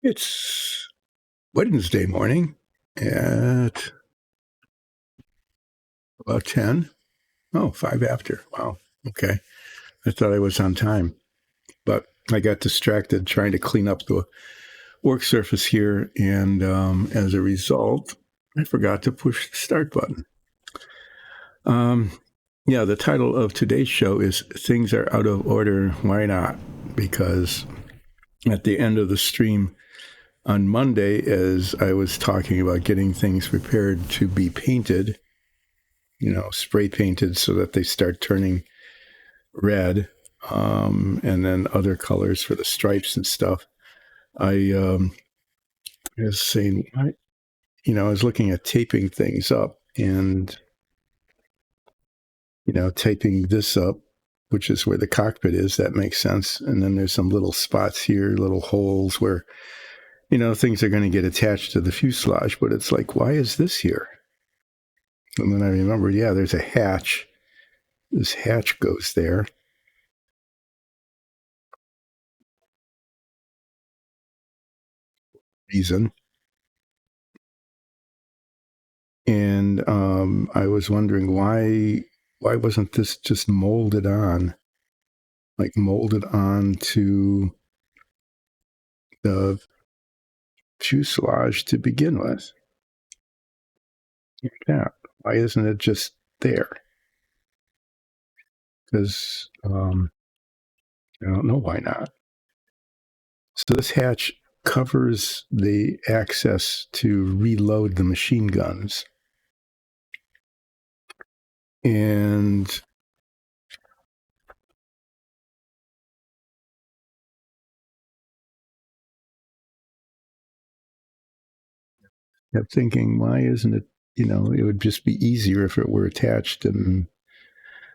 It's Wednesday morning at about 10. Oh, 5 after. Wow. Okay. I thought I was on time, but I got distracted trying to clean up the work surface here. And as a result, I forgot to push the start button. Yeah, the title of today's show is Things Are Out of Order. Why not? Because at the end of the stream, on Monday, as I was talking about getting things prepared to be painted, spray painted so that they start turning red, and then other colors for the stripes and stuff. I was saying, I was looking at taping things up and, taping this up, which is where the cockpit is. That makes sense. And then there's some little spots here, little holes where, things are going to get attached to the fuselage. But it's like, why is this here? And then I remembered, yeah, there's a hatch. This hatch goes there. Reason. And I was wondering why wasn't this just molded on to the fuselage to begin with? Yeah, why isn't it just there? Because I don't know why not. So this hatch covers the access to reload the machine guns. And I kept thinking, why isn't it, it would just be easier if it were attached and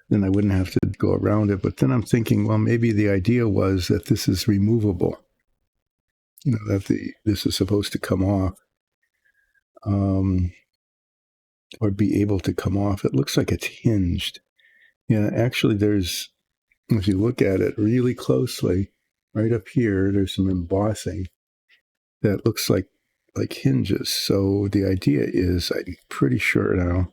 then I wouldn't have to go around it. But then I'm thinking, well, maybe the idea was that this is removable, that this is supposed to come off, or be able to come off. It looks like it's hinged. Yeah, actually, if you look at it really closely, right up here, there's some embossing that looks like hinges. So the idea is, I'm pretty sure now,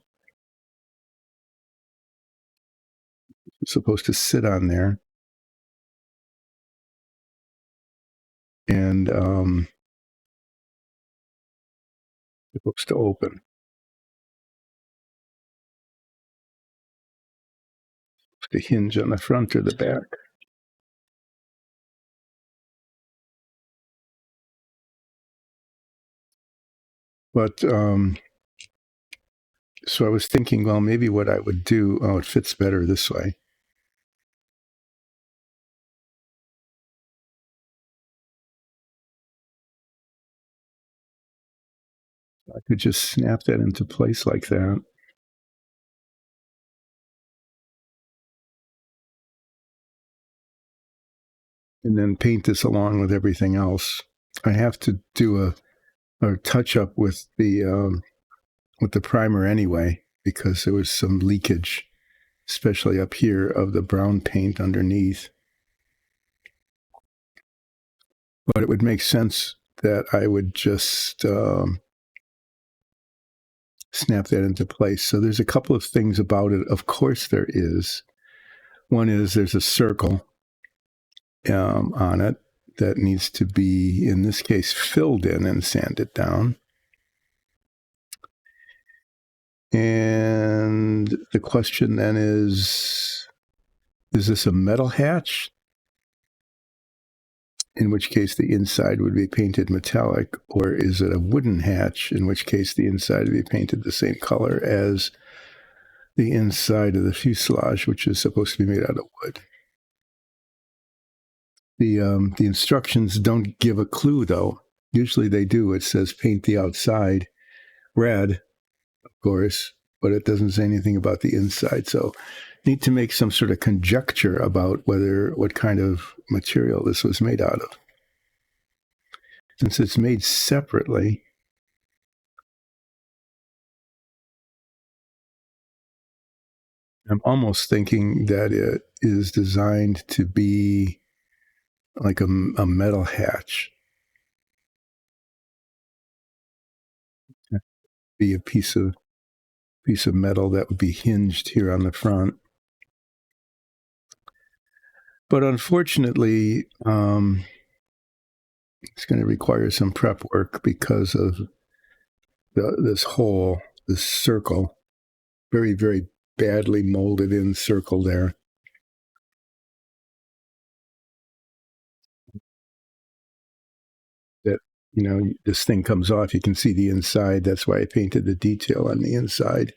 it's supposed to sit on there and supposed to open. The hinge on the front or the back. But so I was thinking, well, maybe what I would do, it fits better this way. I could just snap that into place like that. And then paint this along with everything else. I have to do a touch up with the primer anyway, because there was some leakage, especially up here, of the brown paint underneath. But it would make sense that I would just snap that into place. So there's a couple of things about it. Of course there is. One is there's a circle on it that needs to be, in this case, filled in and sanded down. And the question then is this a metal hatch? In which case the inside would be painted metallic, or is it a wooden hatch, in which case the inside would be painted the same color as the inside of the fuselage, which is supposed to be made out of wood. The instructions don't give a clue, though. Usually they do. It says paint the outside red, of course, but it doesn't say anything about the inside. So need to make some sort of conjecture about what kind of material this was made out of. Since it's made separately, I'm almost thinking that it is designed to be like a metal hatch. be a piece of metal that would be hinged here on the front. But unfortunately, it's going to require some prep work because of this hole, this circle, very, very badly molded in circle there. That, this thing comes off. You can see the inside. That's why I painted the detail on the inside.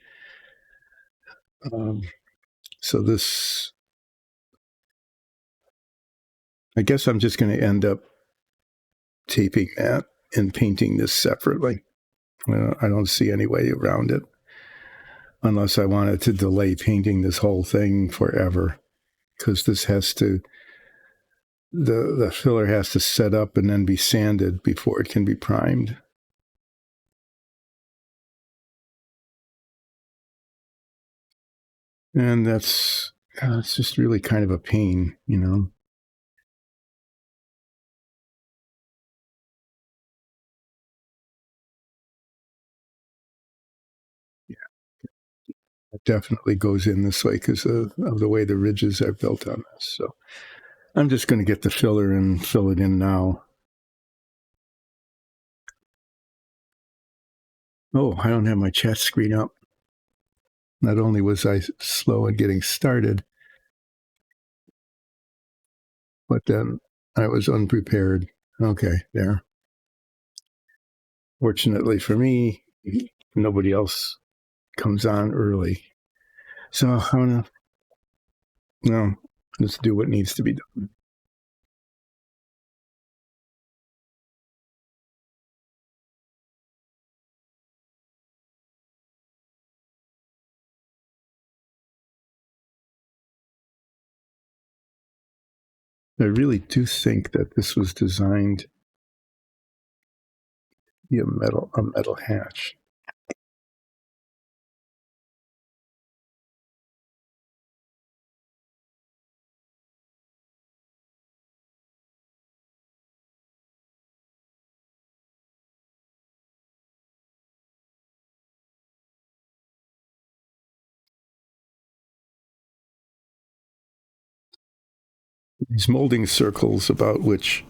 So this, I guess I'm just going to end up taping that and painting this separately. I don't see any way around it unless I wanted to delay painting this whole thing forever, because this has to, the filler has to set up and then be sanded before it can be primed. And it's just really kind of a pain, Yeah, it definitely goes in this way because of the way the ridges are built on this. So I'm just going to get the filler and fill it in now. Oh, I don't have my chat screen up. Not only was I slow in getting started, but then I was unprepared. Okay, there. Fortunately for me, nobody else comes on early. So I'm going to, let's do what needs to be done. I really do think that this was designed to be a metal hatch. These molding circles about which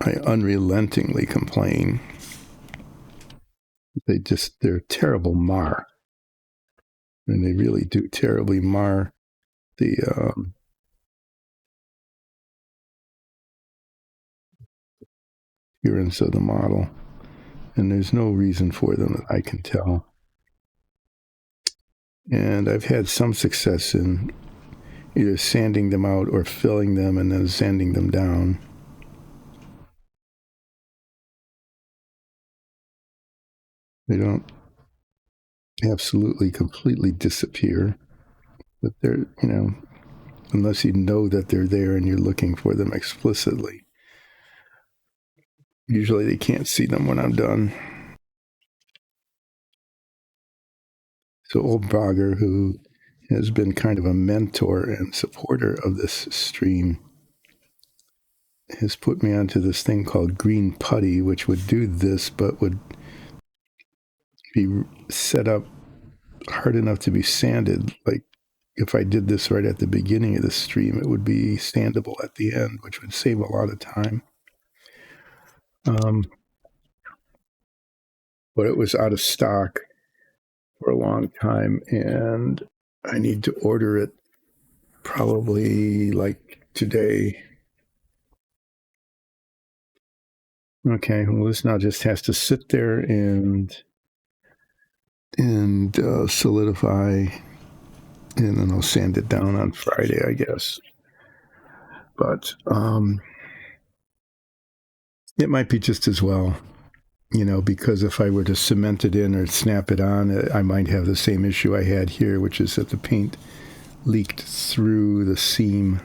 I unrelentingly complain, they're terrible mar. And they really do terribly mar the appearance of the model. And there's no reason for them that I can tell. And I've had some success in either sanding them out or filling them and then sanding them down. They don't absolutely completely disappear, but they're, unless you know that they're there and you're looking for them explicitly. Usually they can't see them when I'm done. So old Bogger, who has been kind of a mentor and supporter of this stream, has put me onto this thing called green putty, which would do this, but would be set up hard enough to be sanded. Like if I did this right at the beginning of the stream, it would be sandable at the end, which would save a lot of time. But it was out of stock for a long time, and I need to order it probably like today. Okay, well, this now just has to sit there and solidify, and then I'll sand it down on Friday, I guess. But it might be just as well, because if I were to cement it in or snap it on, I might have the same issue I had here, which is that the paint leaked through the seam.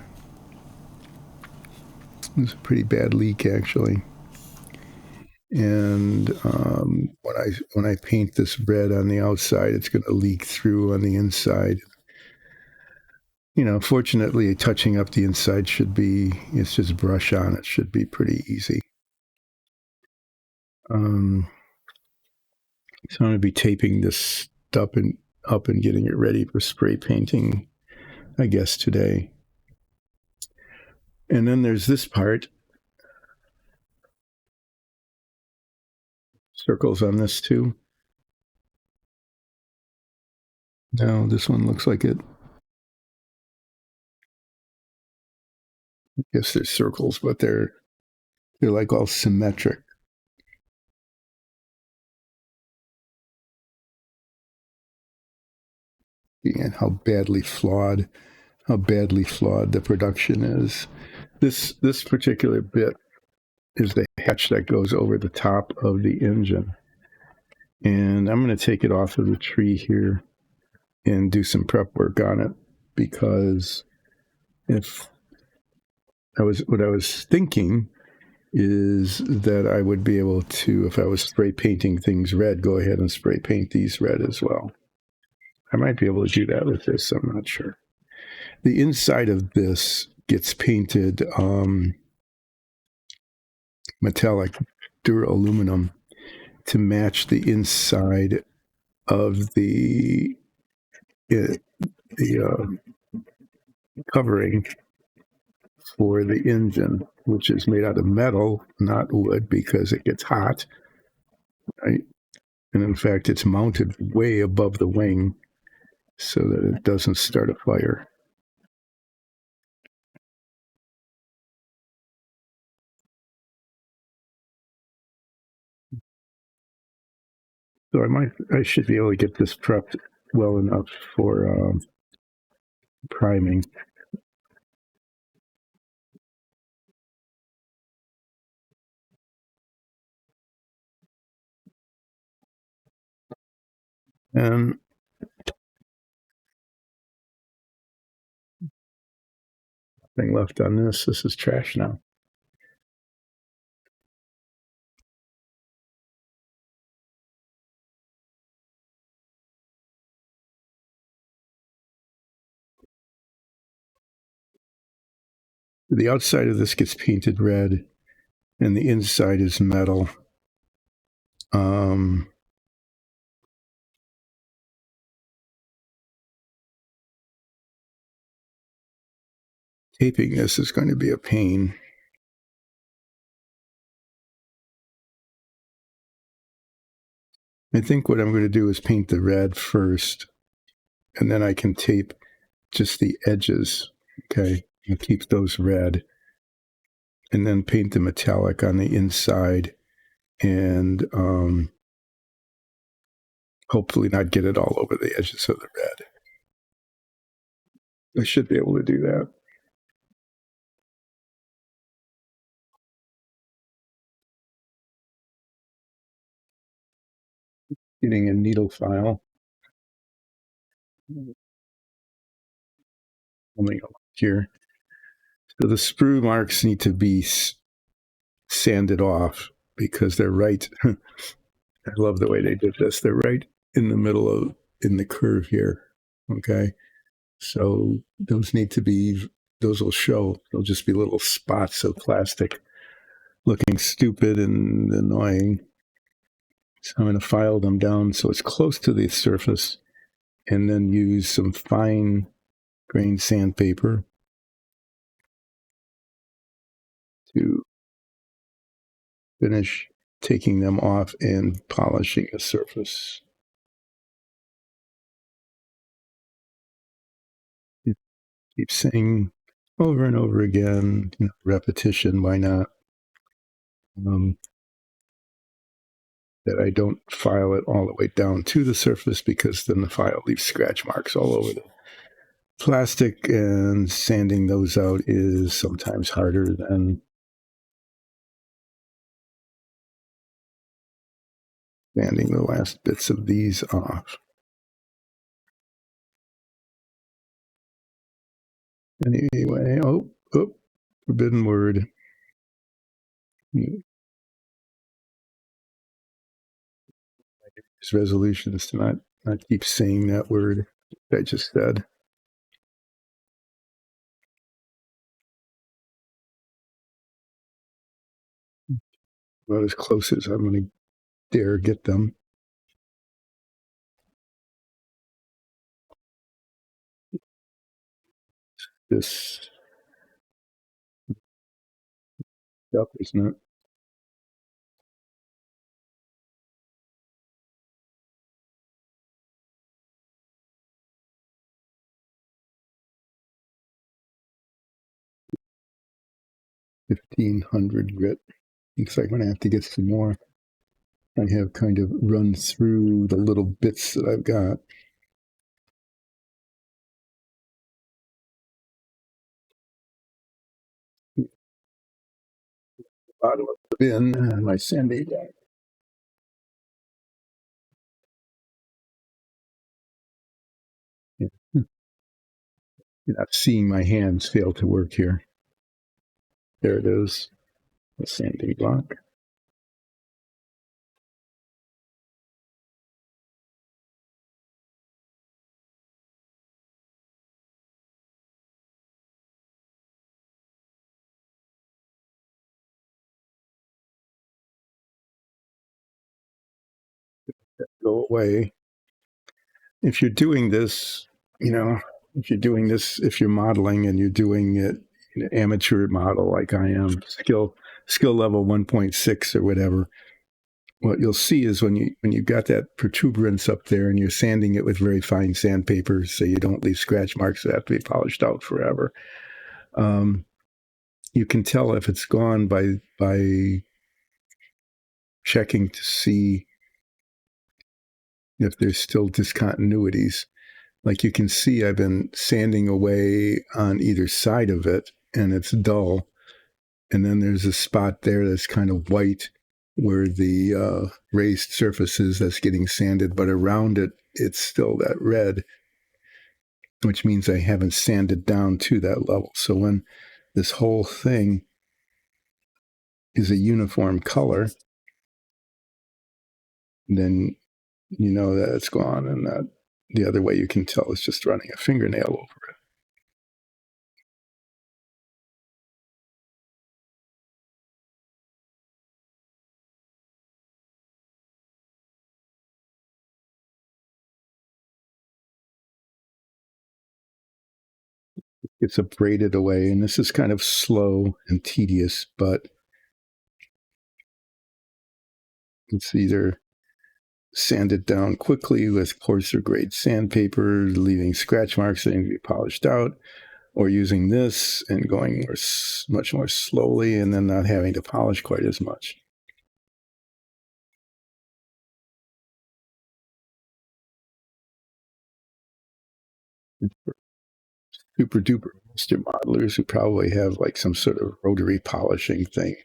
It was a pretty bad leak, actually. And when I paint this red on the outside, it's going to leak through on the inside. Fortunately, touching up the inside it's just brush on. It should be pretty easy. So I'm going to be taping this up and getting it ready for spray painting, I guess, today. And then there's this part. Circles on this too. No, this one looks like it. I guess there's circles, but they're like all symmetric. And how badly flawed the production is. This particular bit is the hatch that goes over the top of the engine. And I'm going to take it off of the tree here and do some prep work on it, because what I was thinking is that I would be able to, if I was spray painting things red, go ahead and spray paint these red as well. I might be able to do that with this. I'm not sure. The inside of this gets painted metallic duraluminum to match the inside of the covering for the engine, which is made out of metal, not wood, because it gets hot, right? And in fact, it's mounted way above the wing so that it doesn't start a fire. So I should be able to get this prepped well enough for priming. And nothing left on this. This is trash now. The outside of this gets painted red, and the inside is metal. Taping this is going to be a pain. I think what I'm going to do is paint the red first, and then I can tape just the edges, okay, and keep those red, and then paint the metallic on the inside, and hopefully not get it all over the edges of the red. I should be able to do that. Getting a needle file. Coming up here. So the sprue marks need to be sanded off because they're right. I love the way they did this. They're right in the middle of in the curve here. Okay. So those will show. They'll just be little spots of plastic looking stupid and annoying. So I'm going to file them down so it's close to the surface, and then use some fine grained sandpaper to finish taking them off and polishing the surface. Keep saying over and over again, repetition, why not? That I don't file it all the way down to the surface, because then the file leaves scratch marks all over the plastic, and sanding those out is sometimes harder than sanding the last bits of these off. Anyway, forbidden word. His resolution is to not keep saying that word I just said. About as close as I'm going to dare get them. this stuff, isn't it? $1,500 grit. Looks like I'm going to have to get some more. I have kind of run through the little bits that I've got. Bottom of the bin and my sanding bag. Yeah. You're not seeing my hands fail to work here. There it is, the sanding block. Go away. If you're doing this, you know, if you're modeling and you're doing it in an amateur model like I am, skill level 1.6 or whatever, what you'll see is when you've got that protuberance up there and you're sanding it with very fine sandpaper so you don't leave scratch marks that have to be polished out forever. You can tell if it's gone by checking to see if there's still discontinuities. Like you can see, I've been sanding away on either side of it, and it's dull. And then there's a spot there that's kind of white where the raised surface is that's getting sanded, but around it, it's still that red, which means I haven't sanded down to that level. So when this whole thing is a uniform color, then you know that it's gone, and that the other way you can tell is just running a fingernail over it. It's abraded away, and this is kind of slow and tedious, but it's either sanded down quickly with coarser grade sandpaper, leaving scratch marks that need to be polished out, or using this and going much more slowly and then not having to polish quite as much. Super duper master modelers who probably have like some sort of rotary polishing thing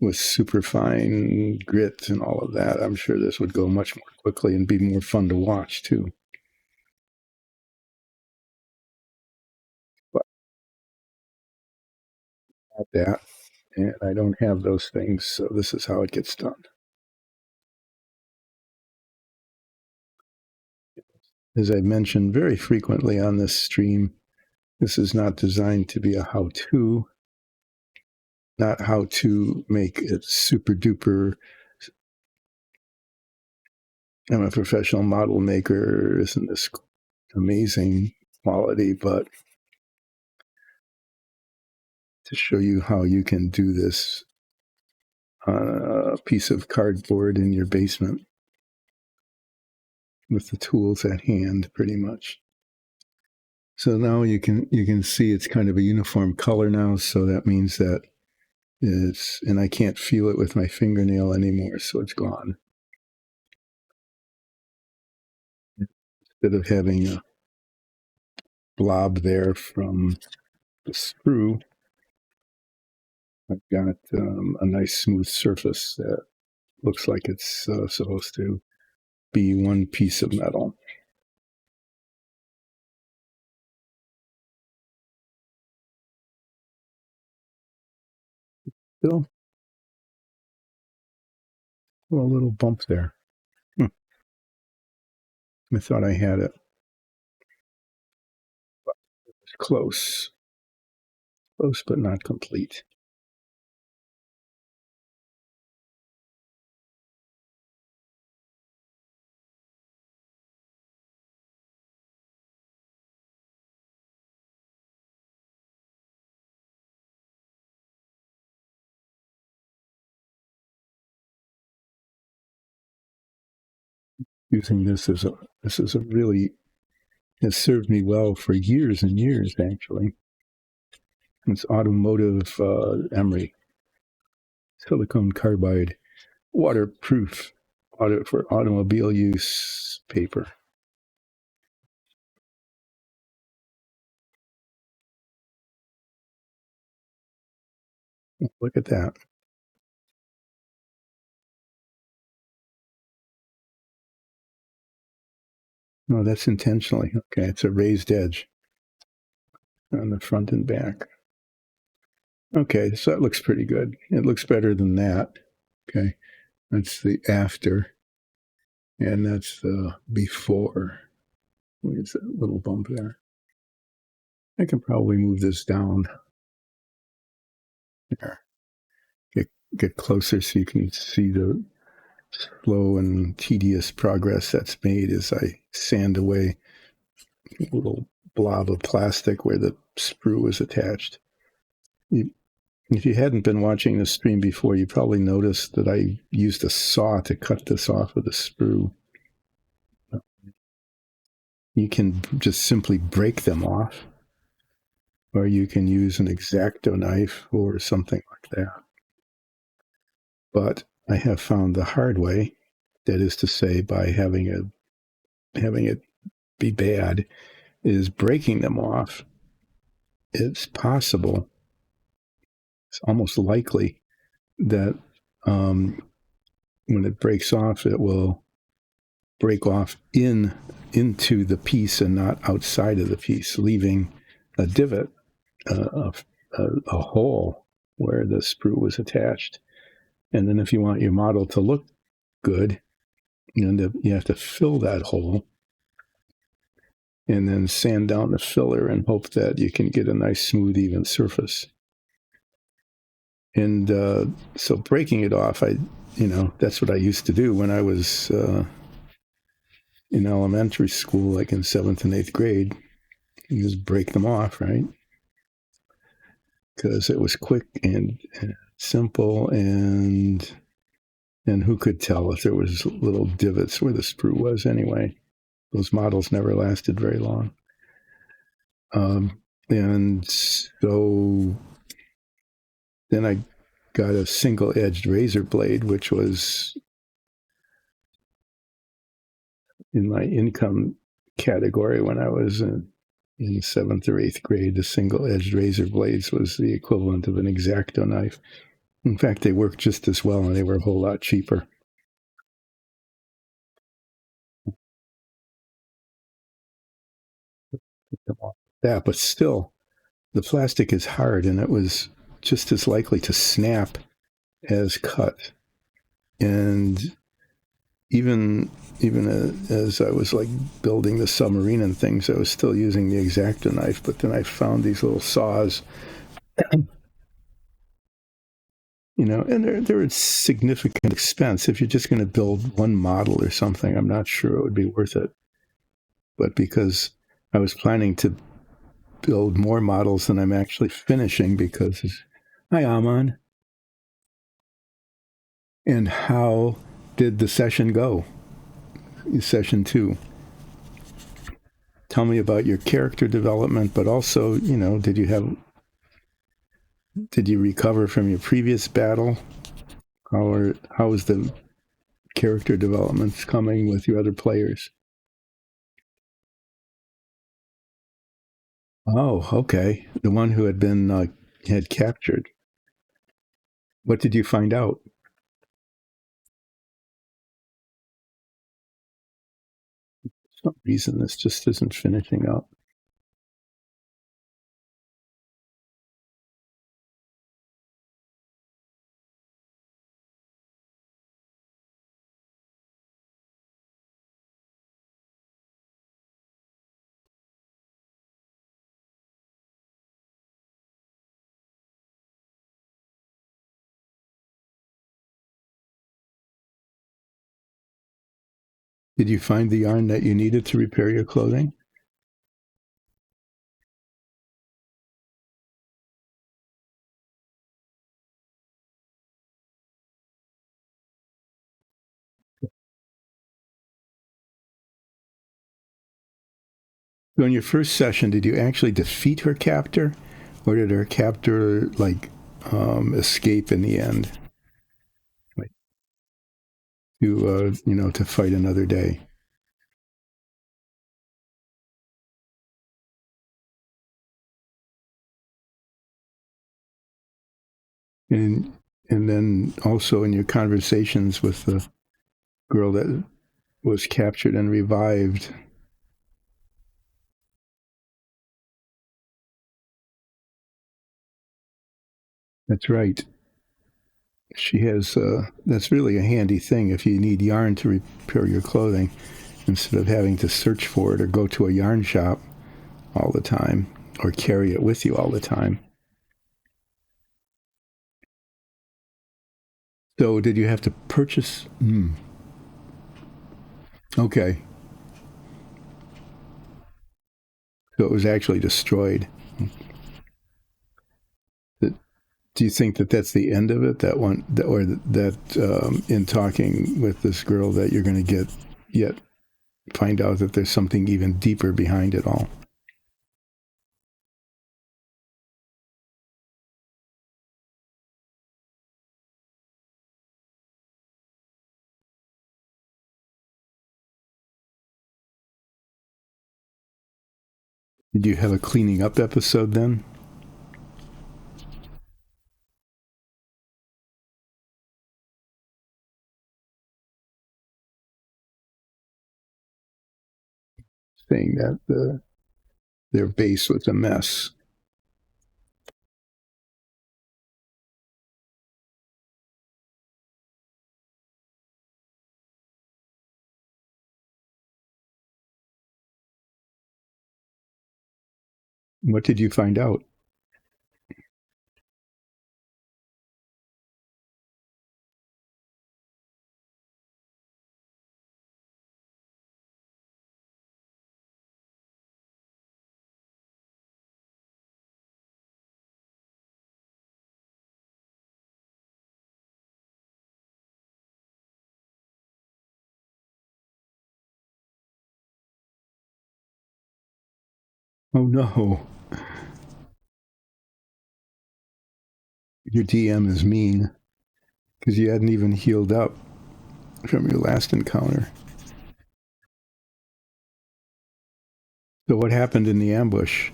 with super fine grit and all of that. I'm sure this would go much more quickly and be more fun to watch too. But not that, and I don't have those things, so this is how it gets done. As I mentioned very frequently on this stream, this is not designed to be a how-to, not how to make it super duper. I'm a professional model maker, isn't this amazing quality, but to show you how you can do this on a piece of cardboard in your basement with the tools at hand, pretty much. So now you can see it's kind of a uniform color now, so that means that it's, and I can't feel it with my fingernail anymore, so it's gone. Instead of having a blob there from the screw, I've got a nice smooth surface that looks like it's supposed to be one piece of metal. Still a little bump there. I thought I had it. Close. Close, but not complete. using this is a really has served me well for years and years actually. It's automotive emery silicone carbide waterproof for automobile use paper. Look at that. No, that's intentionally. Okay, it's a raised edge on the front and back. Okay, so that looks pretty good. It looks better than that. Okay, that's the after, and that's the before. Where's that little bump there? I can probably move this down there. Get closer so you can see the slow and tedious progress that's made as I sand away a little blob of plastic where the sprue was attached. If you hadn't been watching the stream before, you probably noticed that I used a saw to cut this off with a sprue. You can just simply break them off, or you can use an X-Acto knife or something like that. But I have found the hard way, that is to say, by having it be bad, is breaking them off. It's possible, it's almost likely that when it breaks off, it will break off into the piece and not outside of the piece, leaving a divot, a hole where the sprue was attached. And then if you want your model to look good, you have to fill that hole and then sand down the filler and hope that you can get a nice, smooth, even surface. And so breaking it off, that's what I used to do when I was in elementary school, like in 7th and 8th grade. You just break them off, right? Because it was quick and simple, and who could tell if there was little divots where the sprue was anyway? Those models never lasted very long. And so then I got a single-edged razor blade, which was in my income category when I was in 7th or 8th grade. The single-edged razor blades was the equivalent of an X-Acto knife. In fact, they worked just as well, and they were a whole lot cheaper. Yeah, but still, the plastic is hard, and it was just as likely to snap as cut. And even as I was like building the submarine and things, I was still using the X-Acto knife. But then I found these little saws, and they're a significant expense. If you're just going to build one model or something, I'm not sure it would be worth it. But because I was planning to build more models than I'm actually finishing, because hi, Aman. And how did the session go? Session 2. Tell me about your character development, but also, did you recover from your previous battle? How is the character development coming with your other players? Oh, okay. The one who had been had captured. What did you find out? For some reason, this just isn't finishing up. Did you find the yarn that you needed to repair your clothing? So in your first session, did you actually defeat her captor, or did her captor like escape in the end, like to to fight another day? And and then also in your conversations with the girl that was captured and revived. That's right. She has. That's really a handy thing if you need yarn to repair your clothing, instead of having to search for it or go to a yarn shop all the time or carry it with you all the time. So, did you have to purchase? Okay, so it was actually destroyed. Do you think that that's the end of it? That one, or that in talking with this girl, that you're going to get yet find out that there's something even deeper behind it all? Did you have a cleaning up episode then? Saying that their base was a mess. What did you find out? Oh no, your DM is mean because you hadn't even healed up from your last encounter. So what happened in the ambush?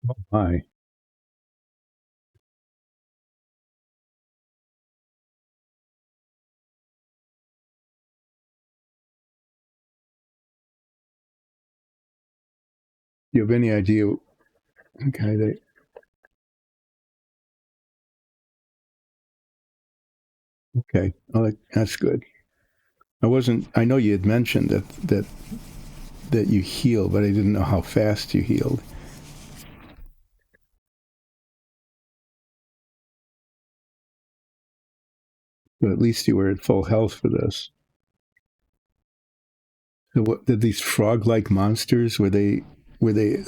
Oh my. Do you have any idea? Okay, okay. Oh, that's good. I wasn't. I know you had mentioned that you heal, but I didn't know how fast you healed. But at least you were at full health for this. So what did these frog-like monsters? Were they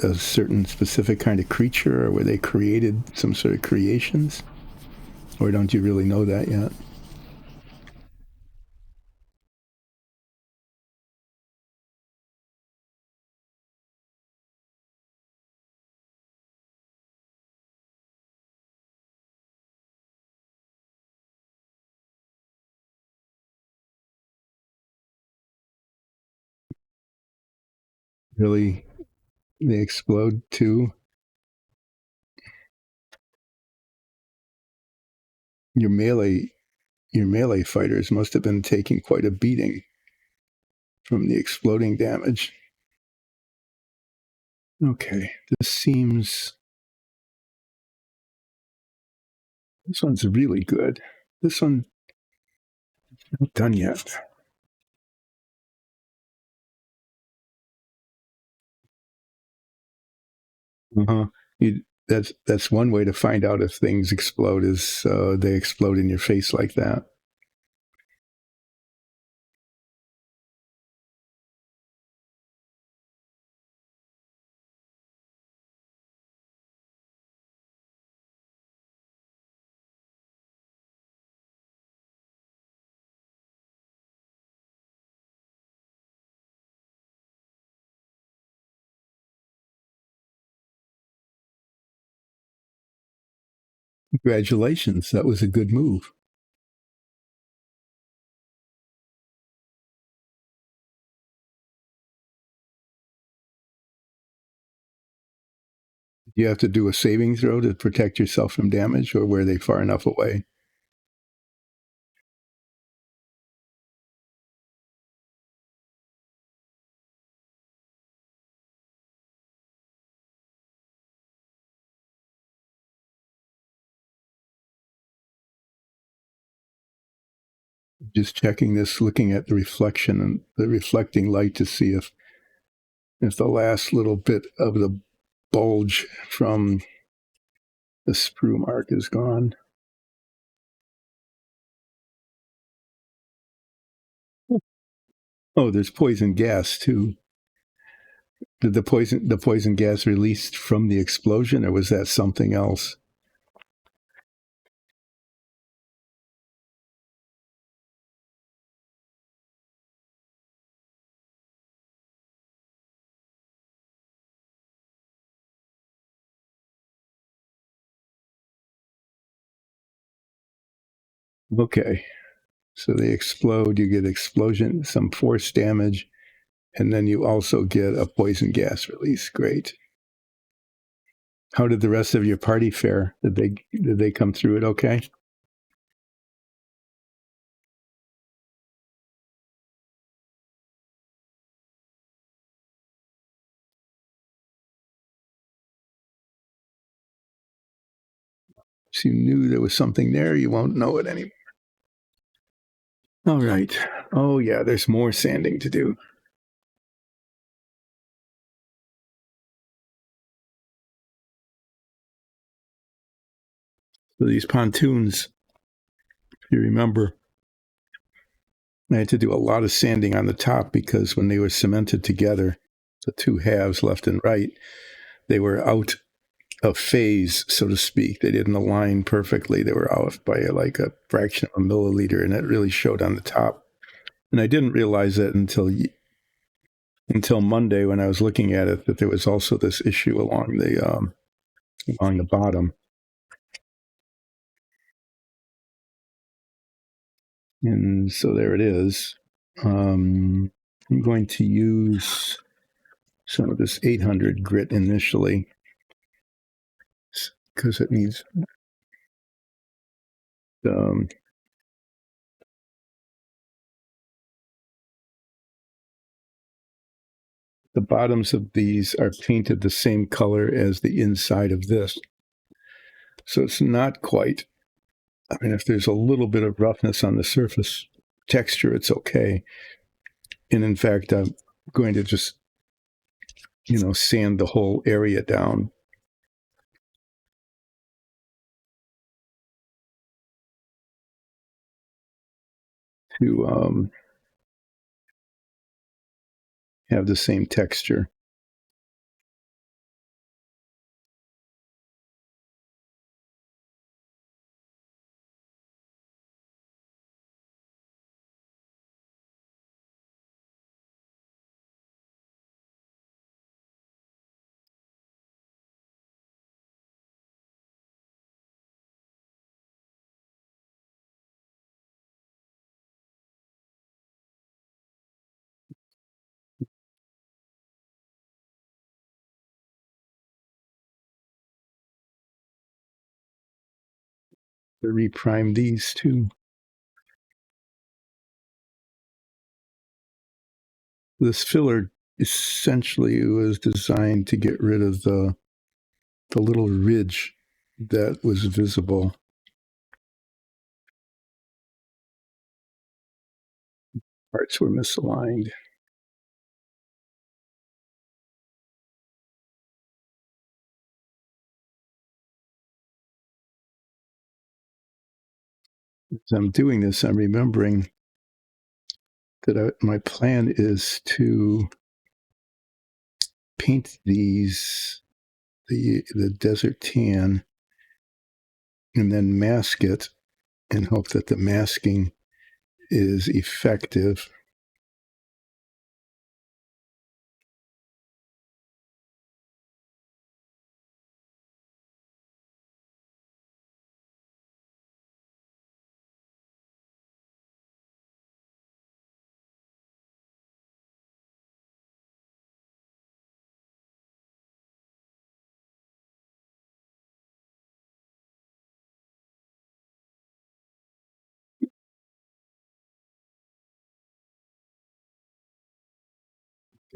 a certain specific kind of creature, or were they created some sort of creations? Or don't you really know that yet? Really, they explode too. Your melee your melee fighters must have been taking quite a beating from the exploding damage. Okay, this one's really good. This one not done yet. Uh-huh. That's one way to find out if things explode, is they explode in your face like that. Congratulations. That was a good move. Do you have to do a saving throw to protect yourself from damage, or were they far enough away? Just checking this, looking at the reflection and the reflecting light to see if the last little bit of the bulge from the sprue mark is gone. Oh, there's poison gas too. Did the poison gas released from the explosion, or was that something else? Okay, so they explode. You get explosion, some force damage, and then you also get a poison gas release. Great. How did the rest of your party fare? Did they come through it okay? If you knew there was something there, you won't know it anymore. All right. Oh yeah, there's more sanding to do. So these pontoons, if you remember, I had to do a lot of sanding on the top because when they were cemented together, the two halves, left and right, they were out of phase, so to speak. They didn't align perfectly. They were off by like a fraction of a milliliter, and it really showed on the top. And I didn't realize that until Monday when I was looking at it, that there was also this issue along the bottom. And so there it is. I'm going to use some of this 800 grit initially because it needs um, the bottoms of these are painted the same color as the inside of this. So it's not quite, I mean, if there's a little bit of roughness on the surface texture, it's okay. And in fact, I'm going to just, sand the whole area down to have the same texture. To reprime these too. This filler essentially was designed to get rid of the little ridge that was visible. Parts were misaligned. As I'm doing this, I'm remembering that my plan is to paint the desert tan and then mask it and hope that the masking is effective.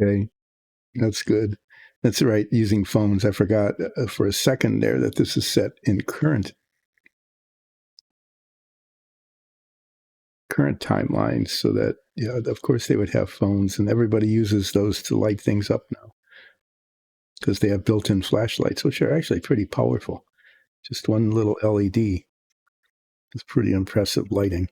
Okay, that's good. That's right. Using phones, I forgot for a second there that this is set in current timelines, so that yeah, of course they would have phones, and everybody uses those to light things up now because they have built-in flashlights, which are actually pretty powerful. Just one little LED is pretty impressive lighting.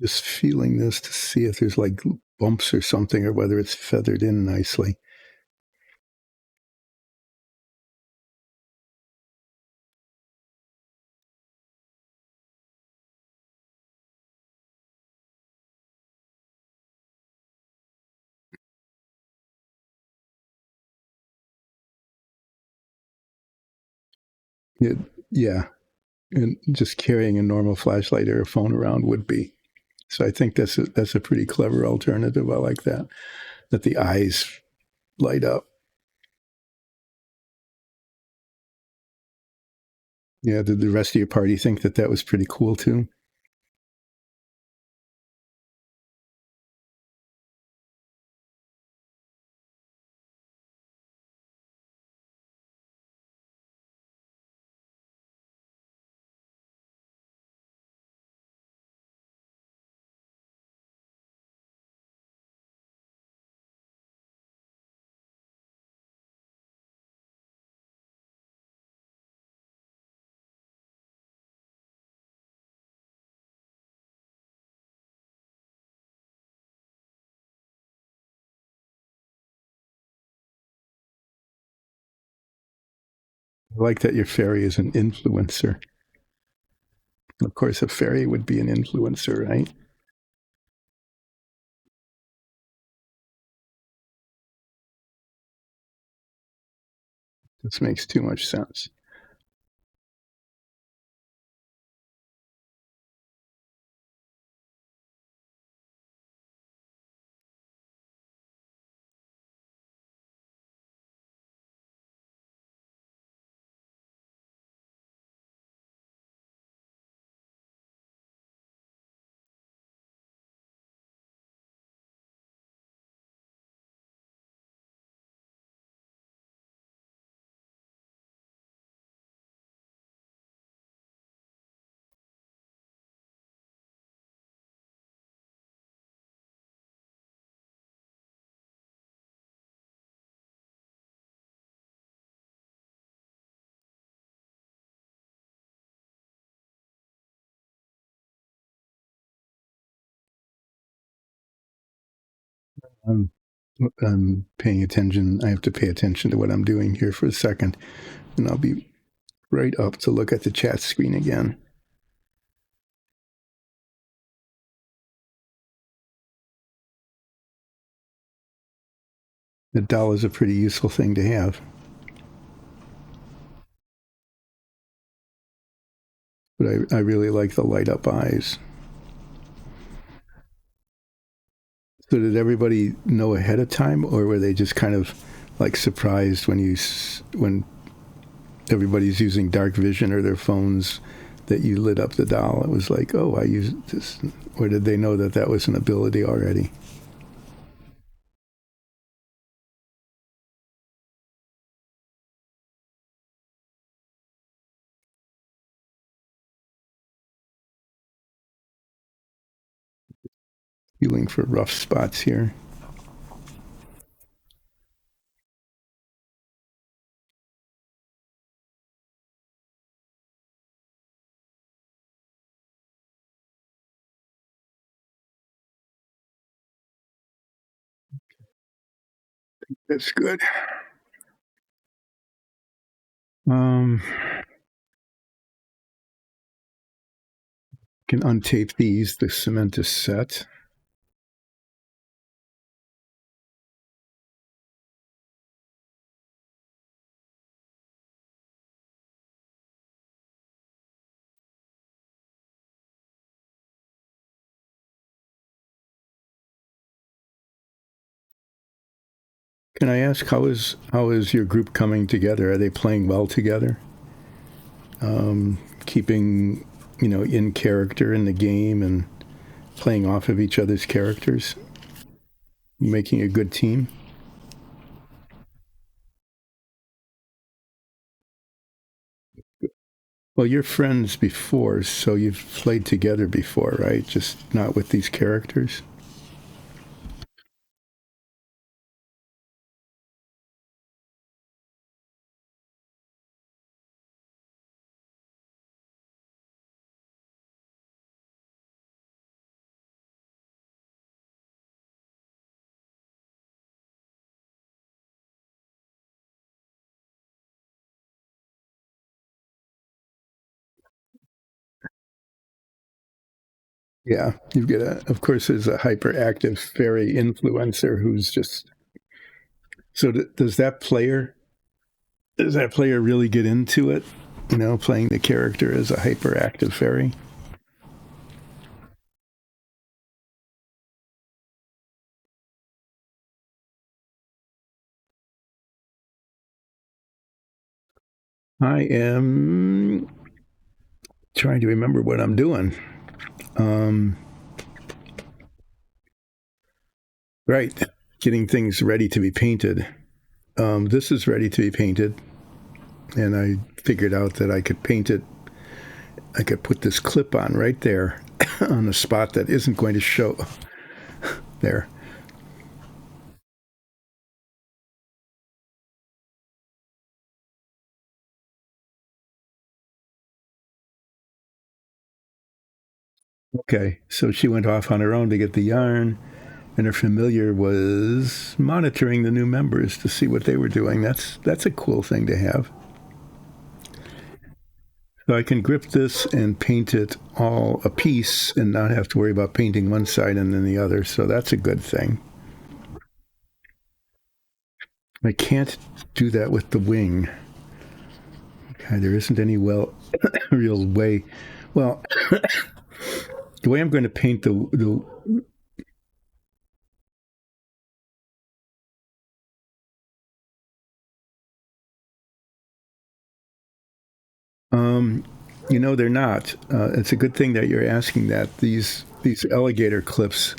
Just feeling this to see if there's like bumps or something, or whether it's feathered in nicely. It, yeah, and just carrying a normal flashlight or a phone around would be. So I think that's a pretty clever alternative. I like that. That the eyes light up. Yeah. Did the rest of your party think that that was pretty cool too? I like that your fairy is an influencer. Of course, a fairy would be an influencer, right? This makes too much sense. I'm, I'm paying attention. I have to pay attention to what I'm doing here for a second, and I'll be right up to look at the chat screen again. The doll is a pretty useful thing to have, but I really like the light up eyes. So did everybody know ahead of time, or were they just kind of like surprised when everybody's using dark vision or their phones that you lit up the doll? It was like, oh, I used this, or did they know that that was an ability already? Feeling for rough spots here. That's good. Um, can untape these. The cement is set. Can I ask how is your group coming together? Are they playing well together? Keeping in character in the game and playing off of each other's characters, making a good team? Well, you're friends before, so you've played together before, right? Just not with these characters. Yeah, you've got of course, there's a hyperactive fairy influencer who's just. So does that player really get into it? Playing the character as a hyperactive fairy. I am trying to remember what I'm doing. Um, right, getting things ready to be painted. This is ready to be painted, and I figured out that I could paint it. I could put this clip on right there on the spot that isn't going to show there. Okay, so she went off on her own to get the yarn, and her familiar was monitoring the new members to see what they were doing. That's a cool thing to have. So I can grip this and paint it all a piece and not have to worry about painting one side and then the other. So that's a good thing. I can't do that with the wing. Okay, there isn't any real way. Well, the way I'm going to paint the um, they're not. It's a good thing that you're asking that. These alligator clips,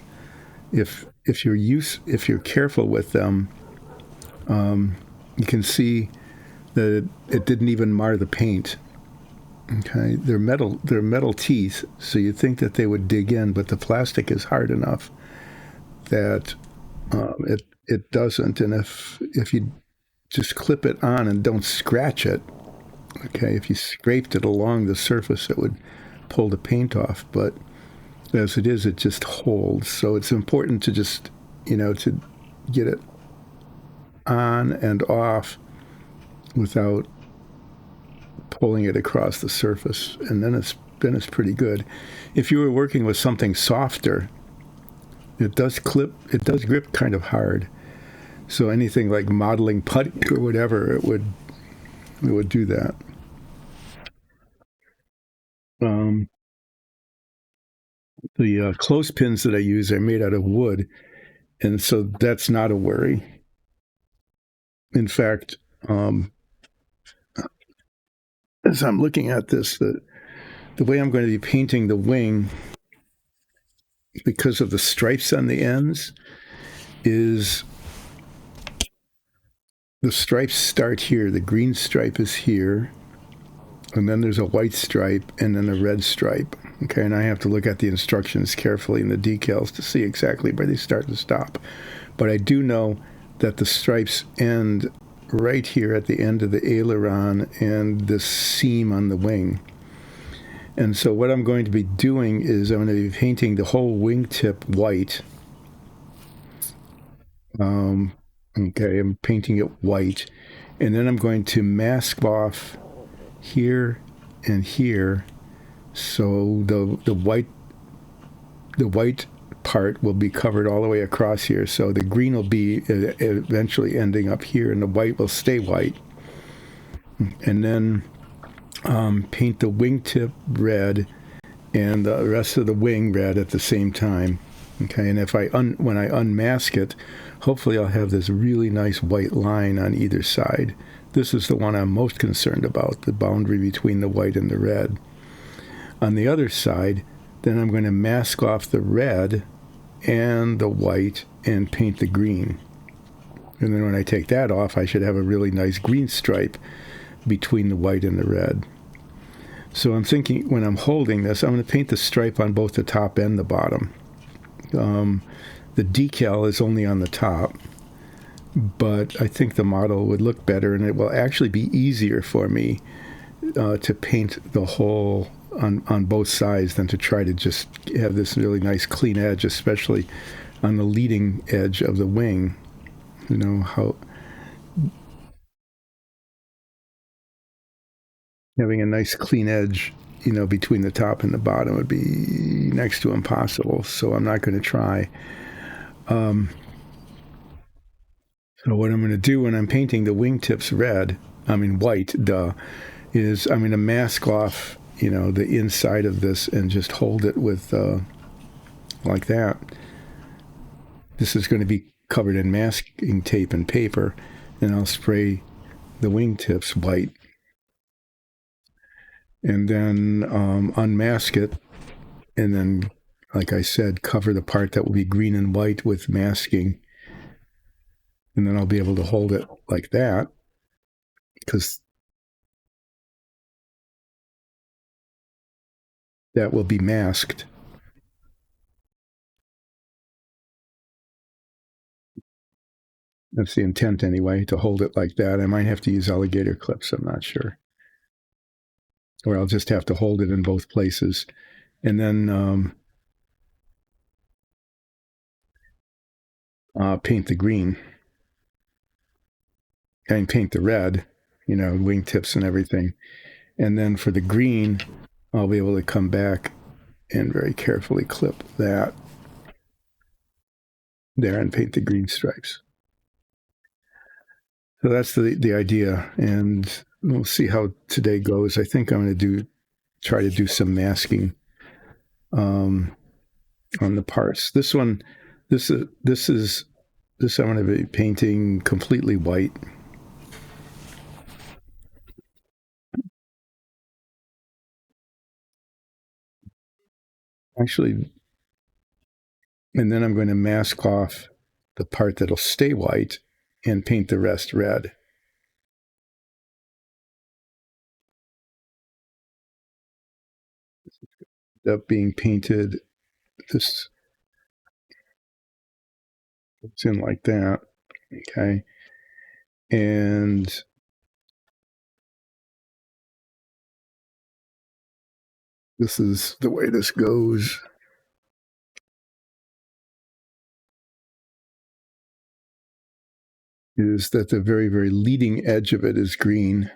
if you're careful with them, you can see that it didn't even mar the paint. Okay, they're metal teeth, so you'd think that they would dig in, but the plastic is hard enough that it doesn't. And if you just clip it on and don't scratch it, okay, if you scraped it along the surface, it would pull the paint off. But as it is, it just holds. So it's important to just to get it on and off without pulling it across the surface, and then it's pretty good. If you were working with something softer, it does grip kind of hard. So anything like modeling putty or whatever, it would do that. Um, the clothespins that I use are made out of wood, and so that's not a worry. In fact, as I'm looking at this, the way I'm going to be painting the wing, because of the stripes on the ends, is the stripes start here. The green stripe is here, and then there's a white stripe, and then a red stripe. Okay, and I have to look at the instructions carefully and the decals to see exactly where they start and stop. But I do know that the stripes end right here at the end of the aileron and this seam on the wing. And so what I'm going to be doing is I'm going to be painting the whole wingtip white. Um, okay, I'm painting it white. And then I'm going to mask off here and here, so the white part will be covered all the way across here. So the green will be eventually ending up here, and the white will stay white. And then paint the wingtip red and the rest of the wing red at the same time. Okay, and when I unmask it, hopefully I'll have this really nice white line on either side. This is the one I'm most concerned about, the boundary between the white and the red. On the other side, then I'm going to mask off the red and the white and paint the green. And then when I take that off, I should have a really nice green stripe between the white and the red. So I'm thinking when I'm holding this, I'm going to paint the stripe on both the top and the bottom. The decal is only on the top, but I think the model would look better, and it will actually be easier for me to paint the whole on both sides than to try to just have this really nice clean edge, especially on the leading edge of the wing. You know, how having a nice clean edge, you know, between the top and the bottom would be next to impossible. So I'm not going to try. So what I'm going to do when I'm painting the wingtips white, is I'm going to mask off, you know, the inside of this and just hold it with like that. This is going to be covered in masking tape and paper, and I'll spray the wingtips white, and then unmask it, and then, like I said, cover the part that will be green and white with masking, and then I'll be able to hold it like that, because that will be masked. That's the intent anyway, to hold it like that. I might have to use alligator clips, I'm not sure. Or I'll just have to hold it in both places. And then paint the green. And paint the red, you know, wingtips and everything. And then for the green, I'll be able to come back and very carefully clip that there and paint the green stripes. So that's the idea, and we'll see how today goes. I think I'm going to try to do some masking on the parts. This I'm going to be painting completely white. Actually, and then I'm going to mask off the part that'll stay white and paint the rest red. Up being painted, this it's in like that, okay, and this is the way this goes. Is that the very, very leading edge of it is green.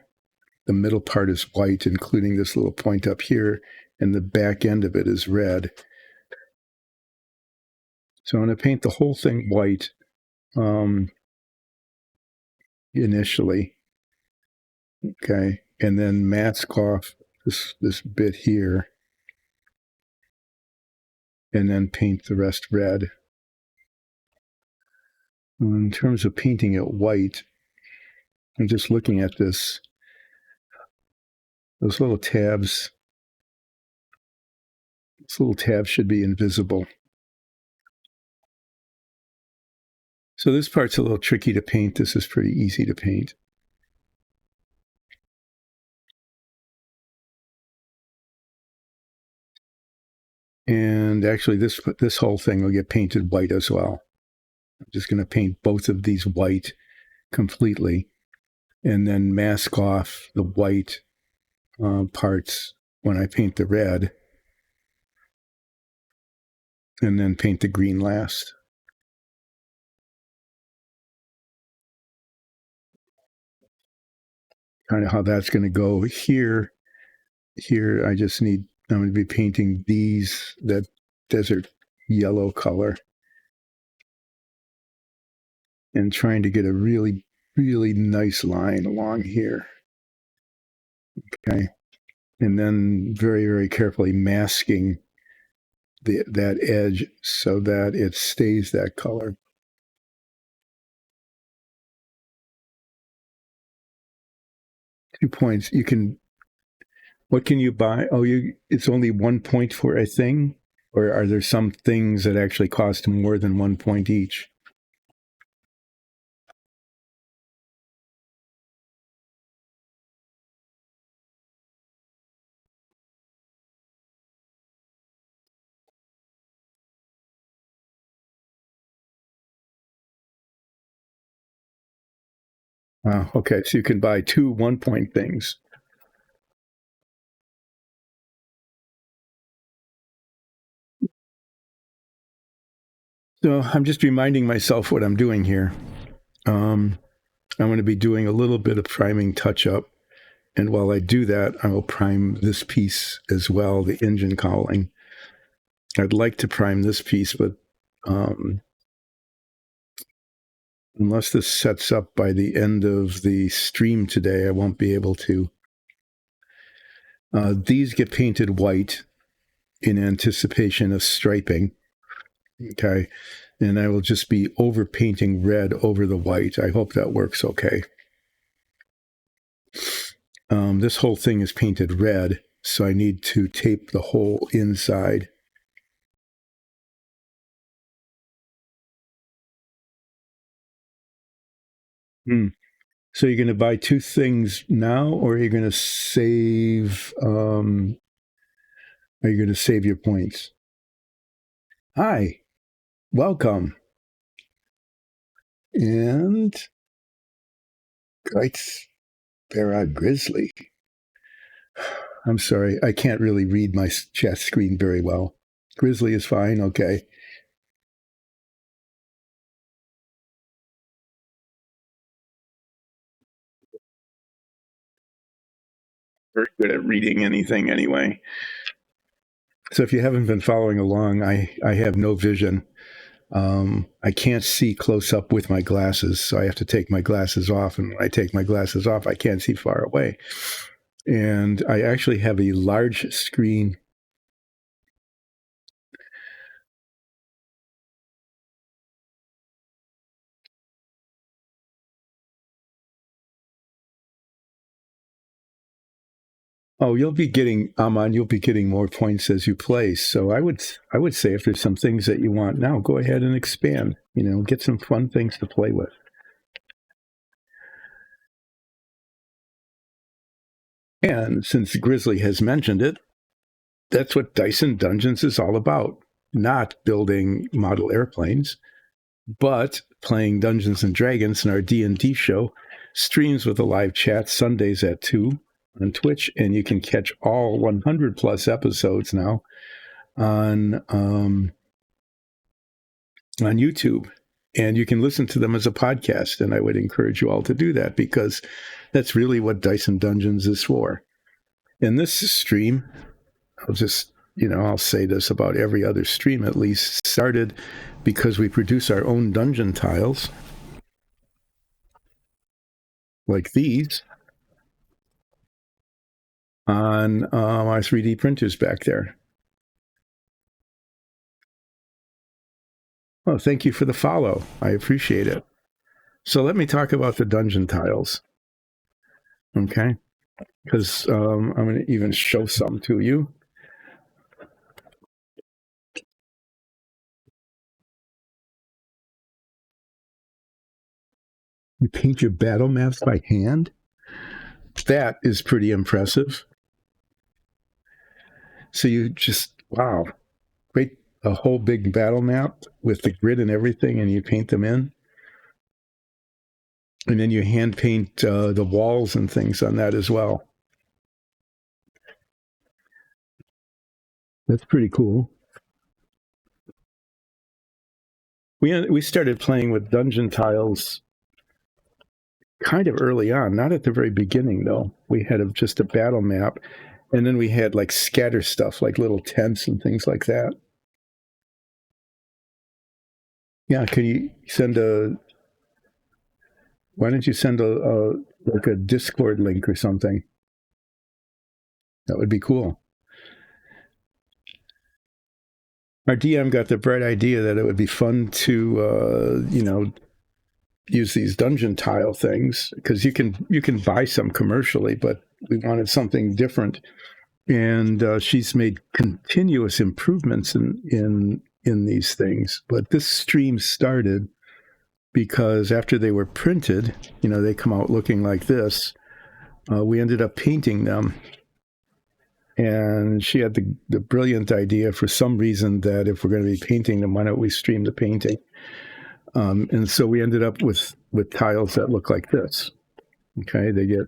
The middle part is white, including this little point up here, and the back end of it is red. So I'm going to paint the whole thing white initially, okay, and then mask off this bit here, and then paint the rest red. In terms of painting it white, I'm just looking at this. Those little tabs should be invisible. So this part's a little tricky to paint. This is pretty easy to paint. And actually this whole thing will get painted white as well. I'm just going to paint both of these white completely, and then mask off the white parts when I paint the red, and then paint the green last. Kind of how that's going to go here. Here, I'm going to be painting that desert yellow color, and trying to get a really, really nice line along here. Okay. And then very, very carefully masking that edge so that it stays that color. 2 points. You can. What can you buy? Oh, it's only 1 point for a thing, or are there some things that actually cost more than 1 point each? Okay, so you can buy 2 1 point things. So I'm just reminding myself what I'm doing here. I'm going to be doing a little bit of priming touch up. And while I do that, I will prime this piece as well, the engine cowling. I'd like to prime this piece, but unless this sets up by the end of the stream today, I won't be able to. These get painted white in anticipation of striping. Okay. And I will just be over painting red over the white. I hope that works okay. This whole thing is painted red, so I need to tape the whole inside. So you're going to buy 2 things now, or are you going to save? Are you going to save your points? Hi, welcome. And Great Barra Grizzly. I'm sorry, I can't really read my chat screen very well. Grizzly is fine, okay. Very good at reading anything anyway. So if you haven't been following along, I have no vision. I can't see close up with my glasses, so I have to take my glasses off. And when I take my glasses off, I can't see far away. And I actually have a large screen. Oh, you'll be getting Aman. You'll be getting more points as you play. So I would say if there's some things that you want now, go ahead and expand. Get some fun things to play with. And since Grizzly has mentioned it, that's what Dyson Dungeons is all about. Not building model airplanes, but playing Dungeons and Dragons in our D&D show. Streams with a live chat Sundays at 2 on Twitch, and you can catch all 100 plus episodes now on YouTube, and you can listen to them as a podcast. And I would encourage you all to do that, because that's really what Dyson Dungeons is for. In this stream, I'll say this about every other stream at least, started because we produce our own dungeon tiles, like these, on our 3D printers back there. Oh, thank you for the follow. I appreciate it. So let me talk about the dungeon tiles. Okay? Because I'm going to even show some to you. You paint your battle maps by hand? That is pretty impressive. So you just, wow, create a whole big battle map with the grid and everything, and you paint them in. And then you hand paint the walls and things on that as well. That's pretty cool. We started playing with dungeon tiles kind of early on, not at the very beginning though. We had just a battle map, and then we had like scatter stuff, like little tents and things like that. Yeah, can you send why don't you send like a Discord link or something? That would be cool. our DM got the bright idea that it would be fun to, use these dungeon tile things, because you can buy some commercially, but we wanted something different. And she's made continuous improvements in these things. But this stream started because after they were printed, they come out looking like this. We ended up painting them. And she had the brilliant idea, for some reason, that if we're going to be painting them, why don't we stream the painting? And so we ended up with tiles that look like this. Okay, they get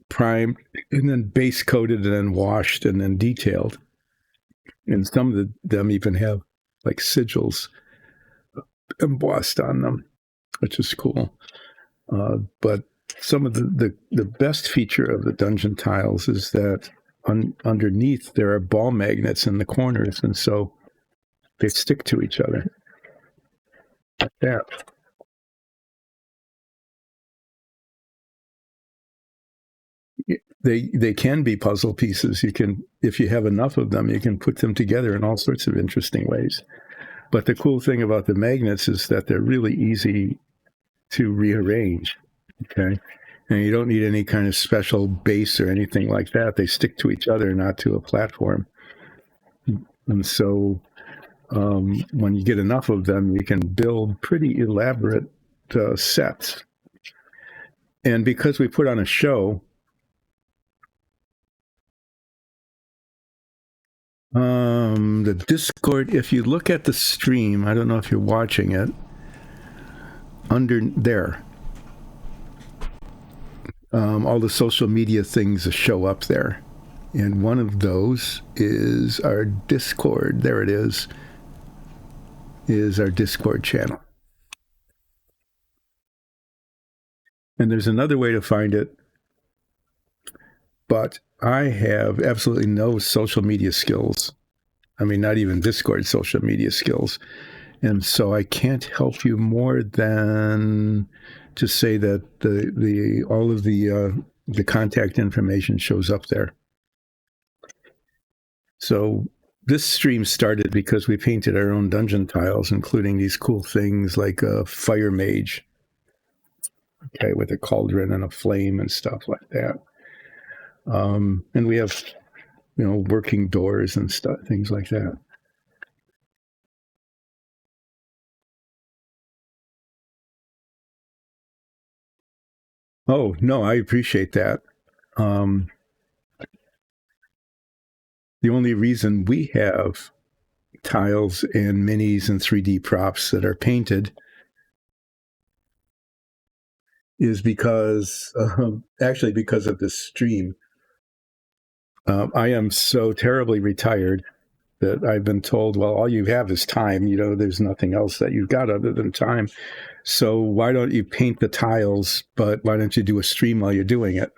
primed and then base coated and then washed and then detailed. And some of them even have like sigils embossed on them, which is cool. But some of the best feature of the dungeon tiles is that underneath there are ball magnets in the corners, and so they stick to each other like that. They can be puzzle pieces. You can, if you have enough of them, you can put them together in all sorts of interesting ways. But the cool thing about the magnets is that they're really easy to rearrange. Okay. And you don't need any kind of special base or anything like that. They stick to each other, not to a platform. And so when you get enough of them, you can build pretty elaborate sets. And because we put on a show, the Discord, if you look at the stream, I don't know if you're watching it, under there, all the social media things show up there. And one of those is our Discord. There it is our Discord channel. And there's another way to find it, but I have absolutely no social media skills. I mean, not even Discord social media skills. And so I can't help you more than to say that all of the contact information shows up there. So this stream started because we painted our own dungeon tiles, including these cool things like a fire mage, okay, with a cauldron and a flame and stuff like that. And we have, working doors and stuff, things like that. Oh, no, I appreciate that. The only reason we have tiles and minis and 3D props that are painted is because, actually, because of this stream. I am so terribly retired that I've been told, well, all you have is time. There's nothing else that you've got other than time. So why don't you paint the tiles, but why don't you do a stream while you're doing it?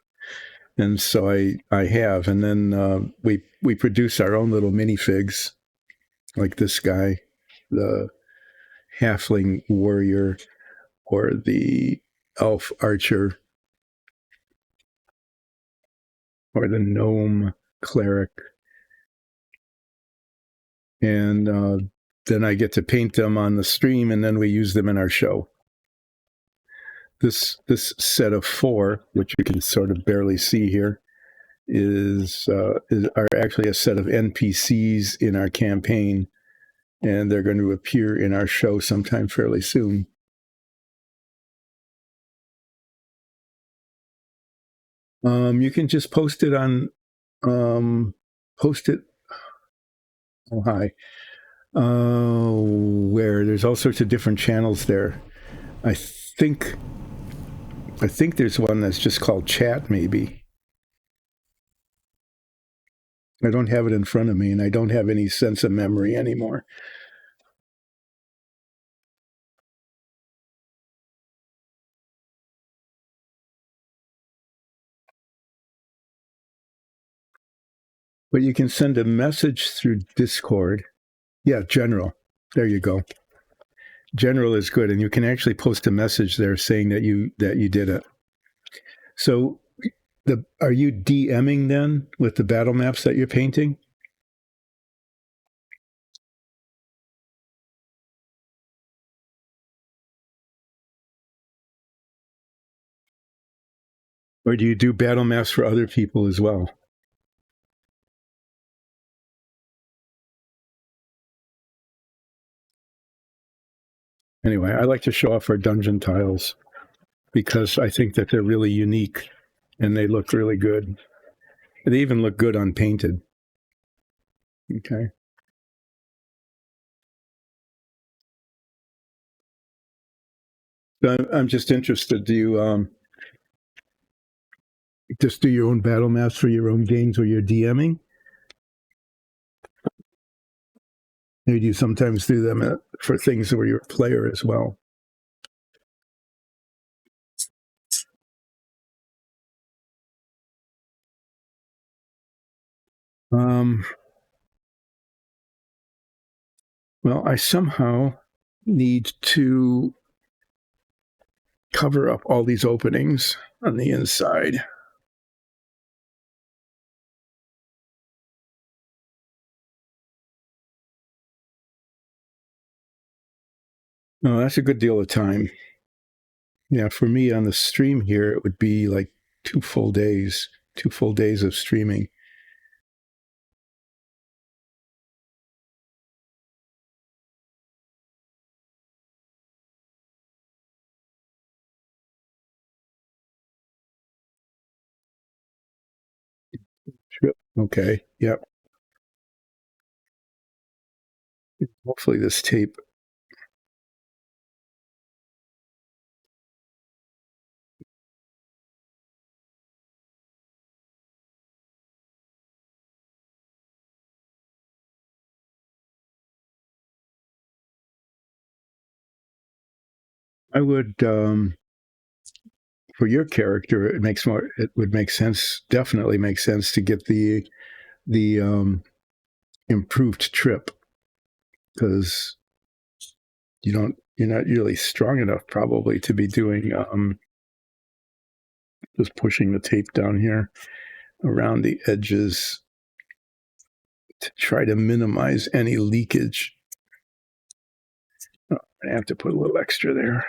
And so I have. And then we produce our own little minifigs, like this guy, the halfling warrior or the elf archer or the gnome cleric. And then I get to paint them on the stream, and then we use them in our show. This set of 4, which you can sort of barely see here, are actually a set of NPCs in our campaign, and they're going to appear in our show sometime fairly soon. You can just post it on, oh, hi. Where there's all sorts of different channels there. I think there's one that's just called chat, maybe. I don't have it in front of me, and I don't have any sense of memory anymore. But you can send a message through Discord. Yeah, general. There you go. General is good, and you can actually post a message there saying that you did it. So, are you DMing then with the battle maps that you're painting? Or do you do battle maps for other people as well? Anyway, I like to show off our dungeon tiles because I think that they're really unique and they look really good. They even look good unpainted. Okay. So I'm just interested. Do you just do your own battle maps for your own games or you're DMing? Or do you sometimes do them for things where you're a player as well? Um, well, I somehow need to cover up all these openings on the inside. Oh, that's a good deal of time. Yeah, for me on the stream here, it would be like 2 full days, 2 full days of streaming. Okay. Yep. Hopefully this tape. I would for your character, it would make sense, definitely make sense to get the improved trip because you're not really strong enough probably to be doing just pushing the tape down here around the edges to try to minimize any leakage. Oh, I have to put a little extra there.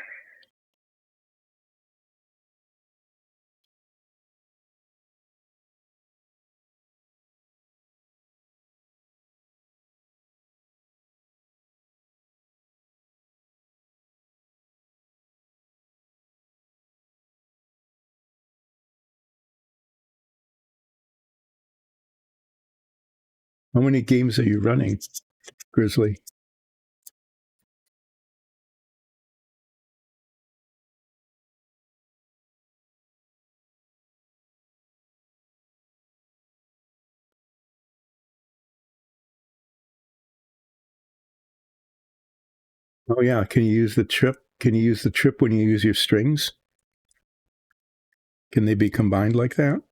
How many games are you running, Grizzly? Oh yeah, can you use the trip? Can you use the trip when you use your strings? Can they be combined like that?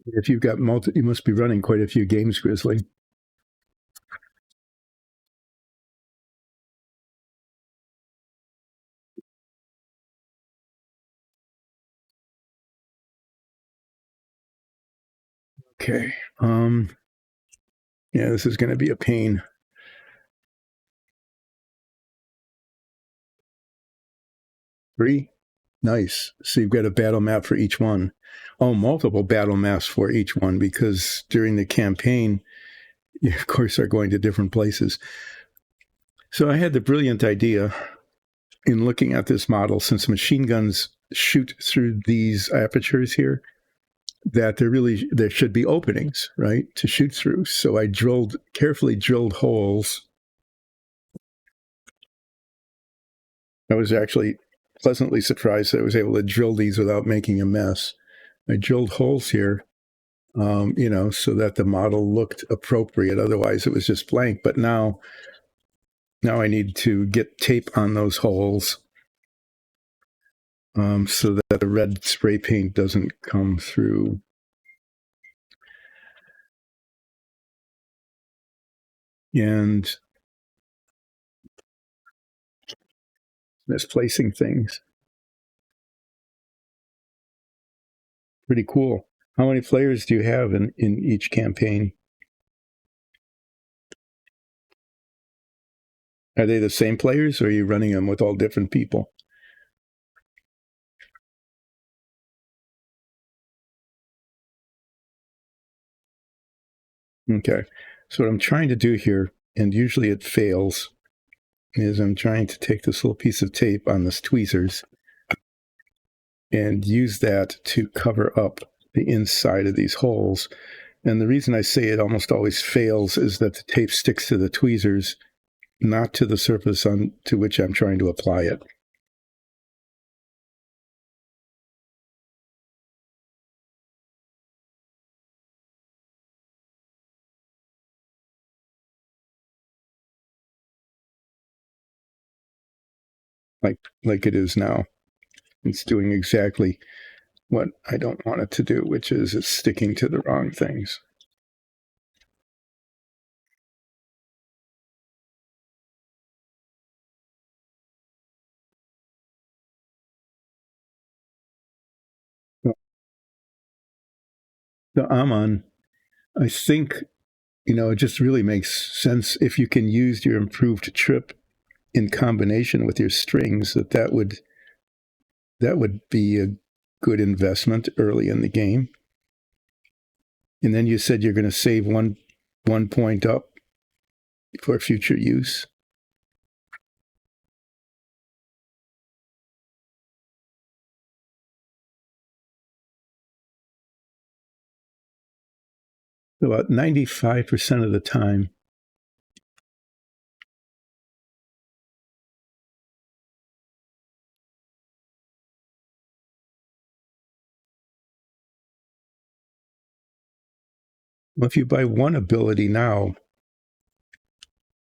If you've got you must be running quite a few games, Grizzly. Okay. Yeah, this is going to be a pain. Three. Nice. So you've got a battle map for each one. Oh, multiple battle maps for each one because during the campaign, you, of course, are going to different places. So I had the brilliant idea in looking at this model, since machine guns shoot through these apertures here, that there should be openings, right, to shoot through. So I carefully drilled holes. I was actually pleasantly surprised that I was able to drill these without making a mess. I drilled holes here, so that the model looked appropriate. Otherwise, it was just blank. But now I need to get tape on those holes so that the red spray paint doesn't come through. And misplacing things. Pretty cool. How many players do you have in each campaign? Are they the same players, or are you running them with all different people? Okay. So what I'm trying to do here, and usually it fails, is I'm trying to take this little piece of tape on this tweezers and use that to cover up the inside of these holes. And the reason I say it almost always fails is that the tape sticks to the tweezers, not to the surface on to which I'm trying to apply it. Like it is now. It's doing exactly what I don't want it to do, which is it's sticking to the wrong things. The Aman, I think, it just really makes sense if you can use your improved trip in combination with your strings, that would be a good investment early in the game. And then you said you're going to save one point up for future use. About 95% of the time. Well, if you buy one ability now,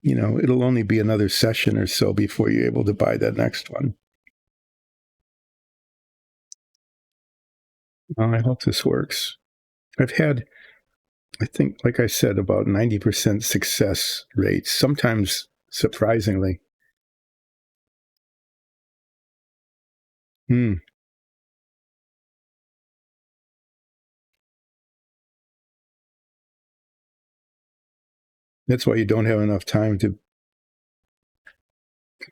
it'll only be another session or so before you're able to buy that next one. Well, I hope this works. I've had, I think, like I said, about 90% success rates, sometimes surprisingly. Hmm. That's why you don't have enough time to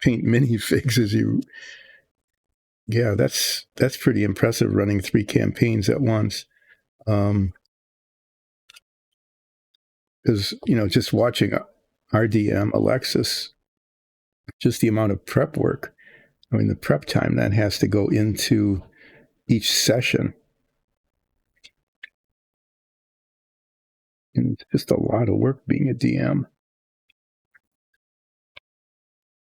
paint minifigs as you. Yeah, that's pretty impressive running 3 campaigns at once. Because just watching RDM Alexis, just the amount of prep work. I mean, the prep time that has to go into each session, and it's just a lot of work being a DM.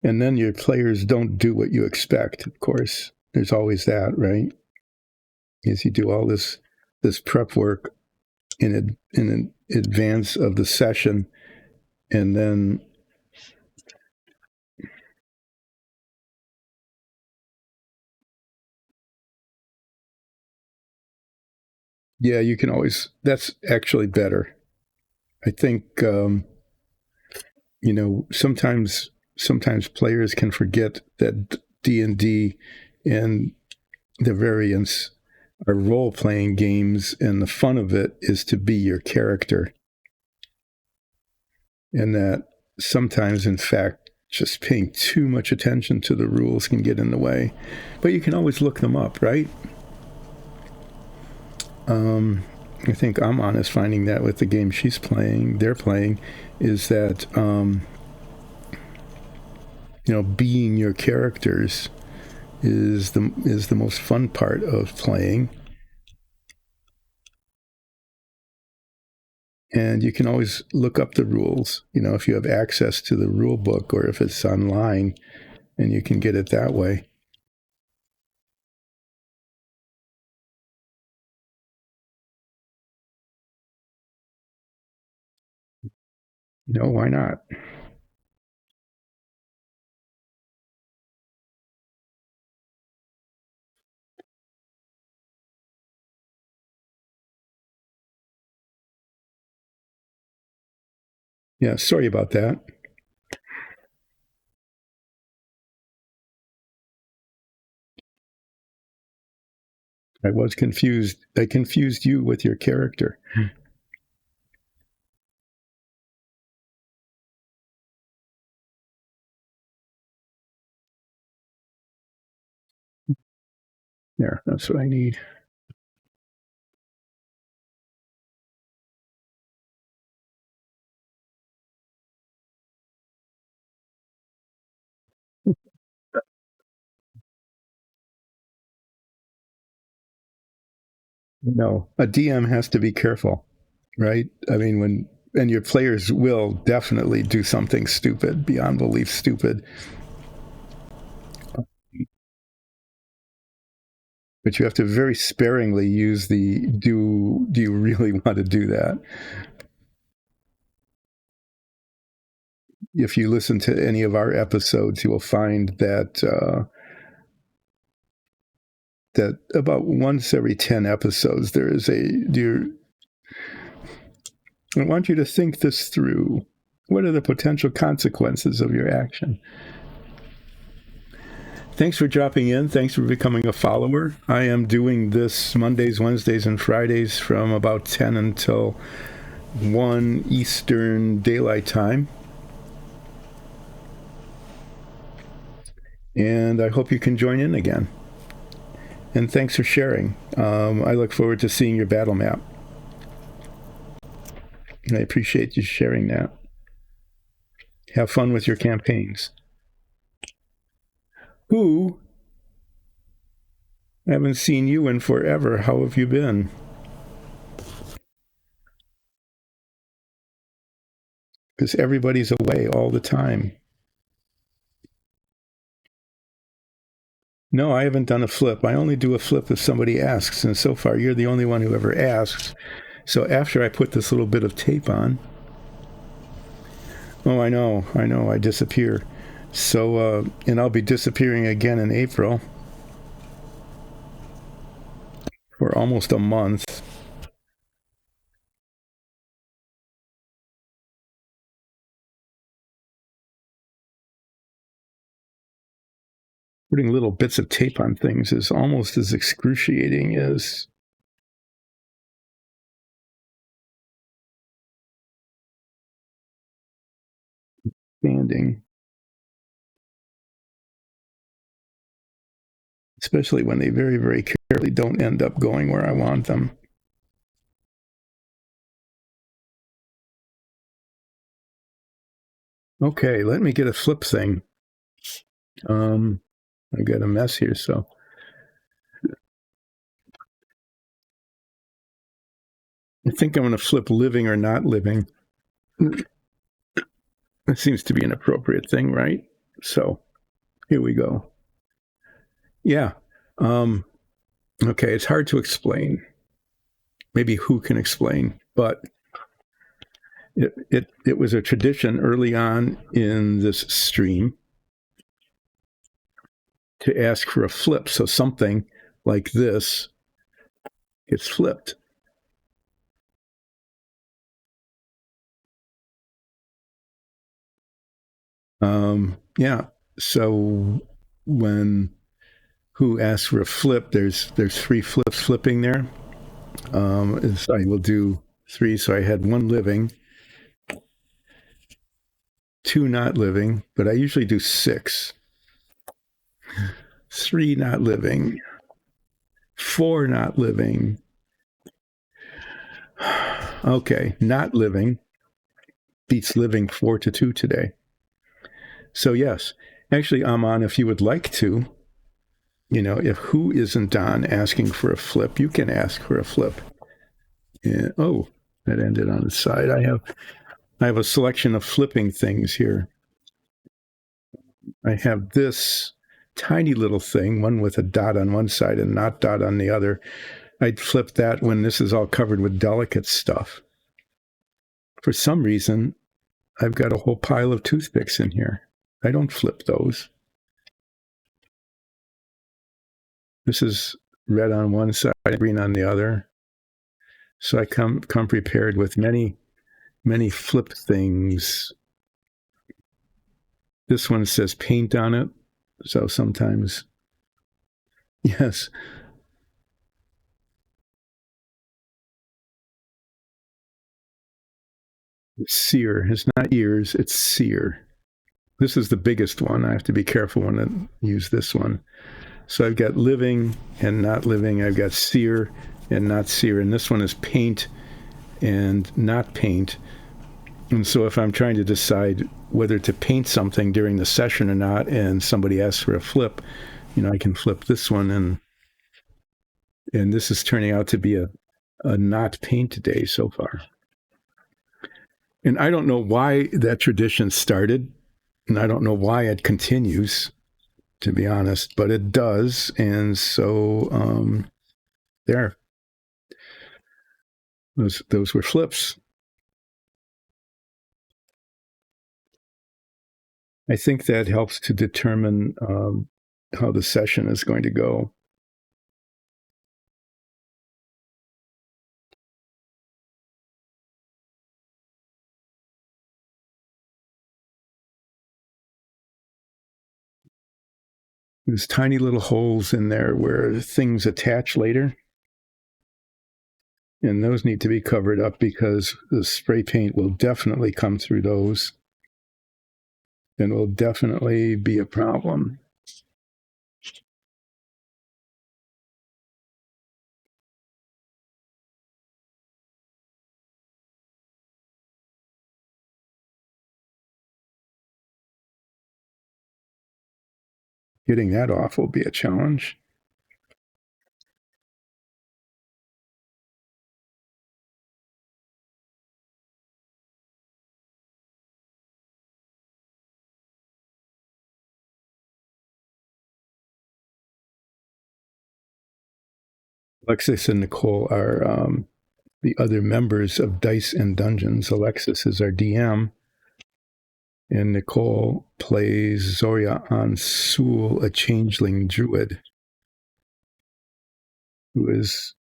And then your players don't do what you expect. Of course, there's always that, right? Is you do all this prep work in advance of the session, and then yeah, you can always. That's actually better. I think sometimes players can forget that D&D and the variants are role-playing games, and the fun of it is to be your character. And that sometimes, in fact, just paying too much attention to the rules can get in the way. But you can always look them up, right? I think Amon is finding that with the game they're playing, is that being your characters is the most fun part of playing. And you can always look up the rules, if you have access to the rule book or if it's online, and you can get it that way. Why not? Yeah, sorry about that. I was confused. I confused you with your character. There, that's what I need. No, a DM has to be careful, right? I mean, and your players will definitely do something stupid, beyond belief stupid. But you have to very sparingly use the do you really want to do that? If you listen to any of our episodes, you will find that that about once every 10 episodes there is a do I want you to think this through. What are the potential consequences of your action? Thanks for dropping in. Thanks for becoming a follower. I am doing this Mondays, Wednesdays, and Fridays from about 10 until 1 Eastern Daylight Time. And I hope you can join in again. And thanks for sharing. I look forward to seeing your battle map. I appreciate you sharing that. Have fun with your campaigns. Who? I haven't seen you in forever. How have you been? Because everybody's away all the time. No, I haven't done a flip. I only do a flip if somebody asks, and so far you're the only one who ever asks. So after I put this little bit of tape on, oh, I know, I disappear. So, and I'll be disappearing again in April for almost a month. Putting little bits of tape on things is almost as excruciating as standing, especially when they very, very carefully don't end up going where I want them. Okay, let me get a flip thing. I got a mess here, so I think I'm going to flip living or not living. That seems to be an appropriate thing, right? So here we go. Yeah. Okay, it's hard to explain. Maybe who can explain, but it was a tradition early on in this stream to ask for a flip. So something like this gets flipped. Yeah. So when who asks for a flip, there's 3 flips flipping there. I will do 3. So I had 1 living, 2 not living, but I usually do 6. 3 not living, 4 not living. Okay, not living beats living 4-2 today. So yes, actually I'm on if you would like to. You know, if who isn't on asking for a flip, you can ask for a flip. And, oh, that ended on its side. I have a selection of flipping things here. I have this tiny little thing, one with a dot on one side and not dot on the other. I'd flip that when this is all covered with delicate stuff. For some reason, I've got a whole pile of toothpicks in here. I don't flip those. This is red on one side, green on the other. So I come prepared with many flip things. This one says paint on it. So sometimes, yes. Sear. It's not ears, it's sear. This is the biggest one. I have to be careful when I use this one. So I've got living and not living. I've got sear and not sear. And this one is paint and not paint. And so if I'm trying to decide whether to paint something during the session or not, and somebody asks for a flip, I can flip this one, and this is turning out to be a not paint day so far. And I don't know why that tradition started, and I don't know why it continues, to be honest, but it does. And so there, those were flips. I think that helps to determine how the session is going to go. There's tiny little holes in there where things attach later. And those need to be covered up because the spray paint will definitely come through those and will definitely be a problem. Getting that off will be a challenge. Alexis and Nicole are the other members of Dice and Dungeons. Alexis is our DM, and Nicole plays Zoria Ansul, a changeling druid, who is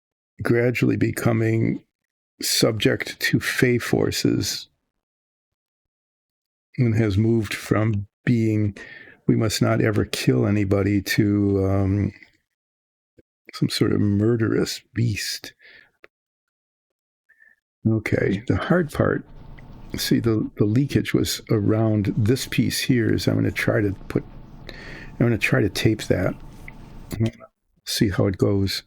gradually becoming subject to Fey forces and has moved from being we must not ever kill anybody to some sort of murderous beast. Okay, the hard part, see, the leakage was around this piece here. Is I'm going to try to tape that. See how it goes.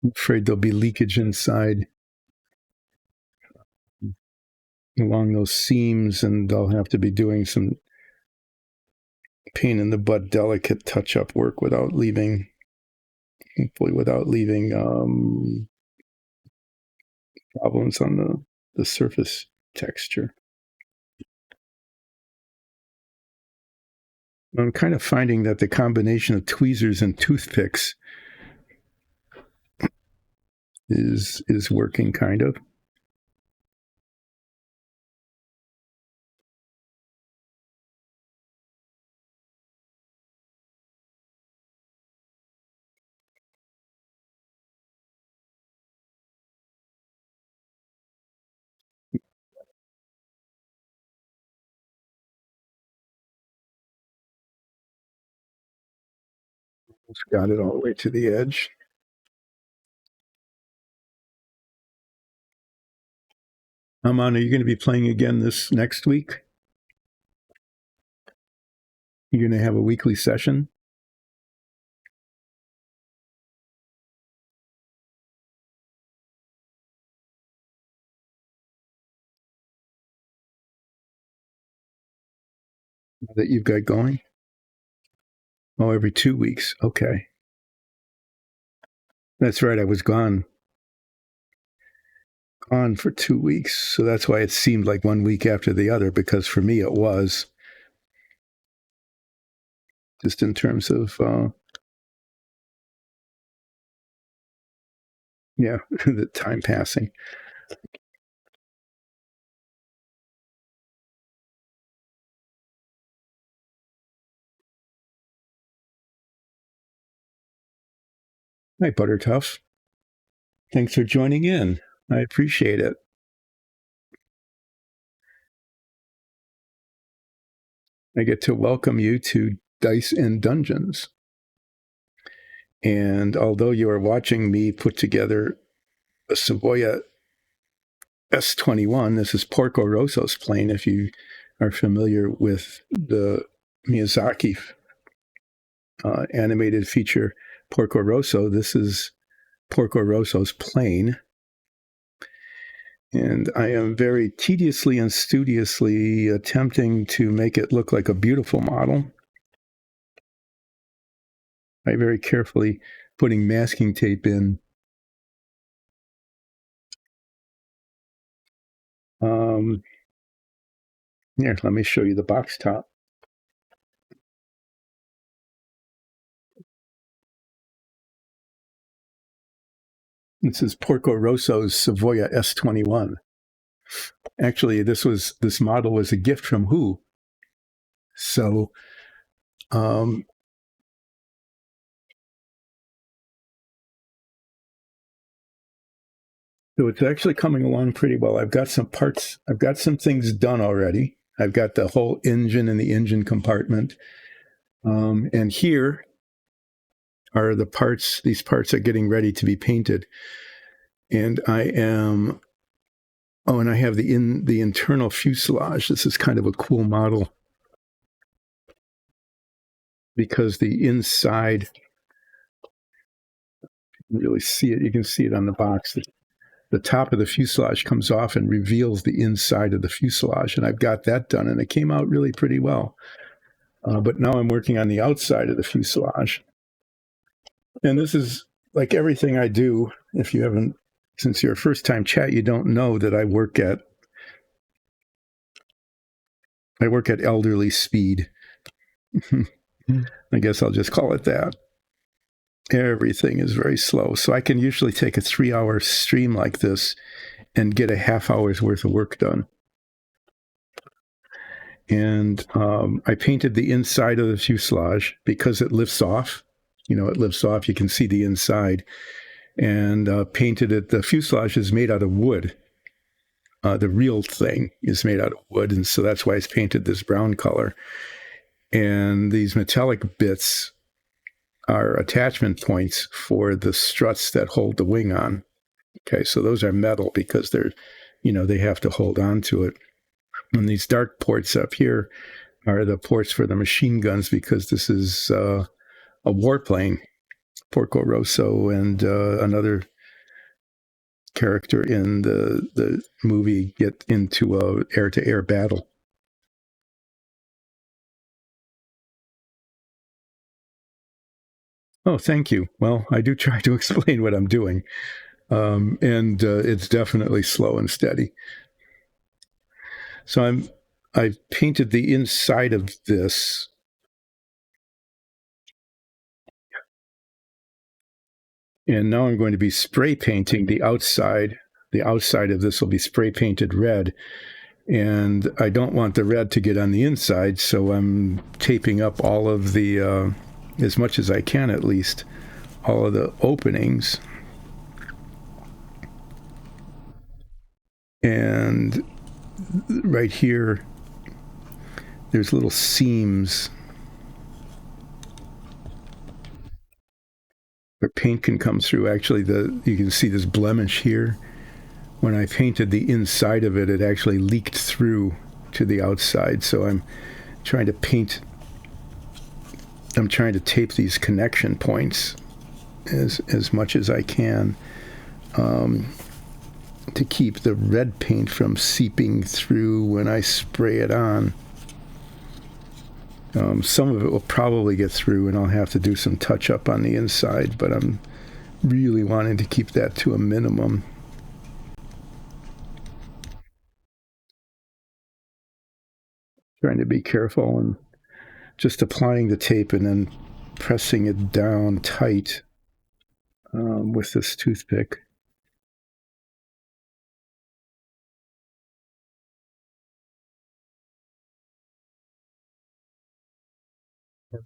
I'm afraid there'll be leakage inside along those seams, and I'll have to be doing some pain in the butt, delicate touch-up work without leaving problems on the surface texture. I'm kind of finding that the combination of tweezers and toothpicks is working kind of. Got it all the way to the edge. Aman, are you going to be playing again this next week? You're going to have a weekly session? That you've got going? Oh, every 2 weeks. Okay. That's right. I was gone for 2 weeks. So that's why it seemed like 1 week after the other, because for me it was just in terms of, the time passing. Hi, Buttertough. Thanks for joining in. I appreciate it. I get to welcome you to Dice and Dungeons. And although you are watching me put together a Savoia S.21. This is Porco Rosso's plane. If you are familiar with the Miyazaki animated feature Porco Rosso, this is Porco Rosso's plane. And I am very tediously and studiously attempting to make it look like a beautiful model by very carefully putting masking tape in. Here, let me show you the box top. This is Porco Rosso's Savoia S.21. Actually, this model was a gift from Who. So, so it's actually coming along pretty well. I've got some parts, I've got some things done already. I've got the whole engine and the engine compartment. And here are the parts, these parts are getting ready to be painted. And and I have the internal fuselage. This is kind of a cool model because the inside, you can really see it. You can see it on the box. The top of the fuselage comes off and reveals the inside of the fuselage. And I've got that done, and it came out really pretty well. But now I'm working on the outside of the fuselage. And this is like everything I do. If you haven't, since you're a first-time chat, you don't know that I work at elderly speed. I guess I'll just call it that. Everything is very slow. So I can usually take a 3-hour stream like this and get a half hour's worth of work done. And I painted the inside of the fuselage because it lifts off. You know, it lifts off. You can see the inside. And painted it. The fuselage is made out of wood. The real thing is made out of wood. And so that's why it's painted this brown color. And these metallic bits are attachment points for the struts that hold the wing on. Okay, so those are metal because they're, you know, they have to hold on to it. And these dark ports up here are the ports for the machine guns because this is a warplane. Porco Rosso and another character in the movie get into a air-to-air battle. Oh, thank you. Well, I do try to explain what I'm doing. And it's definitely slow and steady. So I've painted the inside of this. And now I'm going to be spray painting the outside. The outside of this will be spray painted red. And I don't want the red to get on the inside, so I'm taping up all of the, as much as I can at least, all of the openings. And right here, there's little seams where paint can come through. Actually, you can see this blemish here. When I painted the inside of it, it actually leaked through to the outside. So I'm trying to tape these connection points as much as I can to keep the red paint from seeping through when I spray it on. Some of it will probably get through and I'll have to do some touch up on the inside, but I'm really wanting to keep that to a minimum. Trying to be careful and just applying the tape and then pressing it down tight with this toothpick.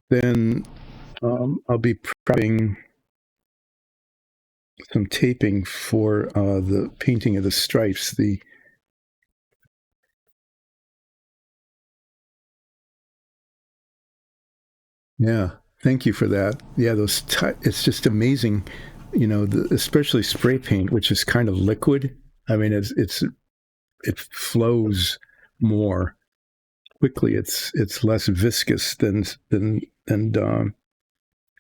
Then I'll be prepping some taping for the painting of the stripes. Yeah, thank you for that. Yeah, it's just amazing, you know, especially spray paint, which is kind of liquid. I mean, it's it flows more quickly. It's less viscous than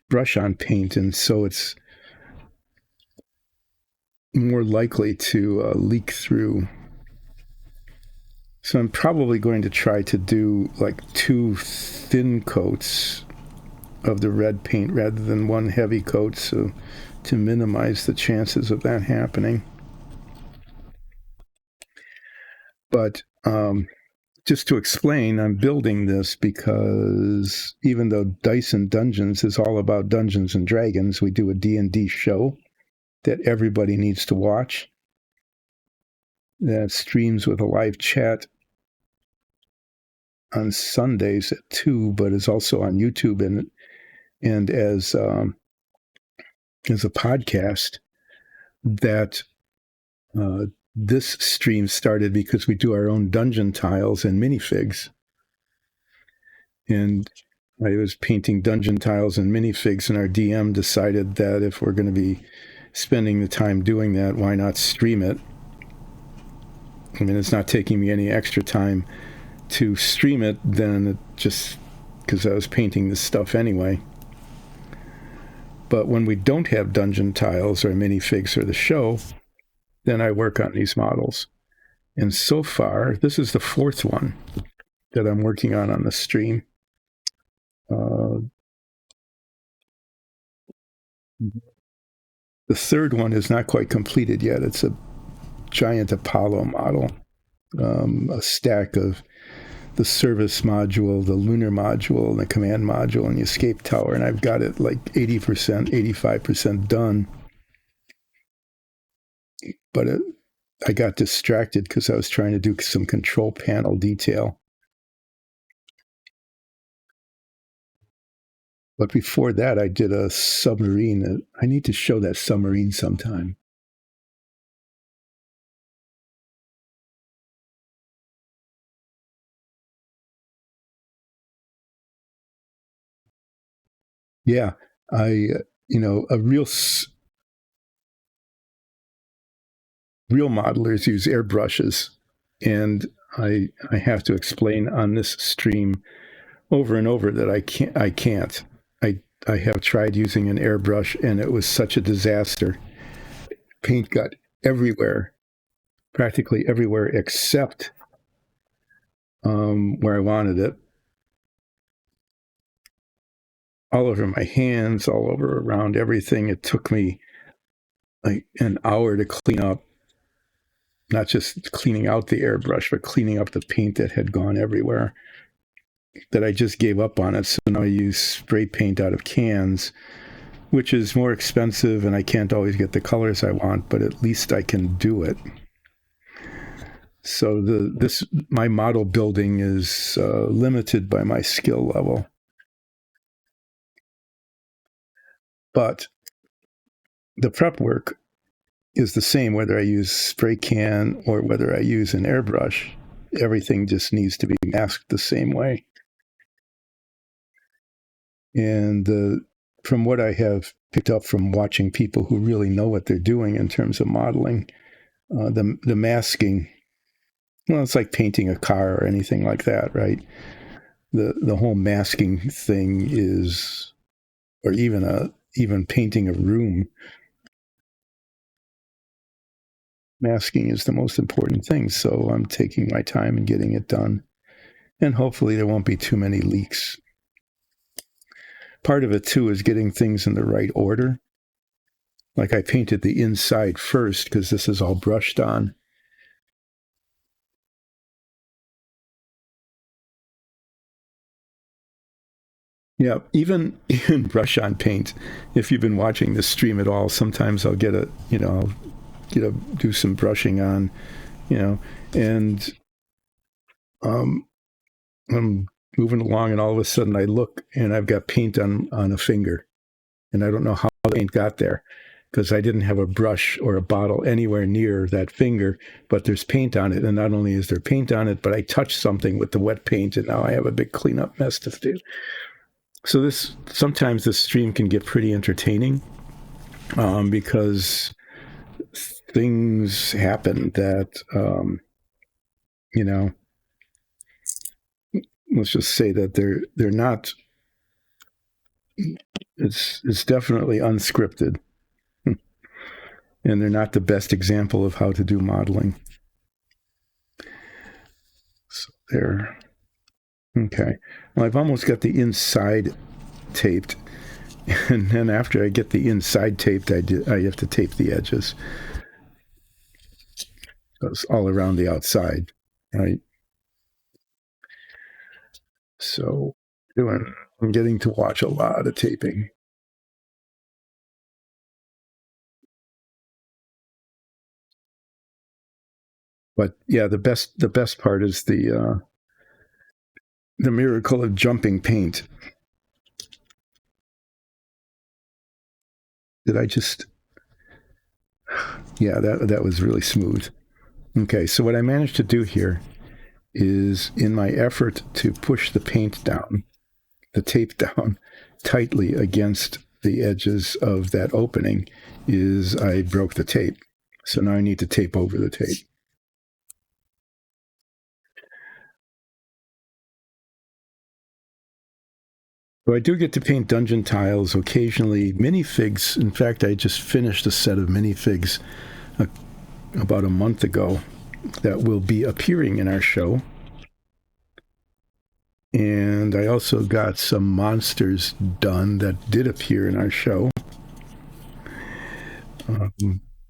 brush on paint, and so it's more likely to leak through. So I'm probably going to try to do like 2 thin coats of the red paint rather than 1 heavy coat, so to minimize the chances of that happening. But just to explain, I'm building this because even though Dice and Dungeons is all about Dungeons and Dragons, we do a D&D show that everybody needs to watch that streams with a live chat on Sundays at 2, but is also on YouTube and as a podcast. That this stream started because we do our own dungeon tiles and minifigs, and I was painting dungeon tiles and minifigs, and our DM decided that if we're going to be spending the time doing that, why not stream it? I mean, it's not taking me any extra time to stream it than it just because I was painting this stuff anyway. But when we don't have dungeon tiles or minifigs or the show, then I work on these models. And so far, this is the 4th one that I'm working on the stream. The 3rd one is not quite completed yet. It's a giant Apollo model, a stack of the service module, the lunar module, and the command module, and the escape tower, and I've got it like 80%, 85% done. But I got distracted because I was trying to do some control panel detail. But before that, I did a submarine. I need to show that submarine sometime. Yeah, a real modelers use airbrushes, and I have to explain on this stream over and over that I can't. I have tried using an airbrush, and it was such a disaster. Paint got everywhere, practically everywhere except where I wanted it. All over my hands, all over around everything. It took me like an hour to clean up, not just cleaning out the airbrush, but cleaning up the paint that had gone everywhere, that I just gave up on it. So now I use spray paint out of cans, which is more expensive, and I can't always get the colors I want, but at least I can do it. So my model building is limited by my skill level. But the prep work is the same whether I use spray can or whether I use an airbrush. Everything just needs to be masked the same way. And from what I have picked up from watching people who really know what they're doing in terms of modeling, the masking, well, it's like painting a car or anything like that, right? The whole masking thing is, or even painting a room, masking is the most important thing. So I'm taking my time and getting it done. And hopefully there won't be too many leaks. Part of it, too, is getting things in the right order. Like I painted the inside first because this is all brushed on. Yeah, even brush on paint. If you've been watching this stream at all, sometimes I'll get do some brushing on, and I'm moving along, and all of a sudden I look and I've got paint on a finger, and I don't know how the paint got there because I didn't have a brush or a bottle anywhere near that finger, but there's paint on it, and not only is there paint on it, but I touched something with the wet paint, and now I have a big cleanup mess to do. So sometimes this stream can get pretty entertaining because things happen that you know, let's just say that they're not. It's definitely unscripted, and they're not the best example of how to do modeling. So there. Okay. Well, I've almost got the inside taped, and then after I get the inside taped, I have to tape the edges. So it's all around the outside, right? So I'm getting to watch a lot of taping. But yeah, the best part is the miracle of jumping paint. Did I just? Yeah, that was really smooth. Okay, so what I managed to do here is, in my effort to push the paint down, the tape down tightly against the edges of that opening, is I broke the tape. So now I need to tape over the tape. So I do get to paint dungeon tiles occasionally, minifigs. In fact, I just finished a set of minifigs about a month ago that will be appearing in our show. And I also got some monsters done that did appear in our show.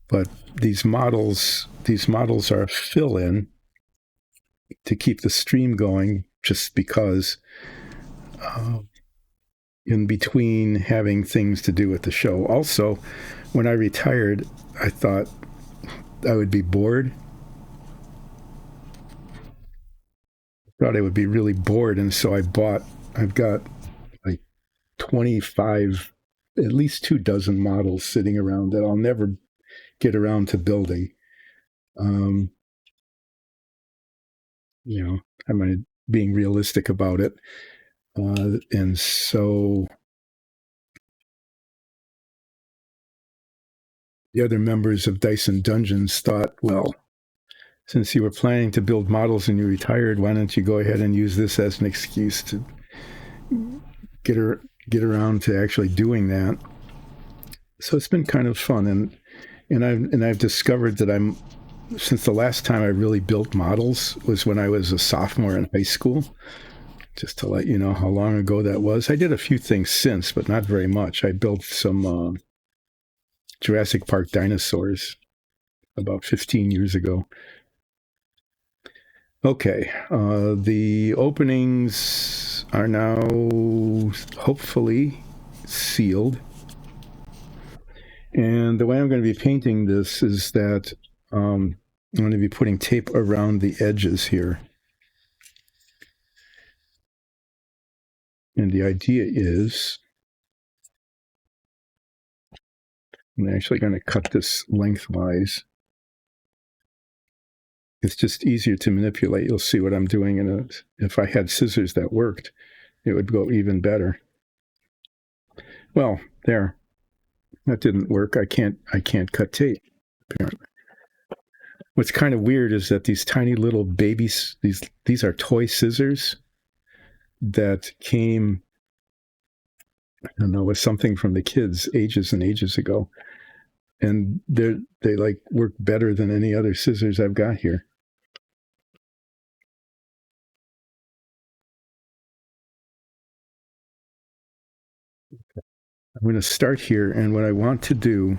But these models are a fill-in to keep the stream going, just because in between having things to do with the show. Also, when I retired, I thought I would be bored. I thought I would be really bored, and so I've got like 25, at least 24 models sitting around that I'll never get around to building. I'm being realistic about it. And so the other members of Dyson Dungeons thought, well, since you were planning to build models and you retired, why don't you go ahead and use this as an excuse to get around to actually doing that? So it's been kind of fun, and I've discovered that since the last time I really built models was when I was a sophomore in high school. Just to let you know how long ago that was. I did a few things since, but not very much. I built some Jurassic Park dinosaurs about 15 years ago. Okay, the openings are now hopefully sealed. And the way I'm going to be painting this is that I'm going to be putting tape around the edges here. And the idea is, I'm actually going to cut this lengthwise. It's just easier to manipulate. You'll see what I'm doing. And if I had scissors that worked, it would go even better. Well, there. That didn't work. I can't cut tape, apparently. What's kind of weird is that these tiny little babies, these are toy scissors that came, I don't know, with something from the kids ages and ages ago. And they like work better than any other scissors I've got here. I'm going to start here, and what I want to do,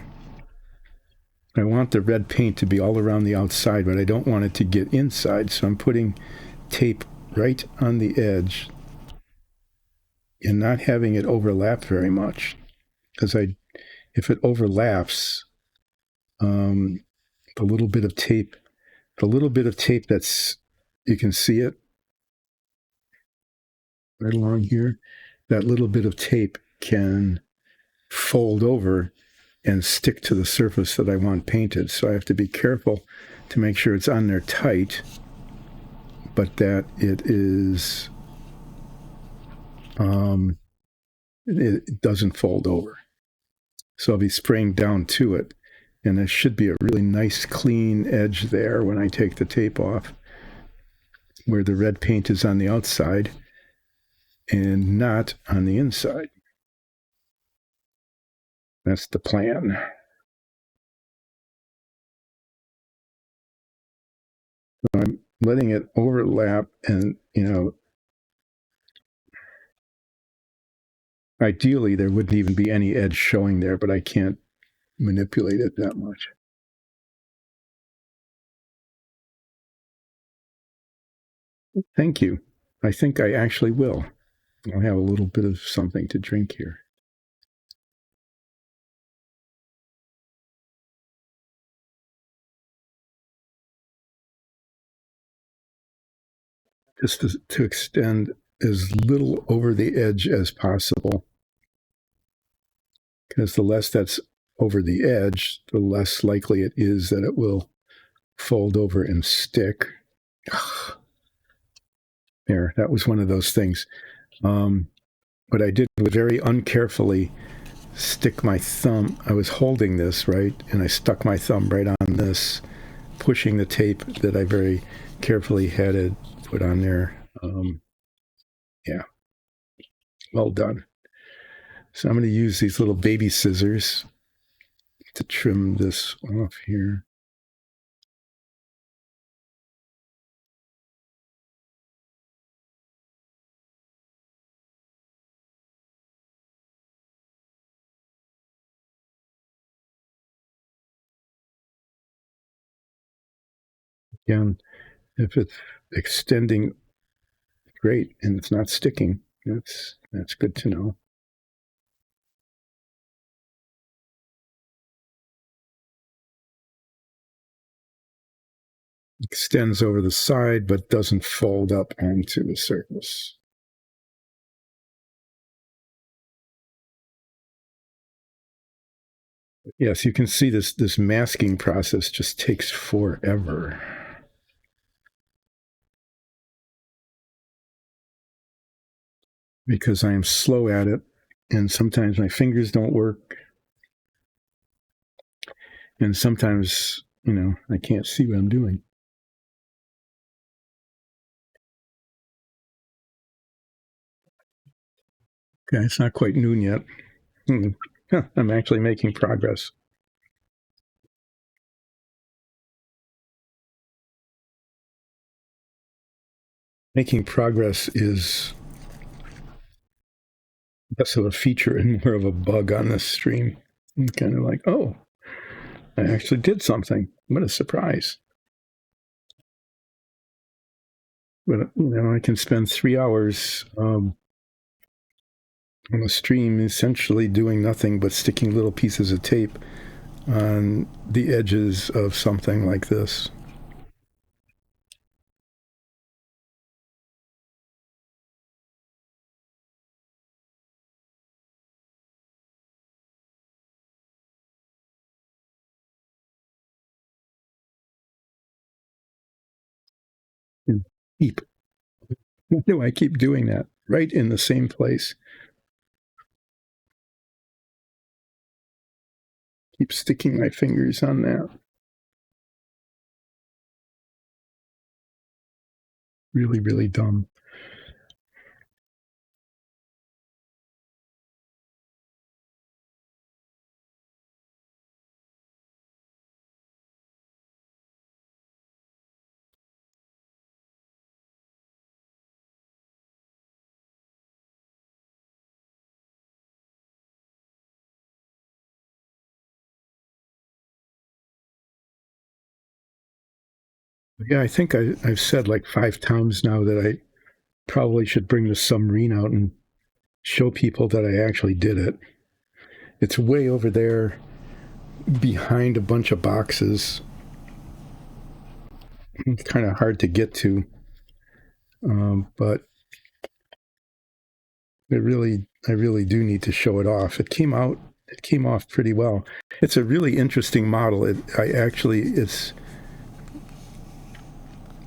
I want the red paint to be all around the outside, but I don't want it to get inside, so I'm putting tape right on the edge and not having it overlap very much, because if it overlaps, the little bit of tape that's, you can see it right along here, that little bit of tape can fold over and stick to the surface that I want painted. So I have to be careful to make sure it's on there tight, but that it is, it doesn't fold over. So I'll be spraying down to it, and there should be a really nice clean edge there when I take the tape off. where the red paint is on the outside and not on the inside. That's the plan. So I'm letting it overlap, and ideally there wouldn't even be any edge showing there, but I can't manipulate it that much. Thank you. I think I actually will. I'll have a little bit of something to drink here. Just to extend as little over the edge as possible, because the less that's over the edge, the less likely it is that it will fold over and stick. There, that was one of those things. What I did was very uncarefully stick my thumb. I was holding this, right? And I stuck my thumb right on this, pushing the tape that I very carefully had it put on there. Yeah. Well done. So I'm going to use these little baby scissors to trim this off here. Again, if it's extending, great, and it's not sticking, that's good to know. Extends over the side, but doesn't fold up onto the surface. Yes, you can see this masking process just takes forever. Because I am slow at it, and sometimes my fingers don't work. And sometimes, I can't see what I'm doing. Okay, it's not quite noon yet. I'm actually making progress. Making progress is less of a feature and more of a bug on this stream. I'm kind of like, oh, I actually did something. What a surprise. But, I can spend 3 hours on a stream essentially doing nothing but sticking little pieces of tape on the edges of something like this. Keep. Why do I keep doing that? Right in the same place. Keep sticking my fingers on that. Really, really dumb. Yeah, I think I've said like 5 times now that I probably should bring the submarine out and show people that I actually did it. It's way over there behind a bunch of boxes. It's kind of hard to get to, but I really do need to show it off. It came off pretty well. It's a really interesting model.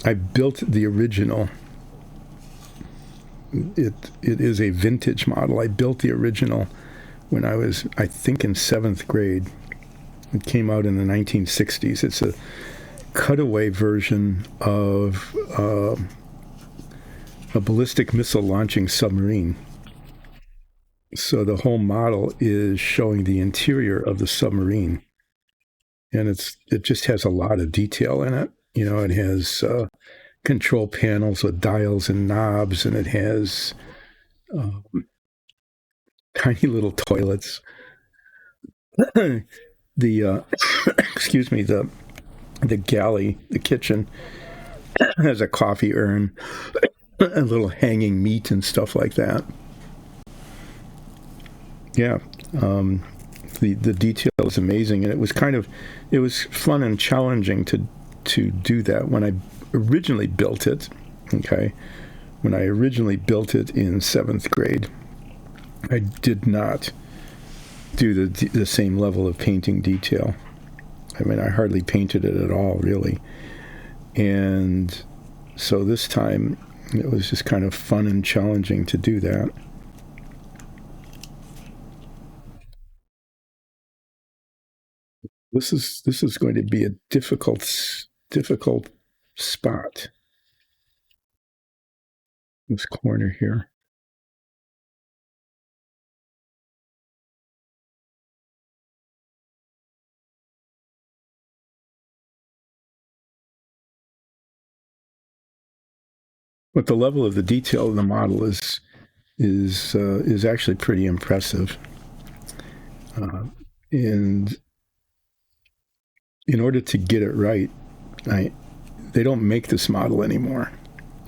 I built the original. It is a vintage model. I built the original when I was, I think, in 7th grade. It came out in the 1960s. It's a cutaway version of a ballistic missile launching submarine. So the whole model is showing the interior of the submarine, and it just has a lot of detail in it. It has control panels with dials and knobs, and it has tiny little toilets. The excuse me, the galley, the kitchen has a coffee urn, a little hanging meat and stuff like that. Yeah, the detail is amazing, and it was fun and challenging to do that when I originally built it. Okay, when I originally built it in 7th grade, I did not do the same level of painting detail. I mean, I hardly painted it at all, really. And so this time, it was just kind of fun and challenging to do that. This is going to be a difficult spot. This corner here. But the level of the detail in the model is actually pretty impressive. And in order to get it right, they don't make this model anymore.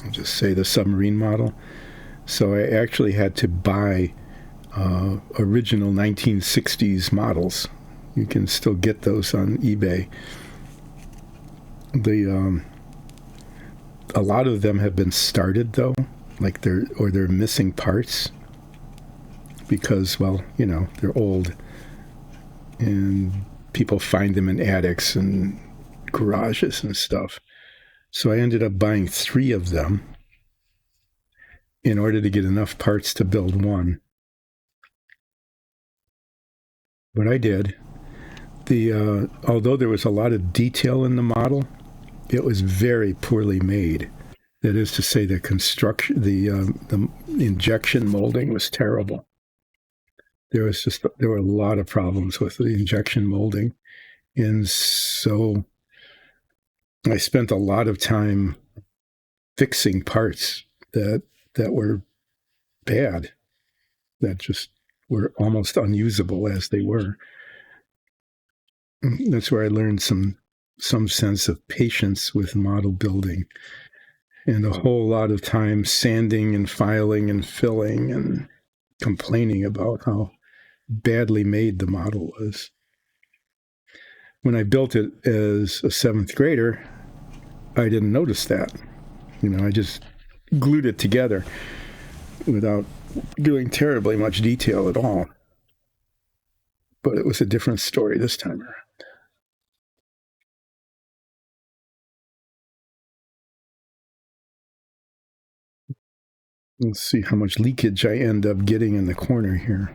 I'll just say the submarine model. So I actually had to buy original 1960s models. You can still get those on eBay. A lot of them have been started though, like they're missing parts because, well, they're old, and people find them in attics and garages and stuff. So I ended up buying 3 of them in order to get enough parts to build one. What I did, although there was a lot of detail in the model, it was very poorly made. That is to say, the injection molding was terrible. There were a lot of problems with the injection molding, and so I spent a lot of time fixing parts that were bad, that just were almost unusable as they were. That's where I learned some sense of patience with model building, and a whole lot of time sanding and filing and filling and complaining about how badly made the model was. When I built it as a 7th grader, I didn't notice that. I just glued it together without doing terribly much detail at all. But it was a different story this time around. Let's see how much leakage I end up getting in the corner here.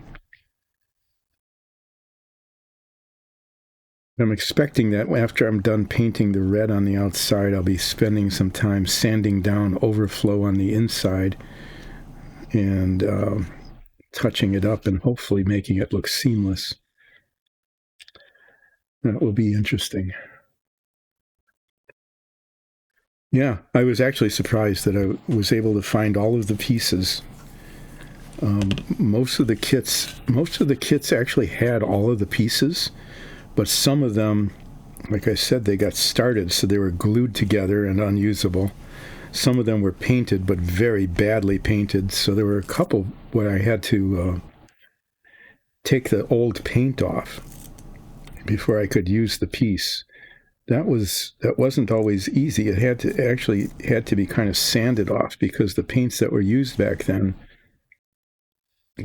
I'm expecting that after I'm done painting the red on the outside, I'll be spending some time sanding down overflow on the inside and touching it up and hopefully making it look seamless. That will be interesting. Yeah, I was actually surprised that I was able to find all of the pieces. Most of the kits actually had all of the pieces, but some of them, like I said, they got started, so they were glued together and unusable. Some of them were painted, but very badly painted. So there were a couple where I had to take the old paint off before I could use the piece. That wasn't always easy. It had to be kind of sanded off because the paints that were used back then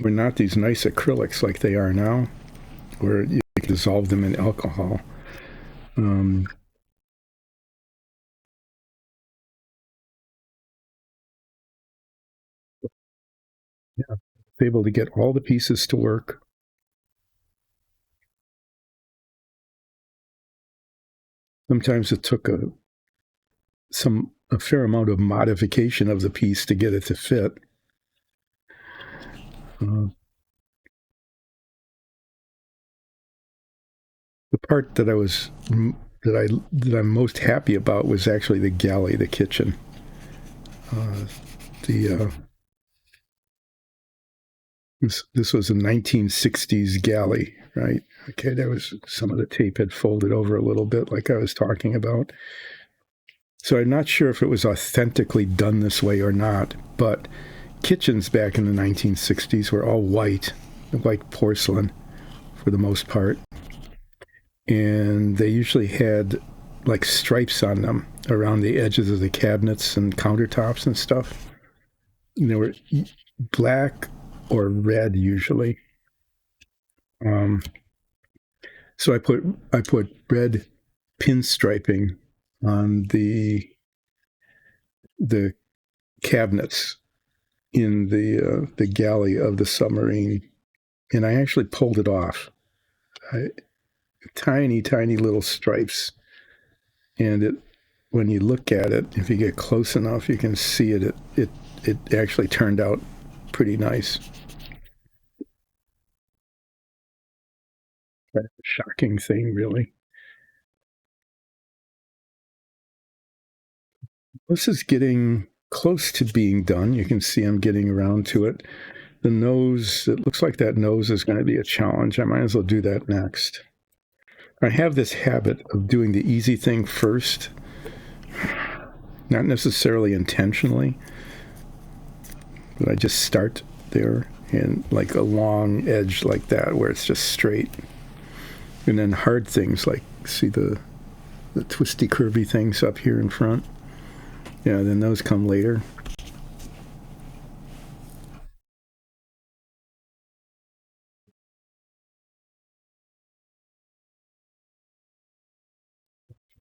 were not these nice acrylics like they are now, where you can dissolve them in alcohol. Yeah, able to get all the pieces to work. Sometimes it took some a fair amount of modification of the piece to get it to fit. The part that I'm most happy about was actually the galley, the kitchen. The this was a 1960s galley, right? Okay, there was some of the tape had folded over a little bit, like I was talking about. So I'm not sure if it was authentically done this way or not, but kitchens back in the 1960s were all white porcelain for the most part. And they usually had like stripes on them around the edges of the cabinets and countertops and stuff. And they were black or red usually. So I put red pinstriping on the cabinets in the galley of the submarine, and I actually pulled it off. Tiny little stripes, and it when you look at it, if you get close enough, you can see it. It actually turned out pretty nice. Kind of a shocking thing, really. This is getting close to being done. You can see I'm getting around to it. The nose, it looks like that nose is going to be a challenge. I might as well do that next. I have this habit of doing the easy thing first, not necessarily intentionally, but I just start there and like a long edge like that where it's just straight. And then hard things like, see the twisty curvy things up here in front? Yeah, then those come later.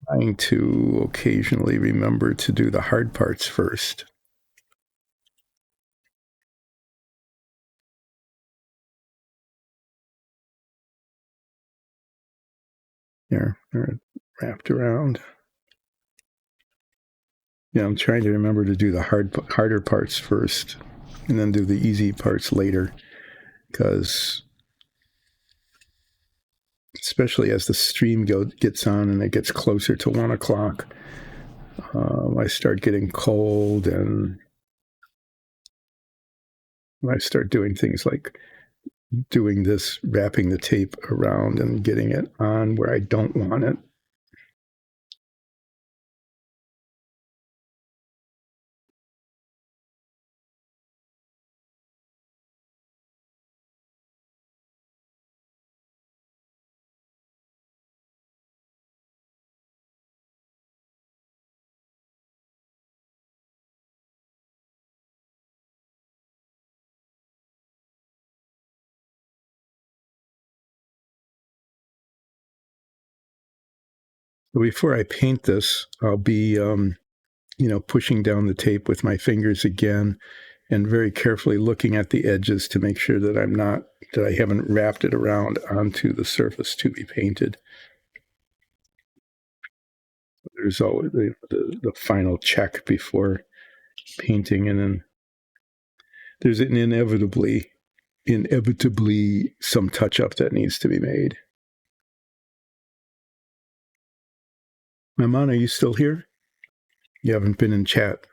Trying to occasionally remember to do the hard parts first. There, they're wrapped around. Yeah, I'm trying to remember to do the harder parts first, and then do the easy parts later, because especially as the stream gets on and it gets closer to 1 o'clock, I start getting cold, and I start doing things like doing this, wrapping the tape around and getting it on where I don't want it. Before I paint this, I'll be, pushing down the tape with my fingers again, and very carefully looking at the edges to make sure that I haven't wrapped it around onto the surface to be painted. There's always the final check before painting, and then there's inevitably some touch up that needs to be made. Maman, are you still here? You haven't been in chat.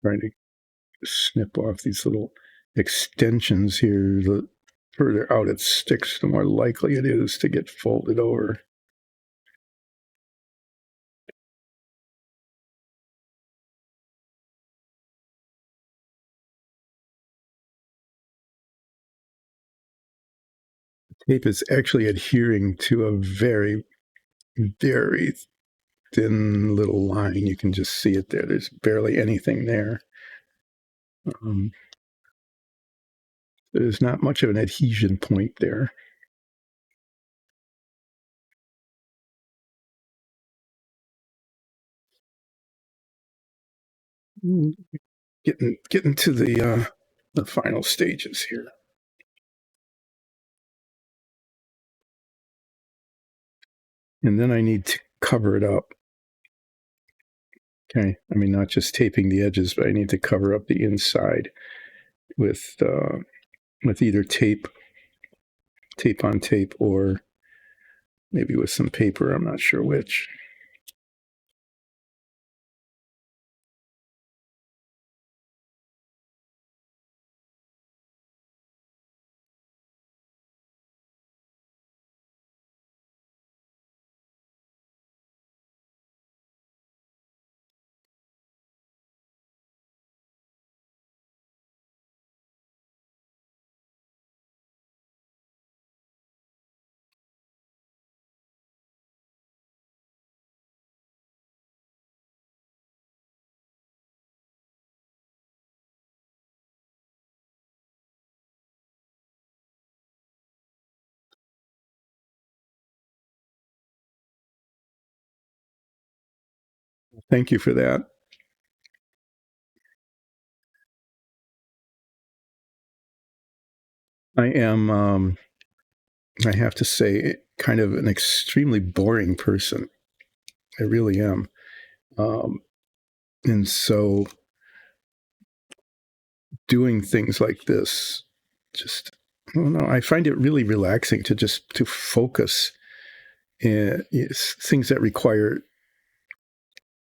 Trying to snip off these little extensions here. The further out it sticks, the more likely it is to get folded over. Tape is actually adhering to a very, very thin little line. You can just see it there. There's barely anything there. There's not much of an adhesion point there. Getting to the final stages here. And then I need to cover it up. Okay. I mean, not just taping the edges, but I need to cover up the inside with either tape on tape, or maybe with some paper. I'm not sure which. Thank you for that. I am, I have to say, kind of an extremely boring person. I really am. And so doing things like this, just, I don't know, I find it really relaxing to just to focus in things that require,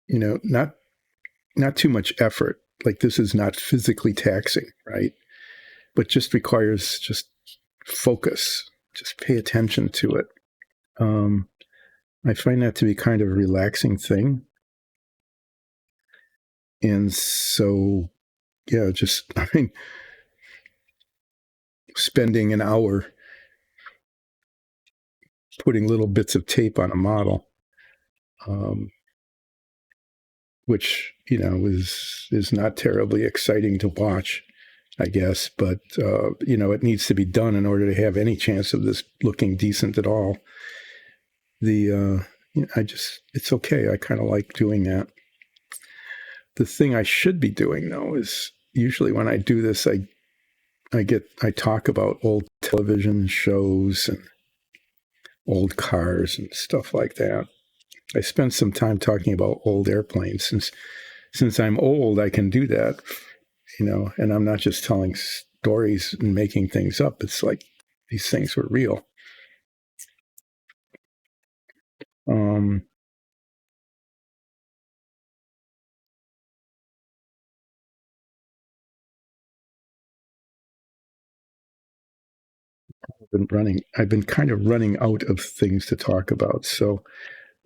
not too much effort. Like, this is not physically taxing, right? But just requires just focus, just pay attention to it. I find that to be kind of a relaxing thing. And so, yeah, just, I mean, spending an hour putting little bits of tape on a model, um, which, is not terribly exciting to watch, I guess, but, it needs to be done in order to have any chance of this looking decent at all. It's okay. I kind of like doing that. The thing I should be doing, though, is usually when I do this, I talk about old television shows and old cars and stuff like that. I spent some time talking about old airplanes. Since I'm old, I can do that, and I'm not just telling stories and making things up. It's like these things were real. I've been kind of running out of things to talk about. So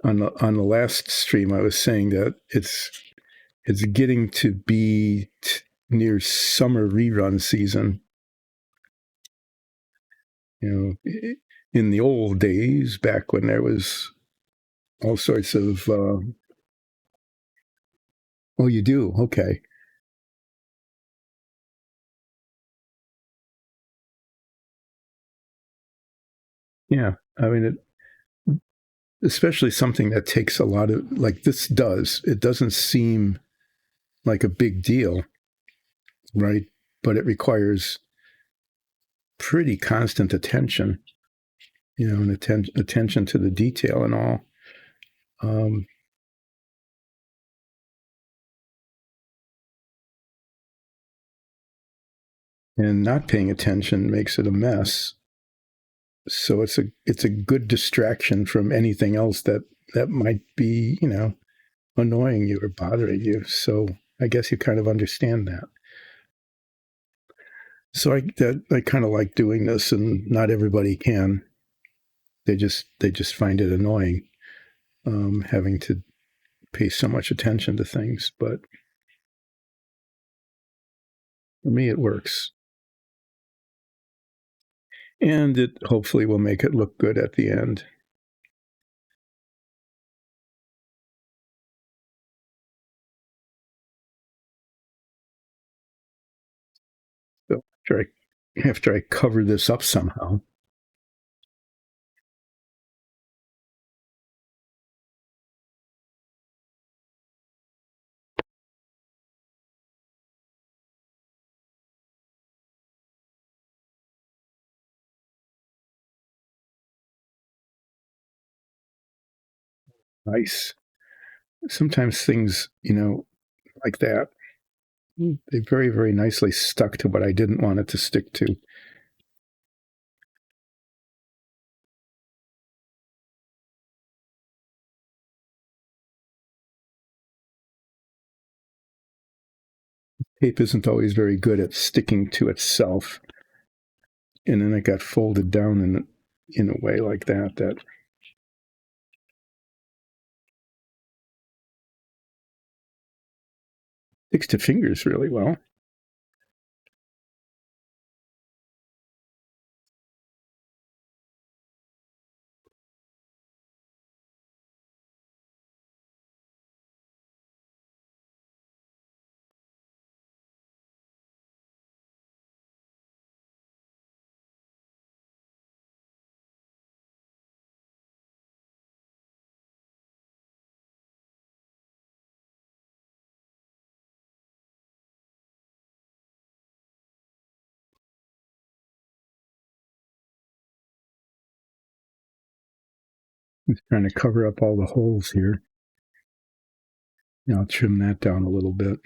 on the last stream, I was saying that it's getting to be near summer rerun season. In the old days, back when there was all sorts of. Oh, you do? Okay. Yeah, I mean, especially something that takes a lot of, like this does. It doesn't seem like a big deal, right? But it requires pretty constant attention, and attention to the detail and all. And not paying attention makes it a mess. So it's a good distraction from anything else that might be, annoying you or bothering you. So I guess you kind of understand that. So I kind of like doing this, and not everybody can. They just find it annoying, having to pay so much attention to things. But for me, it works, and it hopefully will make it look good at the end. So after I cover this up somehow. Nice. Sometimes things, like that, they very, very nicely stuck to what I didn't want it to stick to. Tape isn't always very good at sticking to itself. And then it got folded down in a way like that sticks to fingers really well. Just trying to cover up all the holes here. I'll trim that down a little bit.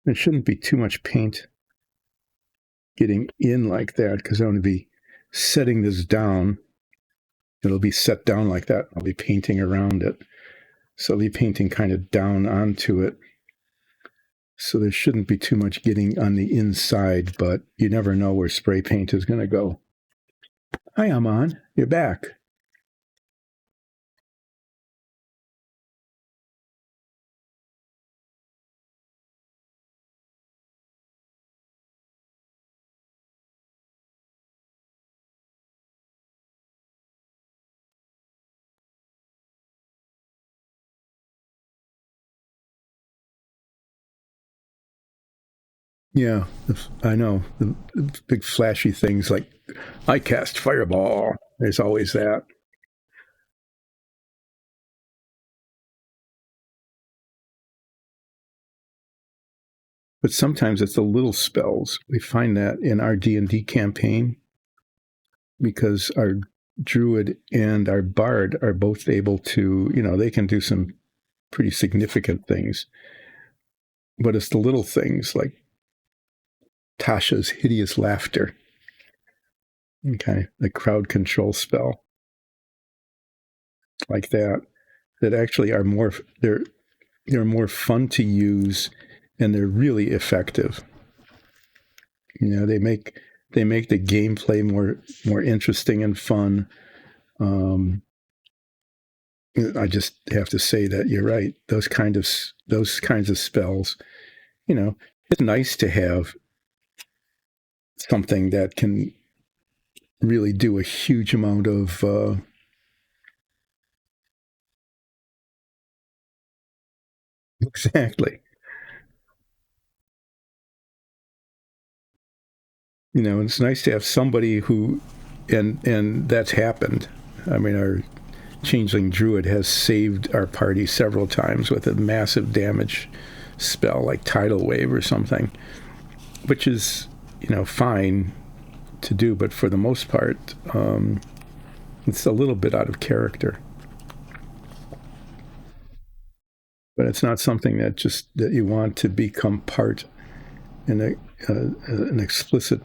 There shouldn't be too much paint getting in like that because I'm going to be setting this down. It'll be set down like that. I'll be painting around it. So I'll be painting kind of down onto it. So there shouldn't be too much getting on the inside, but you never know where spray paint is going to go. Hi, Aman. You're back. Yeah, I know. The big flashy things like I cast fireball. There's always that. But sometimes it's the little spells. We find that in our D&D campaign because our druid and our bard are both able to, they can do some pretty significant things. But it's the little things like Tasha's hideous laughter. Okay, the crowd control spell. Like that actually are they're more fun to use and they're really effective. They make the gameplay more interesting and fun. I just have to say that you're right. Those kinds of spells, it's nice to have something that can really do a huge amount of exactly. It's nice to have somebody who, and that's happened. I mean, our changeling druid has saved our party several times with a massive damage spell like tidal wave or something, which is fine to do, but for the most part, it's a little bit out of character. But it's not something that you want to become part in an explicit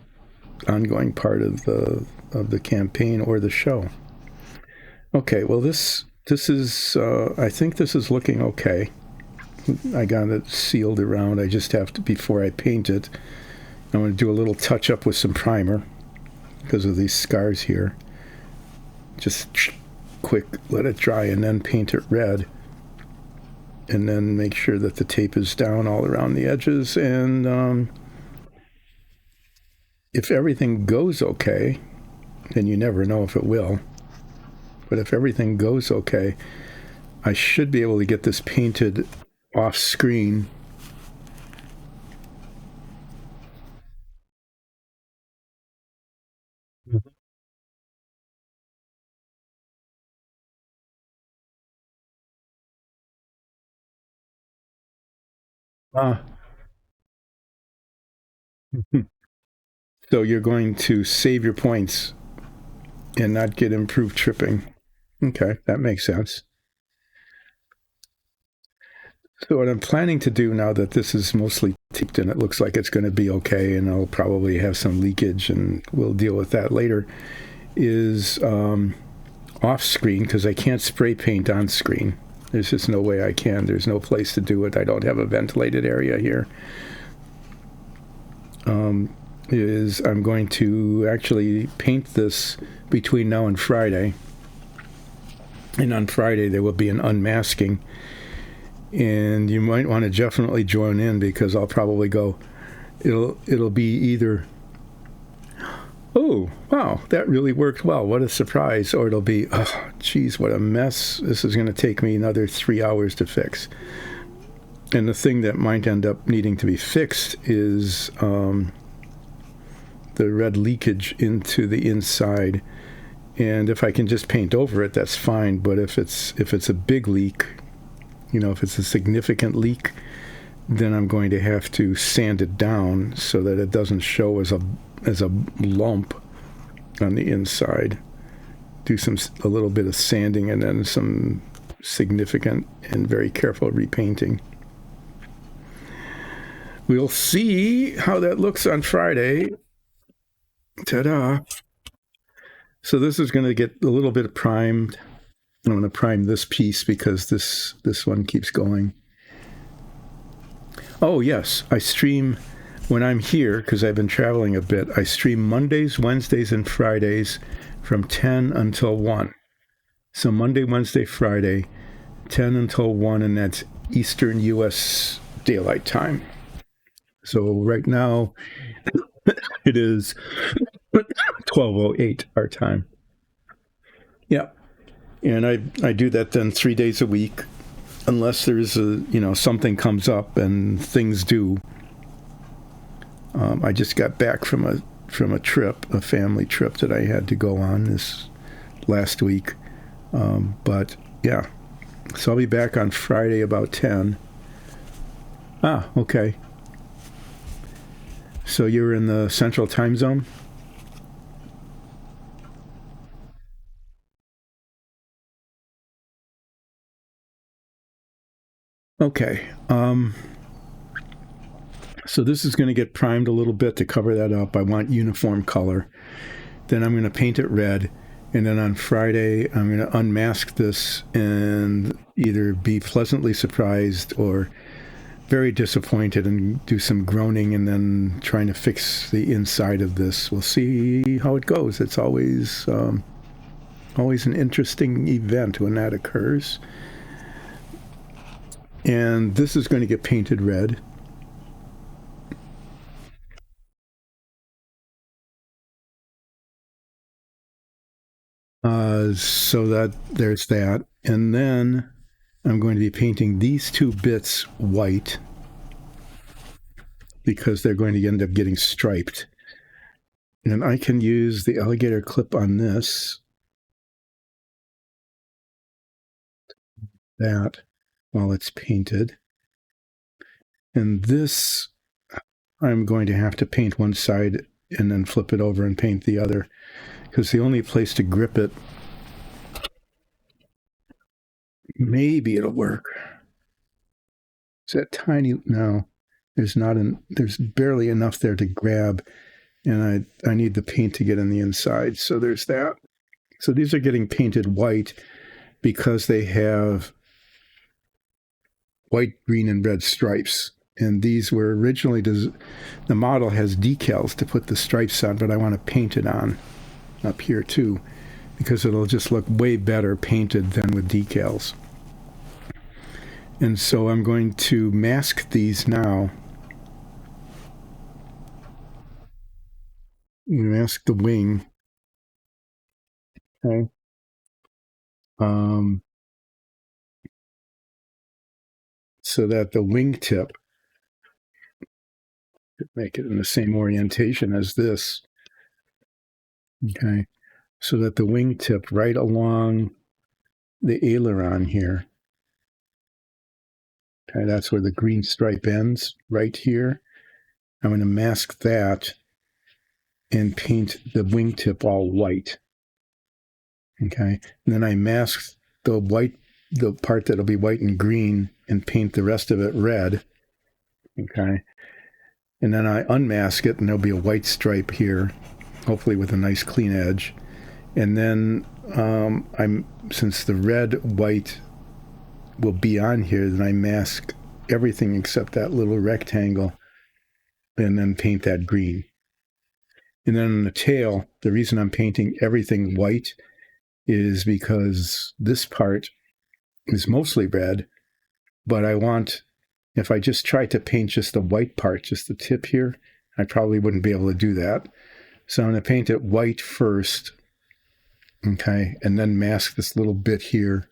ongoing part of the campaign or the show. Okay, well this is I think this is looking okay. I got it sealed around. I just have to, before I paint it, I'm going to do a little touch up with some primer because of these scars here. Just quick, let it dry and then paint it red. And then make sure that the tape is down all around the edges. And if everything goes okay, and you never know if it will, but if everything goes okay, I should be able to get this painted off screen. Ah, so you're going to save your points and not get improved tripping. Okay, that makes sense. So what I'm planning to do now that this is mostly taped and it looks like it's going to be okay, and I'll probably have some leakage, and we'll deal with that later, is off screen because I can't spray paint on screen. There's just no way I can. There's no place to do it. I don't have a ventilated area here. Is I'm going to actually paint this between now and Friday. And on Friday, there will be an unmasking. And you might want to definitely join in because I'll probably go, it'll be either, oh, wow, that really worked well. What a surprise. Or it'll be, oh, geez, what a mess. This is going to take me another 3 hours to fix. And the thing that might end up needing to be fixed is the red leakage into the inside. And if I can just paint over it, that's fine. But if it's a big leak, if it's a significant leak, then I'm going to have to sand it down so that it doesn't show as a lump on the inside. Do a little bit of sanding and then some significant and very careful repainting. We'll see how that looks on Friday. Ta-da! So this is going to get a little bit primed. I'm going to prime this piece because this one keeps going. Oh, yes, I stream when I'm here because I've been traveling a bit. I stream Mondays, Wednesdays, and Fridays from 10 until 1. So Monday, Wednesday, Friday, 10 until 1, and that's Eastern U.S. Daylight Time. So right now it is 12:08 our time. Yeah. And I do that then 3 days a week, unless there's something comes up, and things do. I just got back from a trip, a family trip that I had to go on this last week. But yeah, so I'll be back on Friday about 10. Ah, okay. So you're in the Central Time Zone? Okay. So this is going to get primed a little bit to cover that up. I want uniform color. Then I'm going to paint it red. And then on Friday, I'm going to unmask this and either be pleasantly surprised or very disappointed and do some groaning and then trying to fix the inside of this. We'll see how it goes. It's always an interesting event when that occurs. And this is going to get painted red. So that there's that. And then I'm going to be painting these two bits white because they're going to end up getting striped. And I can use the alligator clip on this, that, while it's painted. And this, I'm going to have to paint one side and then flip it over and paint the other, because the only place to grip it, maybe it'll work. Is that tiny? No, there's barely enough there to grab, and I need the paint to get in the inside. So there's that. So these are getting painted white because they have white, green, and red stripes. And these were originally, the model has decals to put the stripes on, but I want to paint it on up here too, because it'll just look way better painted than with decals. And so I'm going to mask these now. Mask the wing. Okay. So that the wingtip, make it in the same orientation as this. Okay. So that the wingtip right along the aileron here Okay, that's where the green stripe ends, right here. I'm going to mask that and paint the wingtip all white. Okay, and then I mask the white, the part that'll be white and green, and paint the rest of it red. Okay, and then I unmask it, and there'll be a white stripe here, hopefully with a nice clean edge. And then since the red white will be on here, then I mask everything except that little rectangle, and then paint that green. And then on the tail, the reason I'm painting everything white is because this part is mostly red, but I want, if I just tried to paint just the white part, just the tip here, I probably wouldn't be able to do that. So I'm going to paint it white first, okay, and then mask this little bit here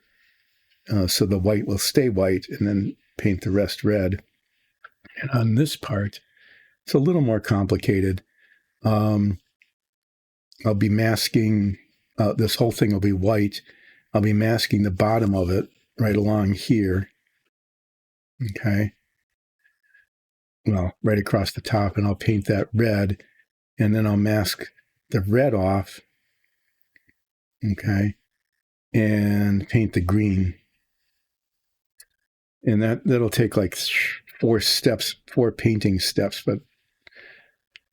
so the white will stay white, and then paint the rest red. And on this part, it's a little more complicated. I'll be masking, this whole thing will be white. I'll be masking the bottom of it right along here. Okay. Well, right across the top, and I'll paint that red, and then I'll mask the red off. Okay. And paint the green. And that'll take like 4 painting steps, but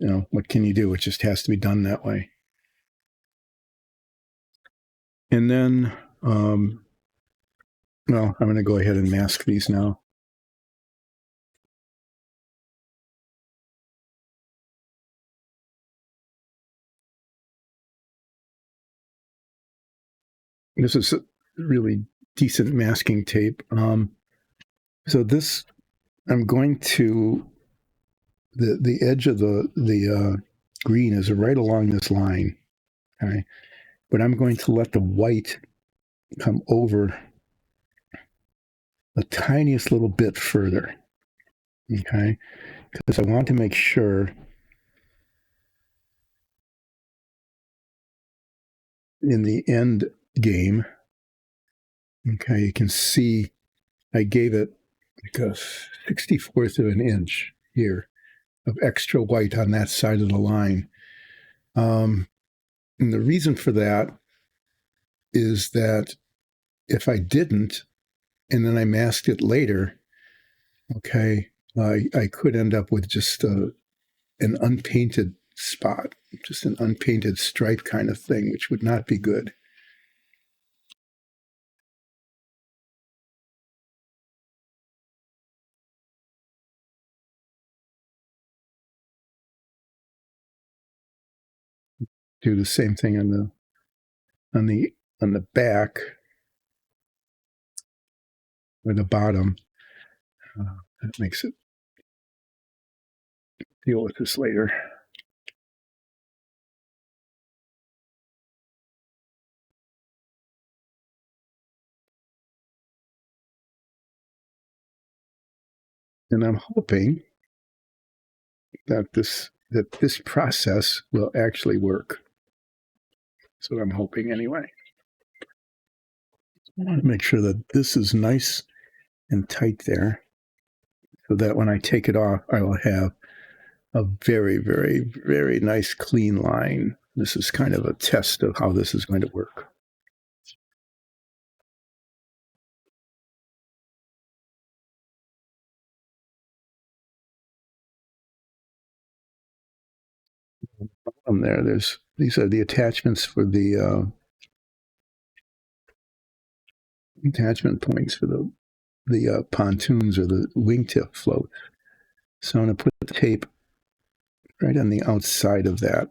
you know, what can you do? It just has to be done that way. And then, I'm going to go ahead and mask these now. This is a really decent masking tape. So this, I'm going to, the edge of the green is right along this line. Okay. But I'm going to let the white come over the tiniest little bit further. Okay. Because I want to make sure in the end game, okay, you can see I gave it like a 64th of an inch here of extra white on that side of the line. And the reason for that is that if I didn't, and then I masked it later, okay, I could end up with just an unpainted spot, just an unpainted stripe kind of thing, which would not be good. Do the same thing on the back or the bottom. That makes it deal with this later. And I'm hoping that this process will actually work. That's what I'm hoping anyway. I want to make sure that this is nice and tight there, so that when I take it off, I will have a very, very, very nice clean line. This is kind of a test of how this is going to work. These are the attachments for the attachment points for the pontoons or the wingtip float. So I'm going to put the tape right on the outside of that.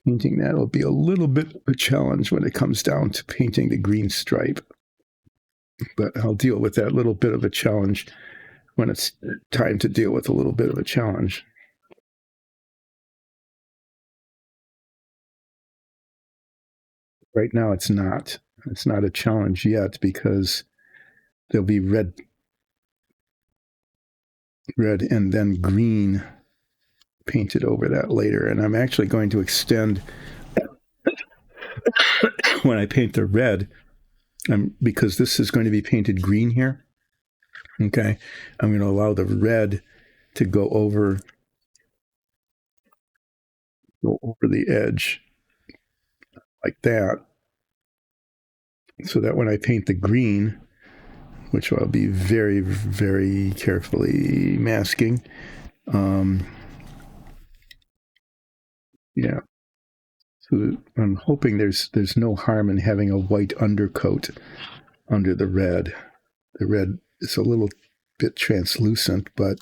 Painting that will be a little bit of a challenge when it comes down to painting the green stripe. But I'll deal with that little bit of a challenge when it's time to deal with a little bit of a challenge. Right now, it's not. It's not a challenge yet because there'll be red and then green painted over that later. And I'm actually going to extend when I paint the red, because this is going to be painted green here, okay, I'm going to allow the red to go over the edge like that, so that when I paint the green, which I'll be very, very carefully masking, yeah. So I'm hoping there's no harm in having a white undercoat under the red. The red is a little bit translucent, but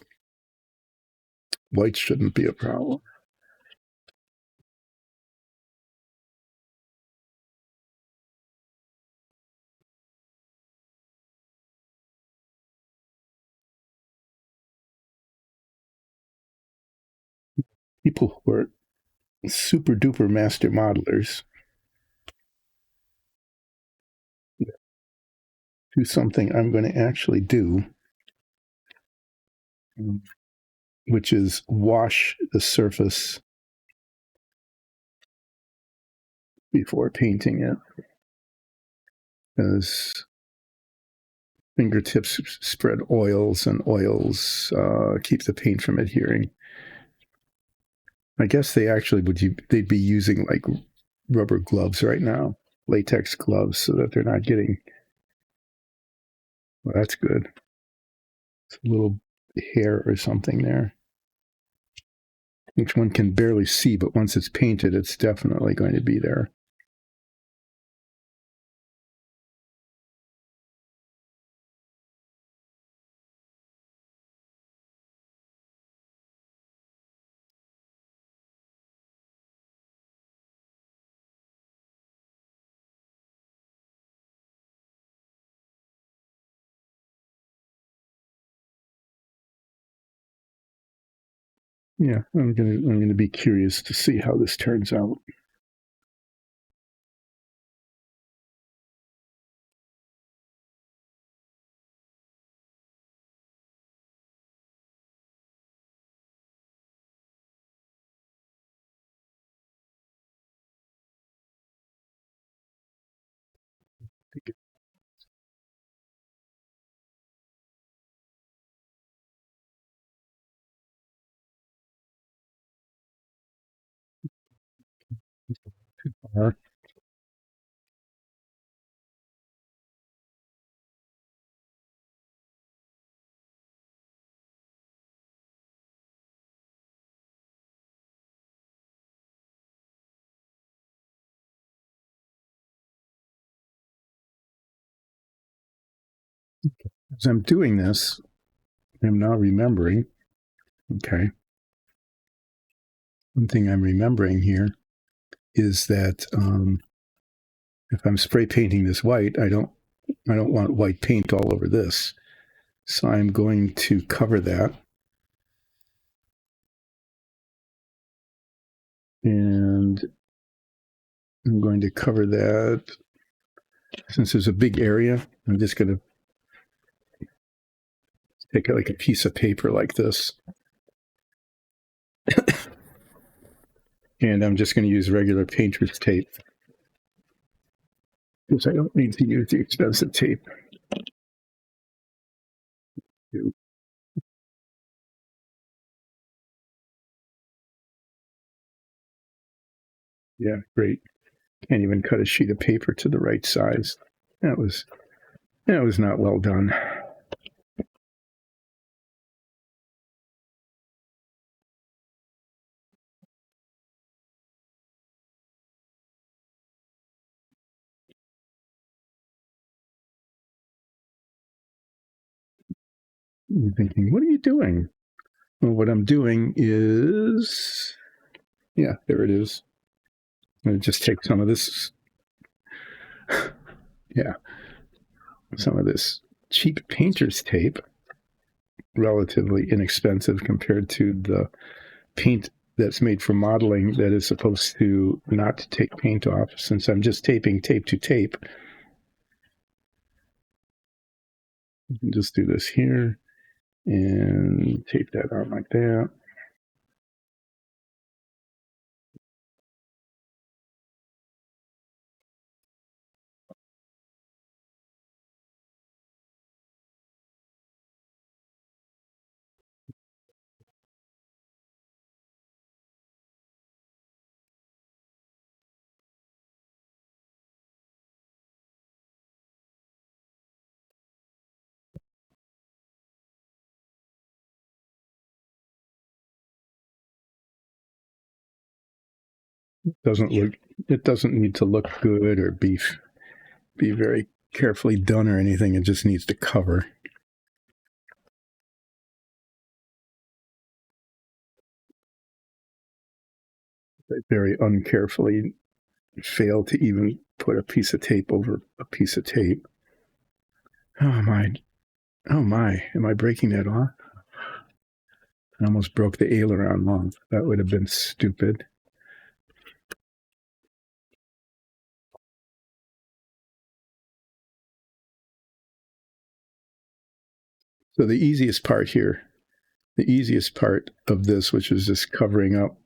white shouldn't be a problem. People who are super duper master modelers do something I'm going to actually do, which is wash the surface before painting it, as fingertips spread oils, and oils keep the paint from adhering. I guess they'd be using like rubber gloves right now, latex gloves, so that they're not getting. Well, that's good. It's a little hair or something there, which one can barely see, but once it's painted, it's definitely going to be there. Yeah, I'm gonna be curious to see how this turns out. As I'm doing this, I'm now remembering. Okay, one thing I'm remembering here is that if I'm spray painting this white, I don't want white paint all over this. So I'm going to cover that. And I'm going to cover that. Since there's a big area, I'm just going to take like a piece of paper like this. And I'm just going to use regular painter's tape, because I don't need to use the expensive tape. Yeah, great. Can't even cut a sheet of paper to the right size. That was not well done. You're thinking, what are you doing? Well, what I'm doing is, yeah, there it is. I'm going to just take some of this, yeah, some of this cheap painter's tape, relatively inexpensive compared to the paint that's made for modeling that is supposed to not take paint off, since I'm just taping tape to tape. You can just do this here and tape that on like that. It doesn't need to look good or be very carefully done or anything. It just needs to cover. I very uncarefully failed to even put a piece of tape over a piece of tape. Oh my. Oh my. Am I breaking that off? I almost broke the aileron off. That would have been stupid. So the easiest part of this, which is just covering up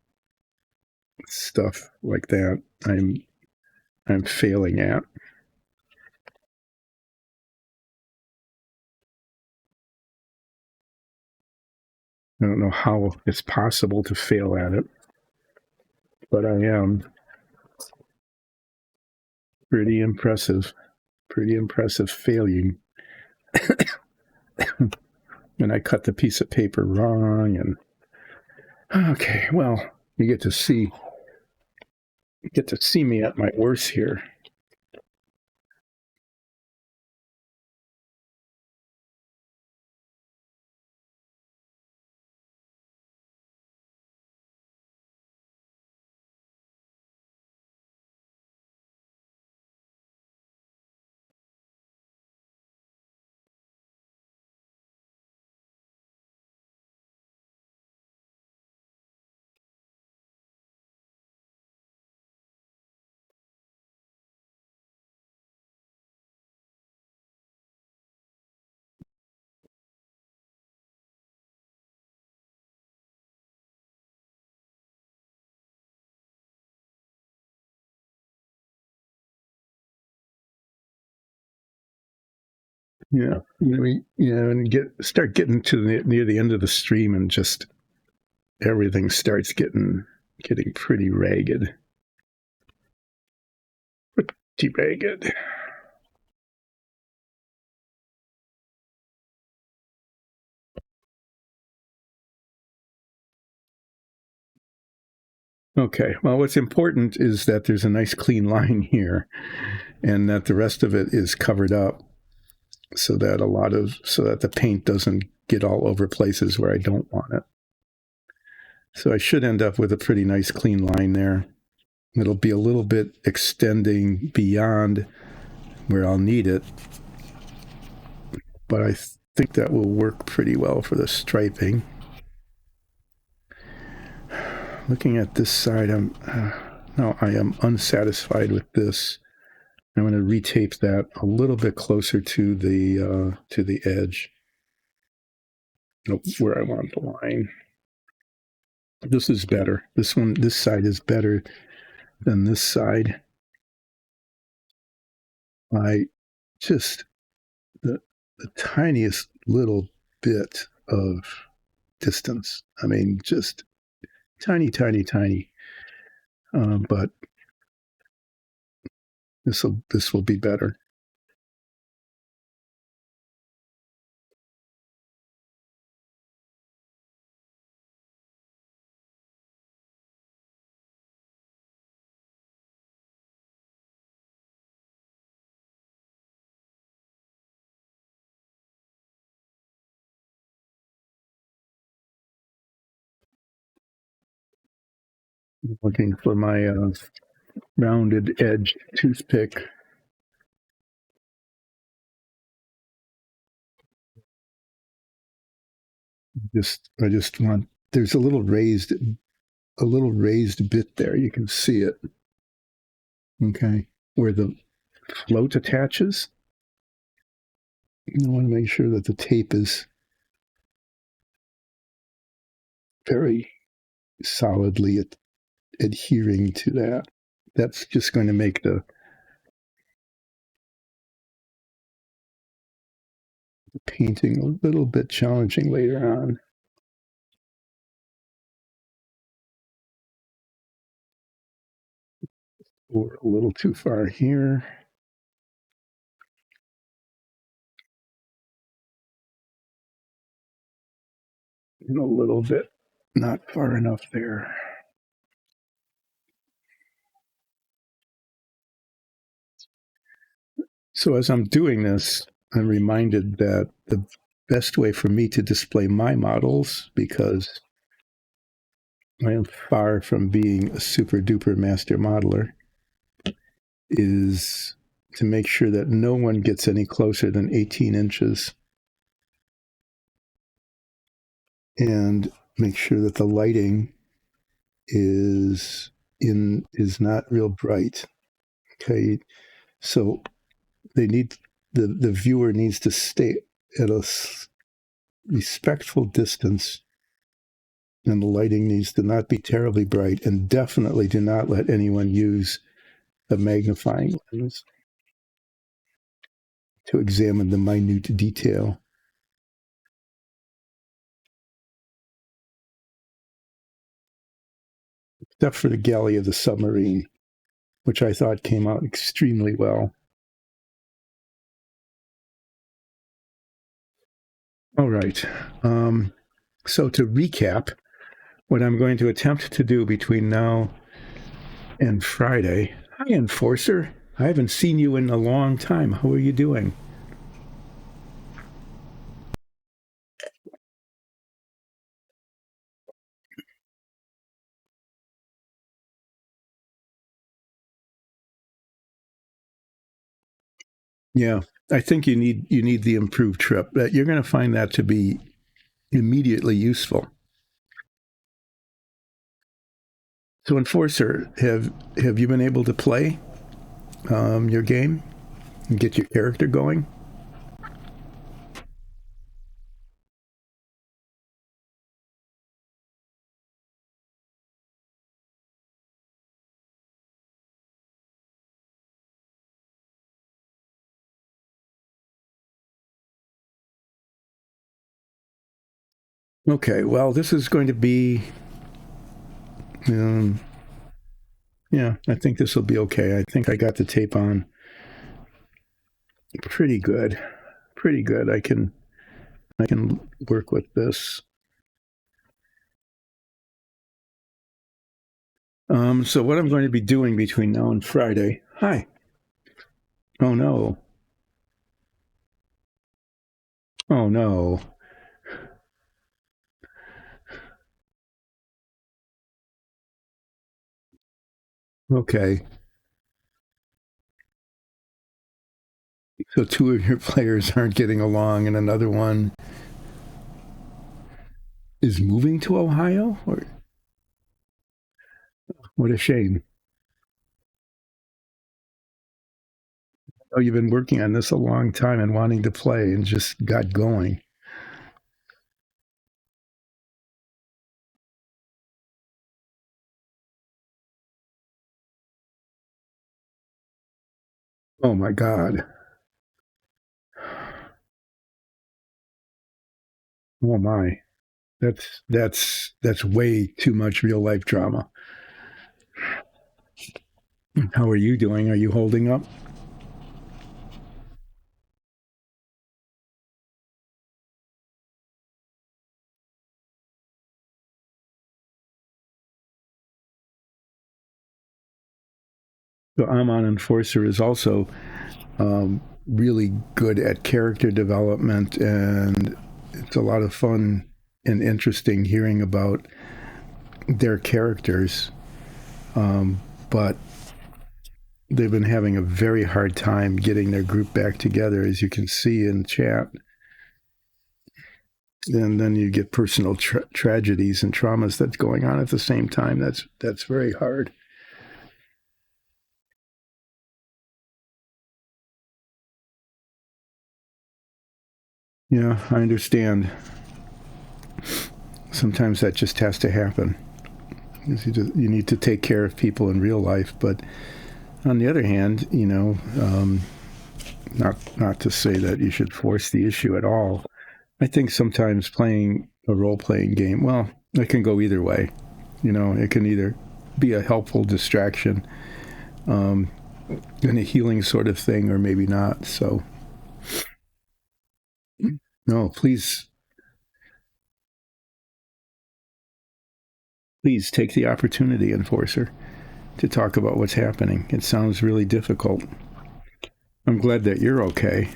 stuff like that, I'm failing at. I don't know how it's possible to fail at it, but I am. Pretty impressive failing. And I cut the piece of paper wrong. And okay, well, you get to see me at my worst here. Yeah, and start getting to near the end of the stream, and just everything starts getting pretty ragged. Pretty ragged. Okay. Well, what's important is that there's a nice clean line here, and that the rest of it is covered up, so that the paint doesn't get all over places where I don't want it. So I should end up with a pretty nice clean line there. It'll be a little bit extending beyond where I'll need it, but I think that will work pretty well for the striping. Looking at this side, I am unsatisfied with this. I'm going to retape that a little bit closer to the edge, where I want the line. This is better. This side is better than this side. I just the tiniest little bit of distance. I mean, just tiny, tiny, tiny. But this will be better. Looking for my rounded edge toothpick. I just want, there's a little raised bit there. You can see it. Okay. Where the float attaches. I want to make sure that the tape is very solidly adhering to that. That's just going to make the painting a little bit challenging later on. Or a little too far here. And a little bit not far enough there. So as I'm doing this, I'm reminded that the best way for me to display my models, because I am far from being a super duper master modeler, is to make sure that no one gets any closer than 18 inches and make sure that the lighting is not real bright. Okay, so the viewer needs to stay at a respectful distance, and the lighting needs to not be terribly bright, and definitely do not let anyone use a magnifying lens to examine the minute detail. Except for the galley of the submarine, which I thought came out extremely well. All right. So to recap, what I'm going to attempt to do between now and Friday. Hi, Enforcer. I haven't seen you in a long time. How are you doing? Yeah, I think you need the improved trip. You're going to find that to be immediately useful. So, Enforcer, have you been able to play your game and get your character going? Okay, well, this is going to be, um, yeah, I think this will be okay. I think I got the tape on pretty good, pretty good. I can work with this. So what I'm going to be doing between now and Friday? Hi. Oh no. Oh no. Okay. So two of your players aren't getting along, and another one is moving to Ohio? Or what a shame. Oh, you've been working on this a long time and wanting to play and just got going. Oh my God. Oh my. That's way too much real life drama. How are you doing? Are you holding up? So Amon Enforcer is also really good at character development, and it's a lot of fun and interesting hearing about their characters. But they've been having a very hard time getting their group back together, as you can see in the chat. And then you get personal tragedies and traumas that's going on at the same time. That's very hard. Yeah, I understand. Sometimes that just has to happen. You need to take care of people in real life, but on the other hand, not to say that you should force the issue at all. I think sometimes playing a role playing game, well, it can go either way. It can either be a helpful distraction and a healing sort of thing, or maybe not. So, no, please take the opportunity, Enforcer, to talk about what's happening. It sounds really difficult. I'm glad that you're okay.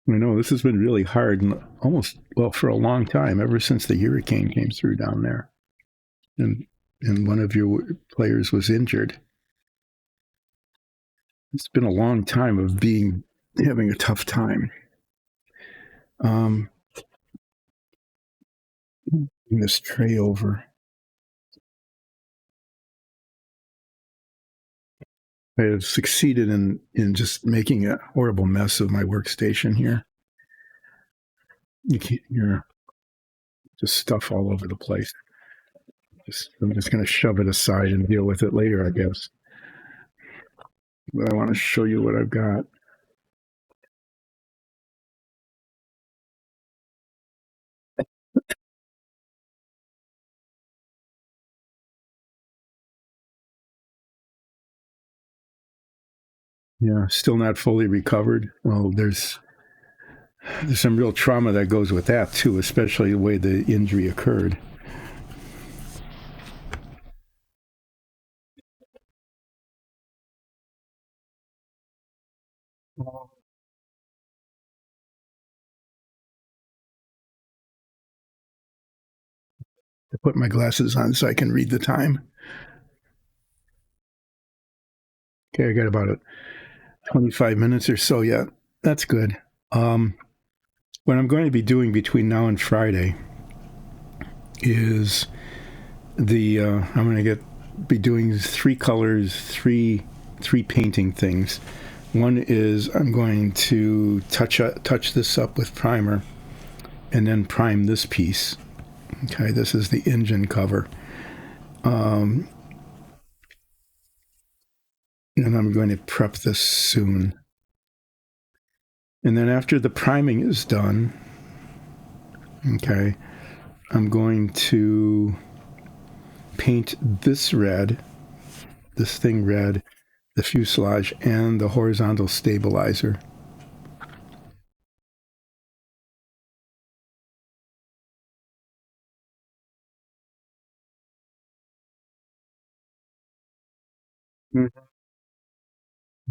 I know this has been really hard and almost, well, for a long time, ever since the hurricane came through down there. And one of your players was injured. It's been a long time of having a tough time. Bring this tray over. I have succeeded in just making a horrible mess of my workstation here. You're just stuff all over the place. I'm just going to shove it aside and deal with it later, I guess. But I want to show you what I've got. Yeah, still not fully recovered. Well, there's some real trauma that goes with that too, especially the way the injury occurred. I put my glasses on so I can read the time. Okay, I got about 25 minutes or so yet. That's good. Um, what I'm going to be doing between now and Friday is I'm going to be doing three colors, three painting things. One is I'm going to touch this up with primer, and then prime this piece. Okay, this is the engine cover. And I'm going to prep this soon. And then after the priming is done, okay, I'm going to paint this thing red, the fuselage, and the horizontal stabilizer.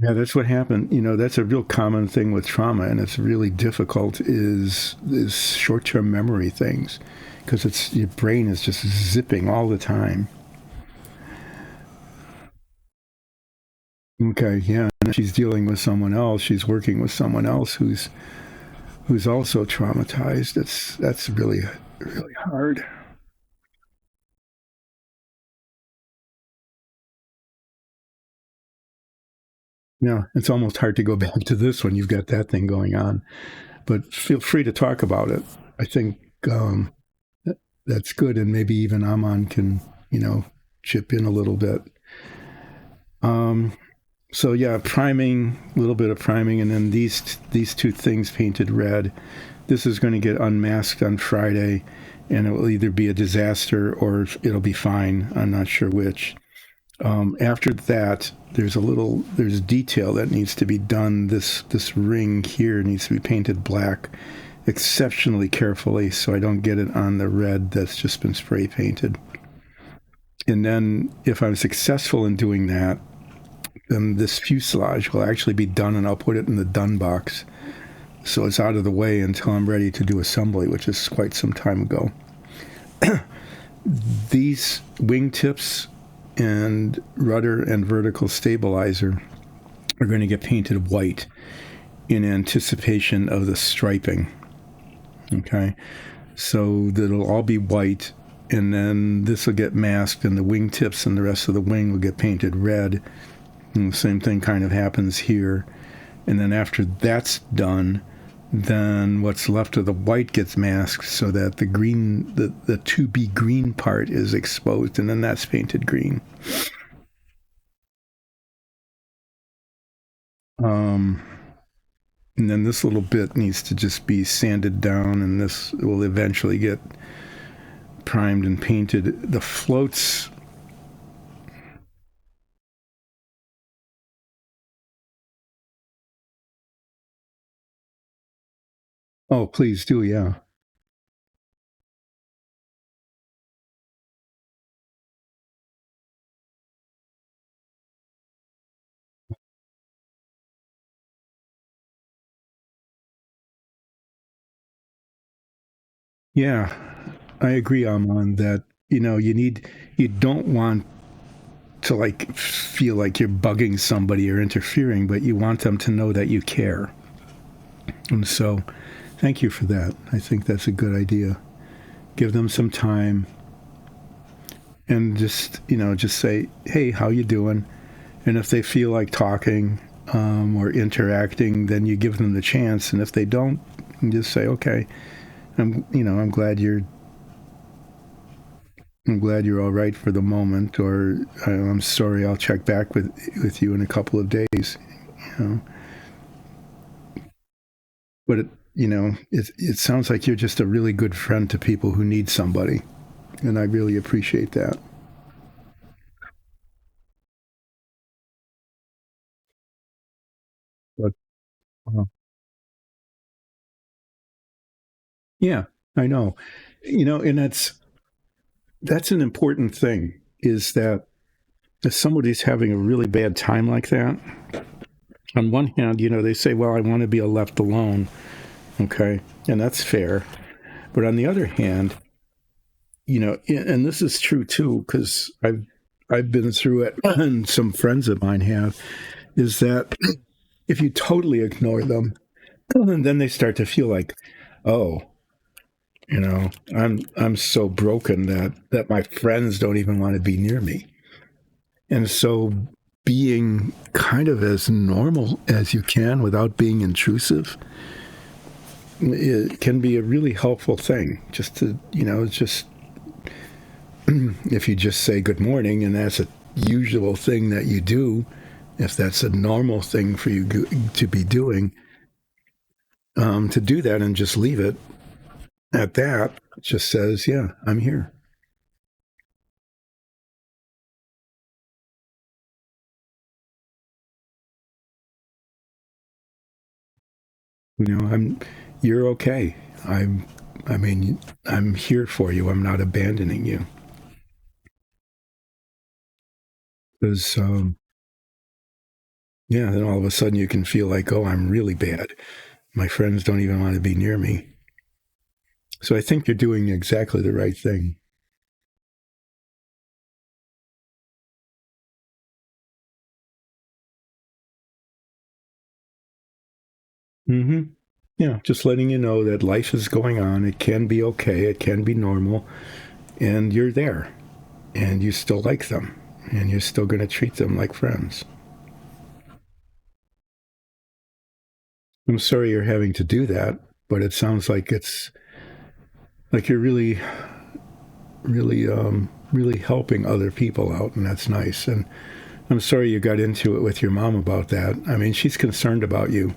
Yeah, that's what happened. That's a real common thing with trauma, and it's really difficult. Is short-term memory things, because it's your brain is just zipping all the time. Okay, yeah, and she's dealing with someone else. She's working with someone else who's also traumatized. That's really hard. Yeah, it's almost hard to go back to this when you've got that thing going on. But feel free to talk about it. I think um, that's good, and maybe even Aman can, you know, chip in a little bit. Um, so yeah, priming, a little bit of priming, and then these two things painted red. This is going to get unmasked on Friday, and it will either be a disaster or it'll be fine. I'm not sure which. After that, there's detail that needs to be done. This ring here needs to be painted black exceptionally carefully so I don't get it on the red that's just been spray painted. And then if I'm successful in doing that, then this fuselage will actually be done and I'll put it in the done box. So it's out of the way until I'm ready to do assembly, which is quite some time ago. These wingtips and rudder and vertical stabilizer are going to get painted white in anticipation of the striping. Okay, so that'll all be white, and then this will get masked, and the wingtips and the rest of the wing will get painted red. And the same thing kind of happens here. And then after that's done, then what's left of the white gets masked so that the green, the to be green part is exposed, and then that's painted green. Um, and then this little bit needs to just be sanded down, and this will eventually get primed and painted. The floats. Oh, please do, yeah. Yeah, I agree, on that. You don't want to like feel like you're bugging somebody or interfering, but you want them to know that you care. And so, thank you for that. I think that's a good idea. Give them some time and just say, "Hey, how you doing?" And if they feel like talking or interacting, then you give them the chance. And if they don't, you just say, "Okay, I'm glad you're all right for the moment," or "I'm sorry, I'll check back with you in a couple of days." You know, but it sounds like you're just a really good friend to people who need somebody, and I really appreciate that. But uh, yeah, I know, and that's an important thing. Is that if somebody's having a really bad time like that, on one hand, they say, "Well, I want to be left alone," okay, and that's fair. But on the other hand, and this is true too, because I've been through it, and some friends of mine have, is that if you totally ignore them, and then they start to feel like, oh, I'm so broken that my friends don't even want to be near me. And so being kind of as normal as you can without being intrusive, it can be a really helpful thing. Just to, just if you just say good morning, and that's a usual thing that you do, if that's a normal thing for you to be doing, to do that and just leave it at that, just says, yeah, I'm here. You're okay. I'm, I mean, I'm here for you. I'm not abandoning you. Because, yeah, then all of a sudden you can feel like, oh, I'm really bad. My friends don't even want to be near me. So I think you're doing exactly the right thing. Mm-hmm. Yeah, just letting you know that life is going on. It can be okay. It can be normal. And you're there. And you still like them. And you're still going to treat them like friends. I'm sorry you're having to do that, but it sounds like it's like you're really, really, really helping other people out. And that's nice. And I'm sorry you got into it with your mom about that. I mean, she's concerned about you.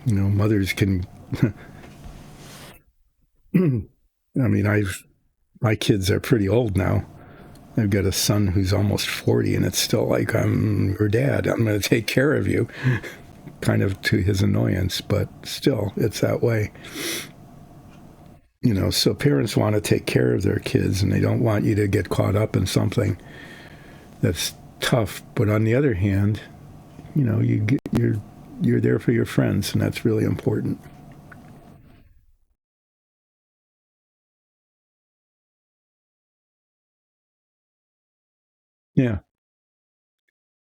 Mothers can. I mean, my kids are pretty old now. I've got a son who's almost 40, and it's still like, I'm your dad. I'm going to take care of you, kind of to his annoyance, but still, it's that way. So parents want to take care of their kids, and they don't want you to get caught up in something that's tough. But on the other hand, you're there for your friends, and that's really important. Yeah.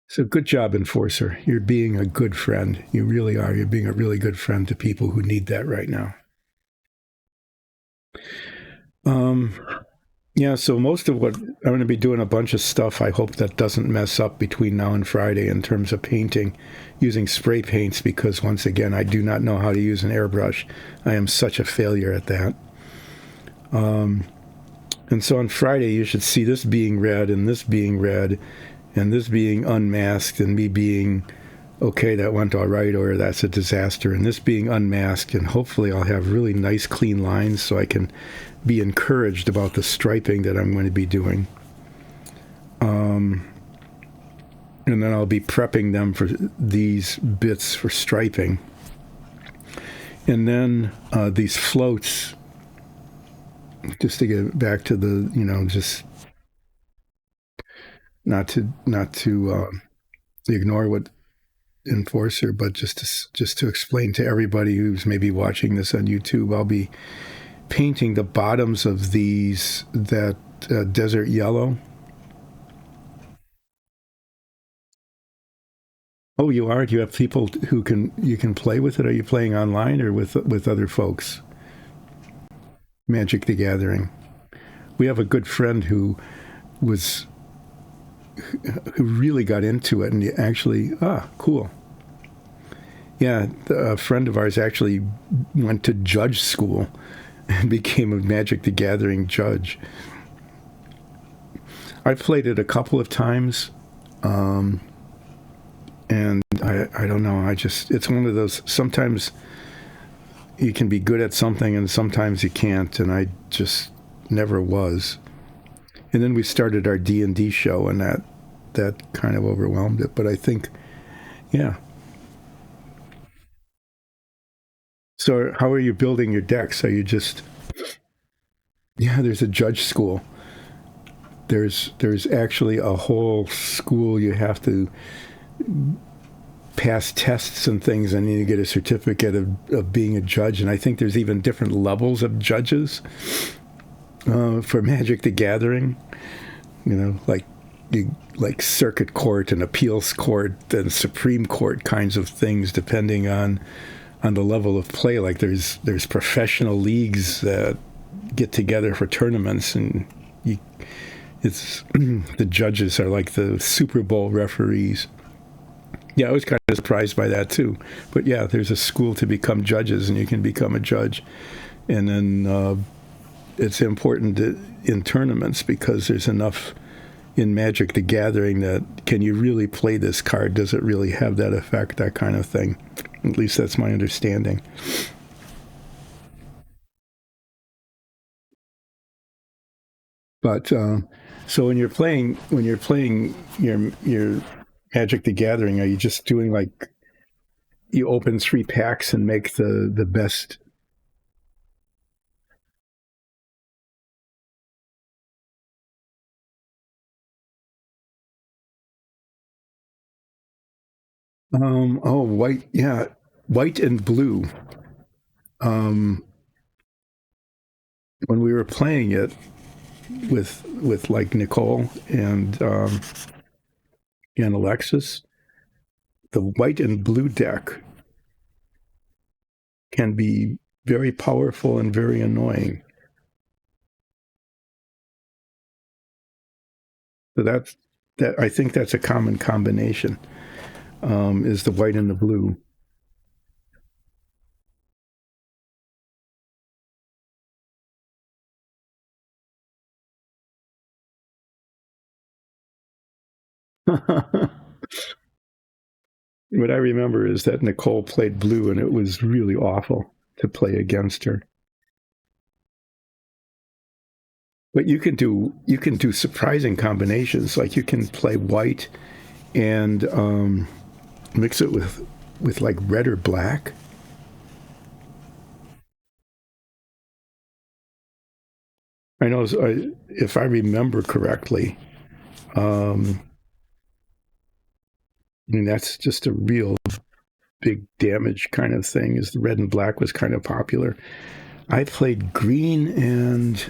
So good job, Enforcer. You're being a good friend. You really are. You're being a really good friend to people who need that right now. Um, yeah, so most of what I'm going to be doing a bunch of stuff I hope that doesn't mess up between now and Friday in terms of painting using spray paints, because once again, I do not know how to use an airbrush. I am such a failure at that. And so on Friday, you should see this being read and this being read and this being unmasked and me being, okay, that went all right, or that's a disaster, and this being unmasked. And hopefully I'll have really nice, clean lines so I can be encouraged about the striping that I'm going to be doing. And then I'll be prepping them for these bits for striping. And then these floats, just to get back to the, just not to ignore what Enforcer, but just to explain to everybody who's maybe watching this on YouTube, I'll be painting the bottoms of these that desert yellow. Oh, you are? Do you have people who you can play with it? Are you playing online or with other folks? Magic the Gathering. We have a good friend was who really got into it, and he actually cool. Yeah, a friend of ours actually went to judge school and became a Magic the Gathering judge. I played it a couple of times, and I don't know. It's one of those. Sometimes you can be good at something, and sometimes you can't. And I just never was. And then we started our D&D show, and that kind of overwhelmed it. But I think, yeah. So how are you building your decks? Are you just yeah? There's a judge school. There's actually a whole school you have to pass tests and things, and you get a certificate of being a judge. And I think there's even different levels of judges for Magic the Gathering. You know, like circuit court and appeals court and Supreme Court kinds of things, depending on the level of play. Like there's professional leagues that get together for tournaments, and it's the judges are like the Super Bowl referees. Yeah, I was kind of surprised by that too. But yeah, there's a school to become judges, and you can become a judge. And then it's important in tournaments because there's enough in Magic the Gathering that can you really play this card? Does it really have that effect? That kind of thing. At least that's my understanding. But so when you're playing your Magic the Gathering, are you just doing like you open three packs and make the best? Oh, white, yeah, white and blue. Um, when we were playing it with like Nicole and Alexis, the white and blue deck can be very powerful and very annoying. So that I think that's a common combination. Is the white and the blue. What I remember is that Nicole played blue, and it was really awful to play against her. But you can do surprising combinations. Like you can play white and mix it with like red or black. I know if I remember correctly. Um, I mean that's just a real big damage kind of thing. Is the red and black was kind of popular. I played green and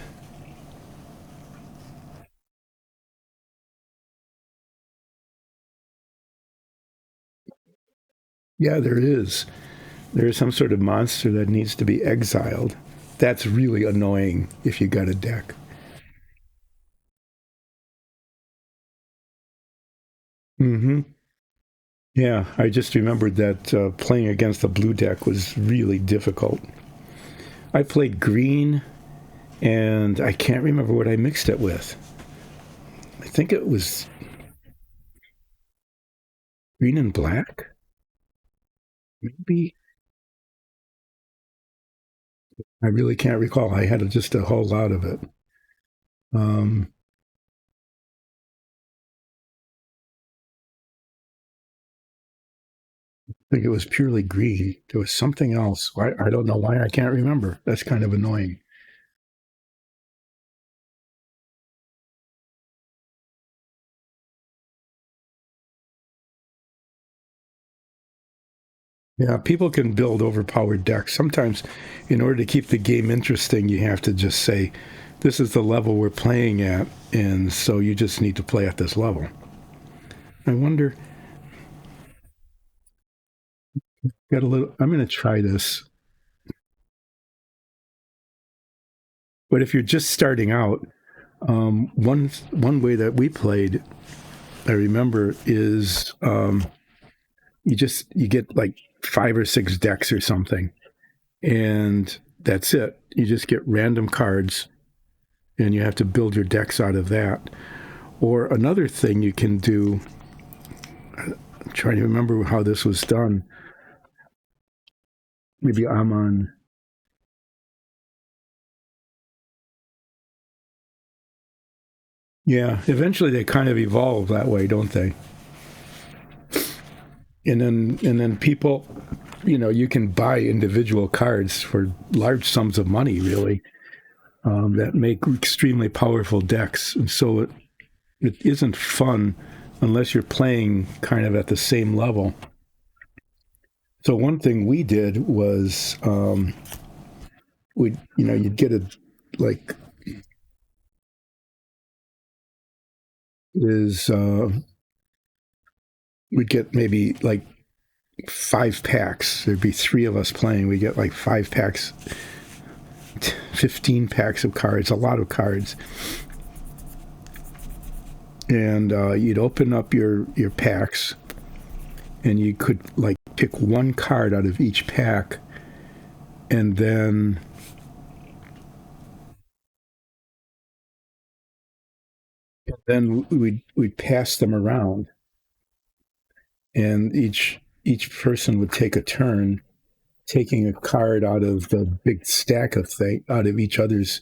yeah, there is. There is some sort of monster that needs to be exiled. That's really annoying if you got a deck. Mm-hmm. Yeah, I just remembered that playing against the blue deck was really difficult. I played green, and I can't remember what I mixed it with. I think it was green and black, maybe. I really can't recall. I had just a whole lot of it. Um, I think it was purely green. There was something else. I don't know why I can't remember. That's kind of annoying. Yeah, people can build overpowered decks. Sometimes, in order to keep the game interesting, you have to just say, this is the level we're playing at, and so you just need to play at this level. I wonder, got a little, I'm going to try this. But if you're just starting out, one way that we played, I remember, is you get like 5 or 6 decks or something, and that's it. You just get random cards, and you have to build your decks out of that. Or another thing you can do, I'm trying to remember how this was done. Maybe I'm on. Yeah, eventually they kind of evolve that way, don't they? And then people, you can buy individual cards for large sums of money, really, that make extremely powerful decks. And so it isn't fun unless you're playing kind of at the same level. So one thing we did was you'd get a like is we'd get maybe like 5 packs. There'd be 3 of us playing. We get like 5 packs, 15 packs of cards, a lot of cards. And you'd open up your packs, and you could like pick one card out of each pack, and then we'd pass them around, and each person would take a turn taking a card out of the big stack of thing out of each other's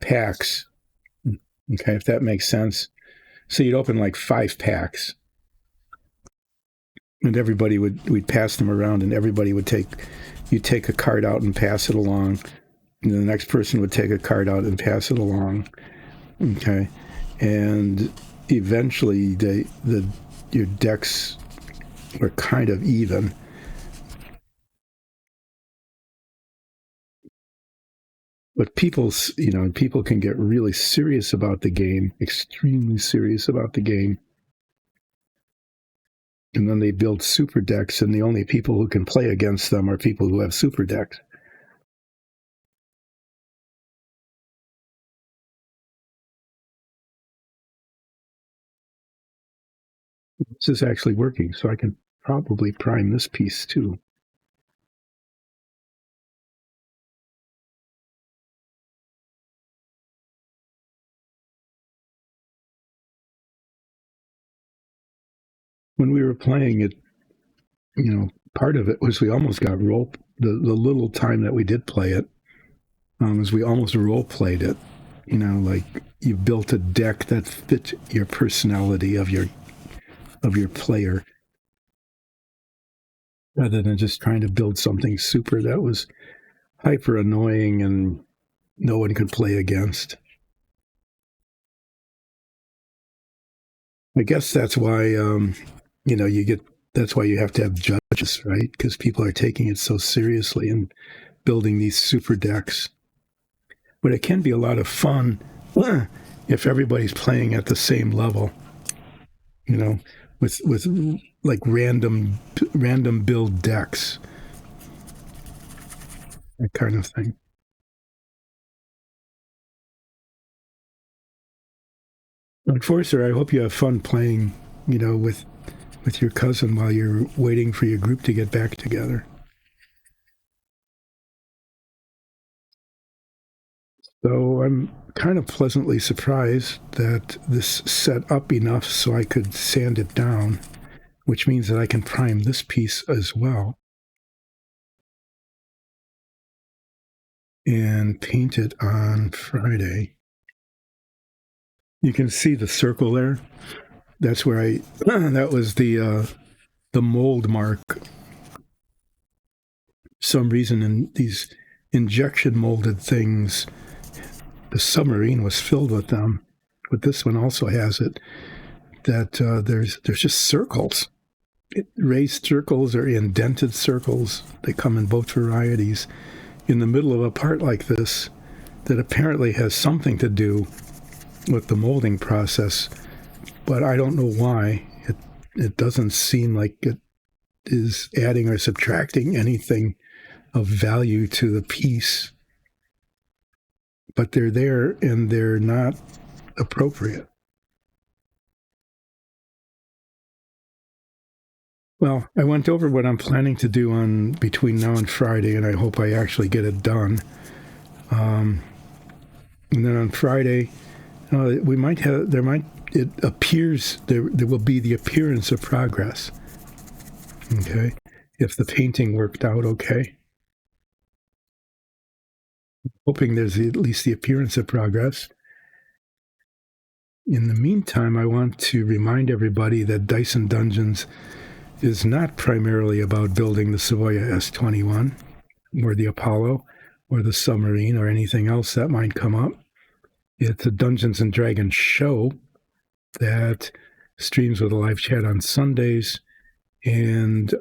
packs. Okay, if that makes sense. So you'd open like 5 packs, and we'd pass them around, and everybody would take a card out and pass it along, and the next person would take a card out and pass it along. Okay, and eventually your decks were kind of even. But people can get really serious about the game, extremely serious about the game. And then they build super decks, and the only people who can play against them are people who have super decks. This is actually working, so I can probably prime this piece too. When we were playing it, part of it was we almost got the little time that we did play it, is we almost role played it. Like you built a deck that fit your personality of your player, rather than just trying to build something super that was hyper annoying and no one could play against. I guess that's why that's why you have to have judges, right? Because people are taking it so seriously and building these super decks. But it can be a lot of fun if everybody's playing at the same level, with like random build decks, that kind of thing. Enforcer, I hope you have fun playing, with your cousin while you're waiting for your group to get back together. So I'm kind of pleasantly surprised that this set up enough so I could sand it down, which means that I can prime this piece as well and paint it on Friday. You can see the circle there. That's where that was the mold mark. For some reason, in these injection molded things, the submarine was filled with them, but this one also has it. That there's just circles. raised circles or indented circles. They come in both varieties in the middle of a part like this that apparently has something to do with the molding process, but I don't know why. It doesn't seem like it is adding or subtracting anything of value to the piece, but they're there and they're not appropriate. Well, I went over what I'm planning to do on between now and Friday, and I hope I actually get it done. And then on Friday, we might have it appears there will be the appearance of progress. Okay, if the painting worked out okay. Hoping there's at least the appearance of progress. In the meantime, I want to remind everybody that Dyson Dungeons is not primarily about building the Savoia S.21 or the Apollo or the submarine or anything else that might come up. It's a Dungeons and Dragons show that streams with a live chat on Sundays and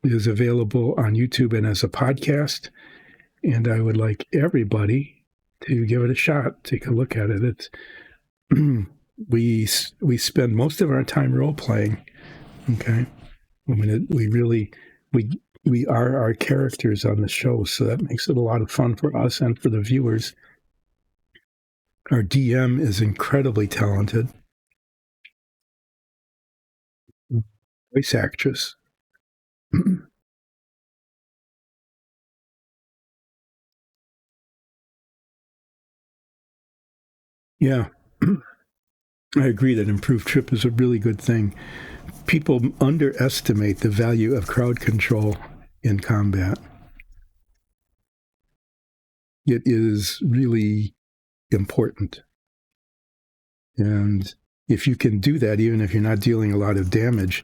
is available on YouTube and as a podcast. And I would like everybody to give it a shot, take a look at it. It's we spend most of our time role playing. Okay, I mean we are our characters on the show, so that makes it a lot of fun for us and for the viewers. Our DM is incredibly talented, voice actress. Yeah, I agree that improved trip is a really good thing. People underestimate the value of crowd control in combat. It is really important. And if you can do that, even if you're not dealing a lot of damage,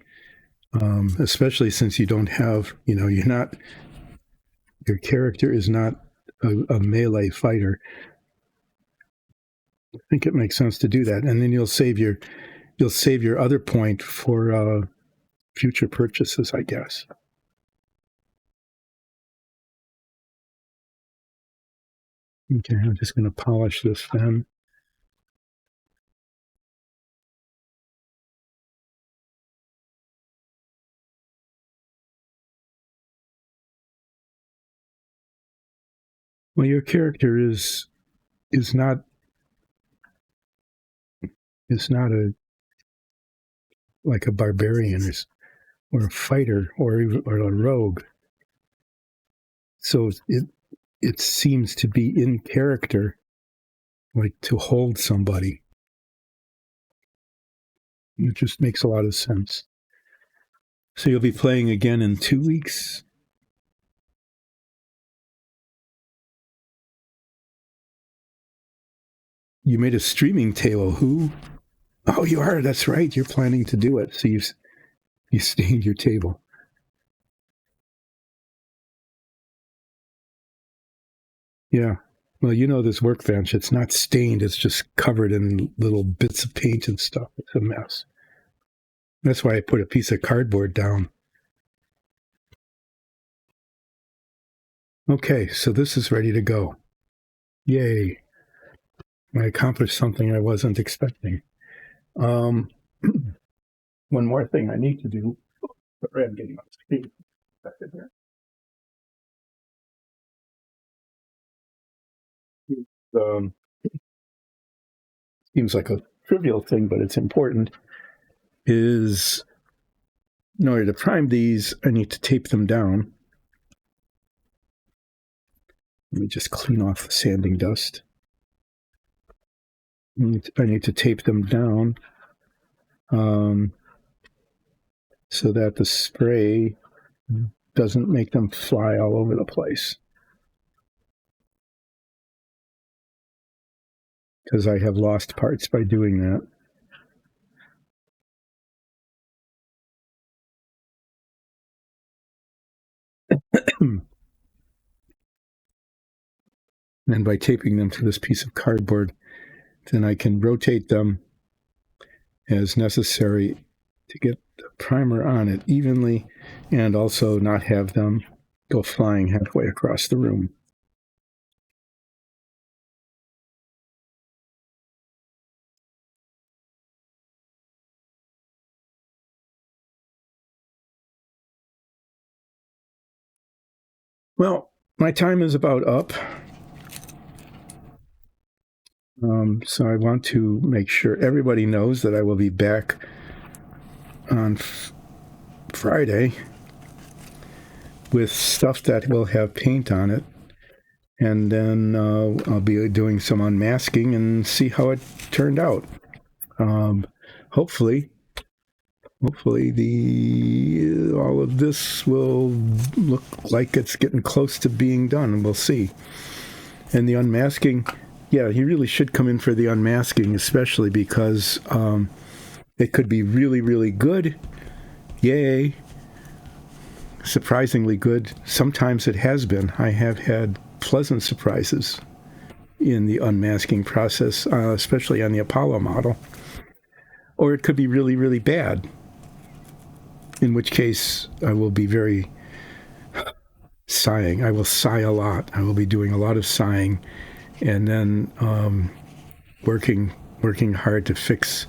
especially since you don't have, your character is not a melee fighter, I think it makes sense to do that. And then you'll save your other point for future purchases, I guess. Okay, I'm just going to polish this then. Well, your character is not like a barbarian or a fighter or a rogue. So it seems to be in character, like to hold somebody. It just makes a lot of sense. So you'll be playing again in 2 weeks? You made a streaming table. Who? Oh, you are. That's right. You're planning to do it. So you stained your table. Yeah. Well, this workbench. It's not stained. It's just covered in little bits of paint and stuff. It's a mess. That's why I put a piece of cardboard down. Okay, so this is ready to go. Yay. I accomplished something I wasn't expecting. One more thing I need to do. Sorry, I'm getting on screen. Seems like a trivial thing, but it's important, is in order to prime these, I need to tape them down. Let me just clean off the sanding dust. I need to tape them down so that the spray doesn't make them fly all over the place. Because I have lost parts by doing that. And by taping them to this piece of cardboard, then I can rotate them as necessary to get the primer on it evenly and also not have them go flying halfway across the room. Well, my time is about up. So I want to make sure everybody knows that I will be back on Friday with stuff that will have paint on it. And then I'll be doing some unmasking and see how it turned out. Hopefully all of this will look like it's getting close to being done. We'll see. And the unmasking, yeah, he really should come in for the unmasking, especially because it could be really, really good. Yay. Surprisingly good. Sometimes it has been. I have had pleasant surprises in the unmasking process, especially on the Apollo model. Or it could be really, really bad, in which case I will be very sighing. I will sigh a lot. I will be doing a lot of sighing and then working hard to fix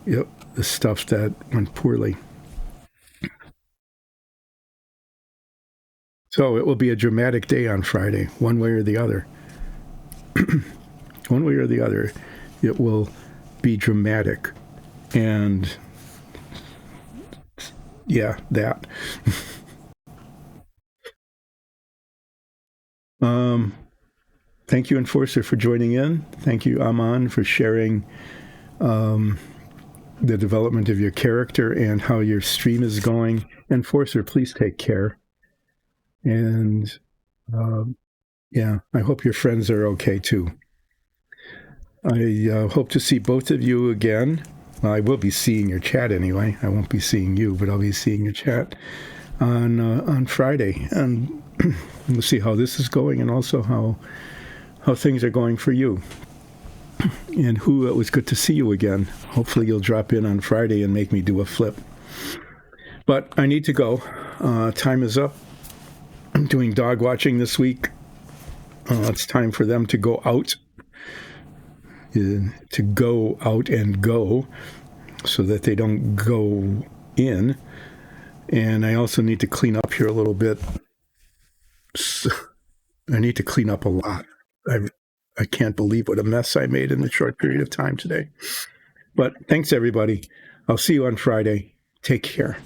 the stuff that went poorly. So it will be a dramatic day on Friday, one way or the other. One way or the other, it will be dramatic. And yeah, that. Thank you, Enforcer, for joining in. Thank you, Aman, for sharing the development of your character and how your stream is going. Enforcer, please take care. And yeah, I hope your friends are okay too. I hope to see both of you again. Well, I will be seeing your chat anyway. I won't be seeing you, but I'll be seeing your chat on Friday, and we'll see how this is going, and also how things are going for you. And it was good to see you again. Hopefully, you'll drop in on Friday and make me do a flip. But I need to go. Time is up. I'm doing dog watching this week. It's time for them to go out. To go out and go so that they don't go in. And I also need to clean up here a little bit. So I need to clean up a lot. I can't believe what a mess I made in a short period of time today. But thanks, everybody. I'll see you on Friday. Take care.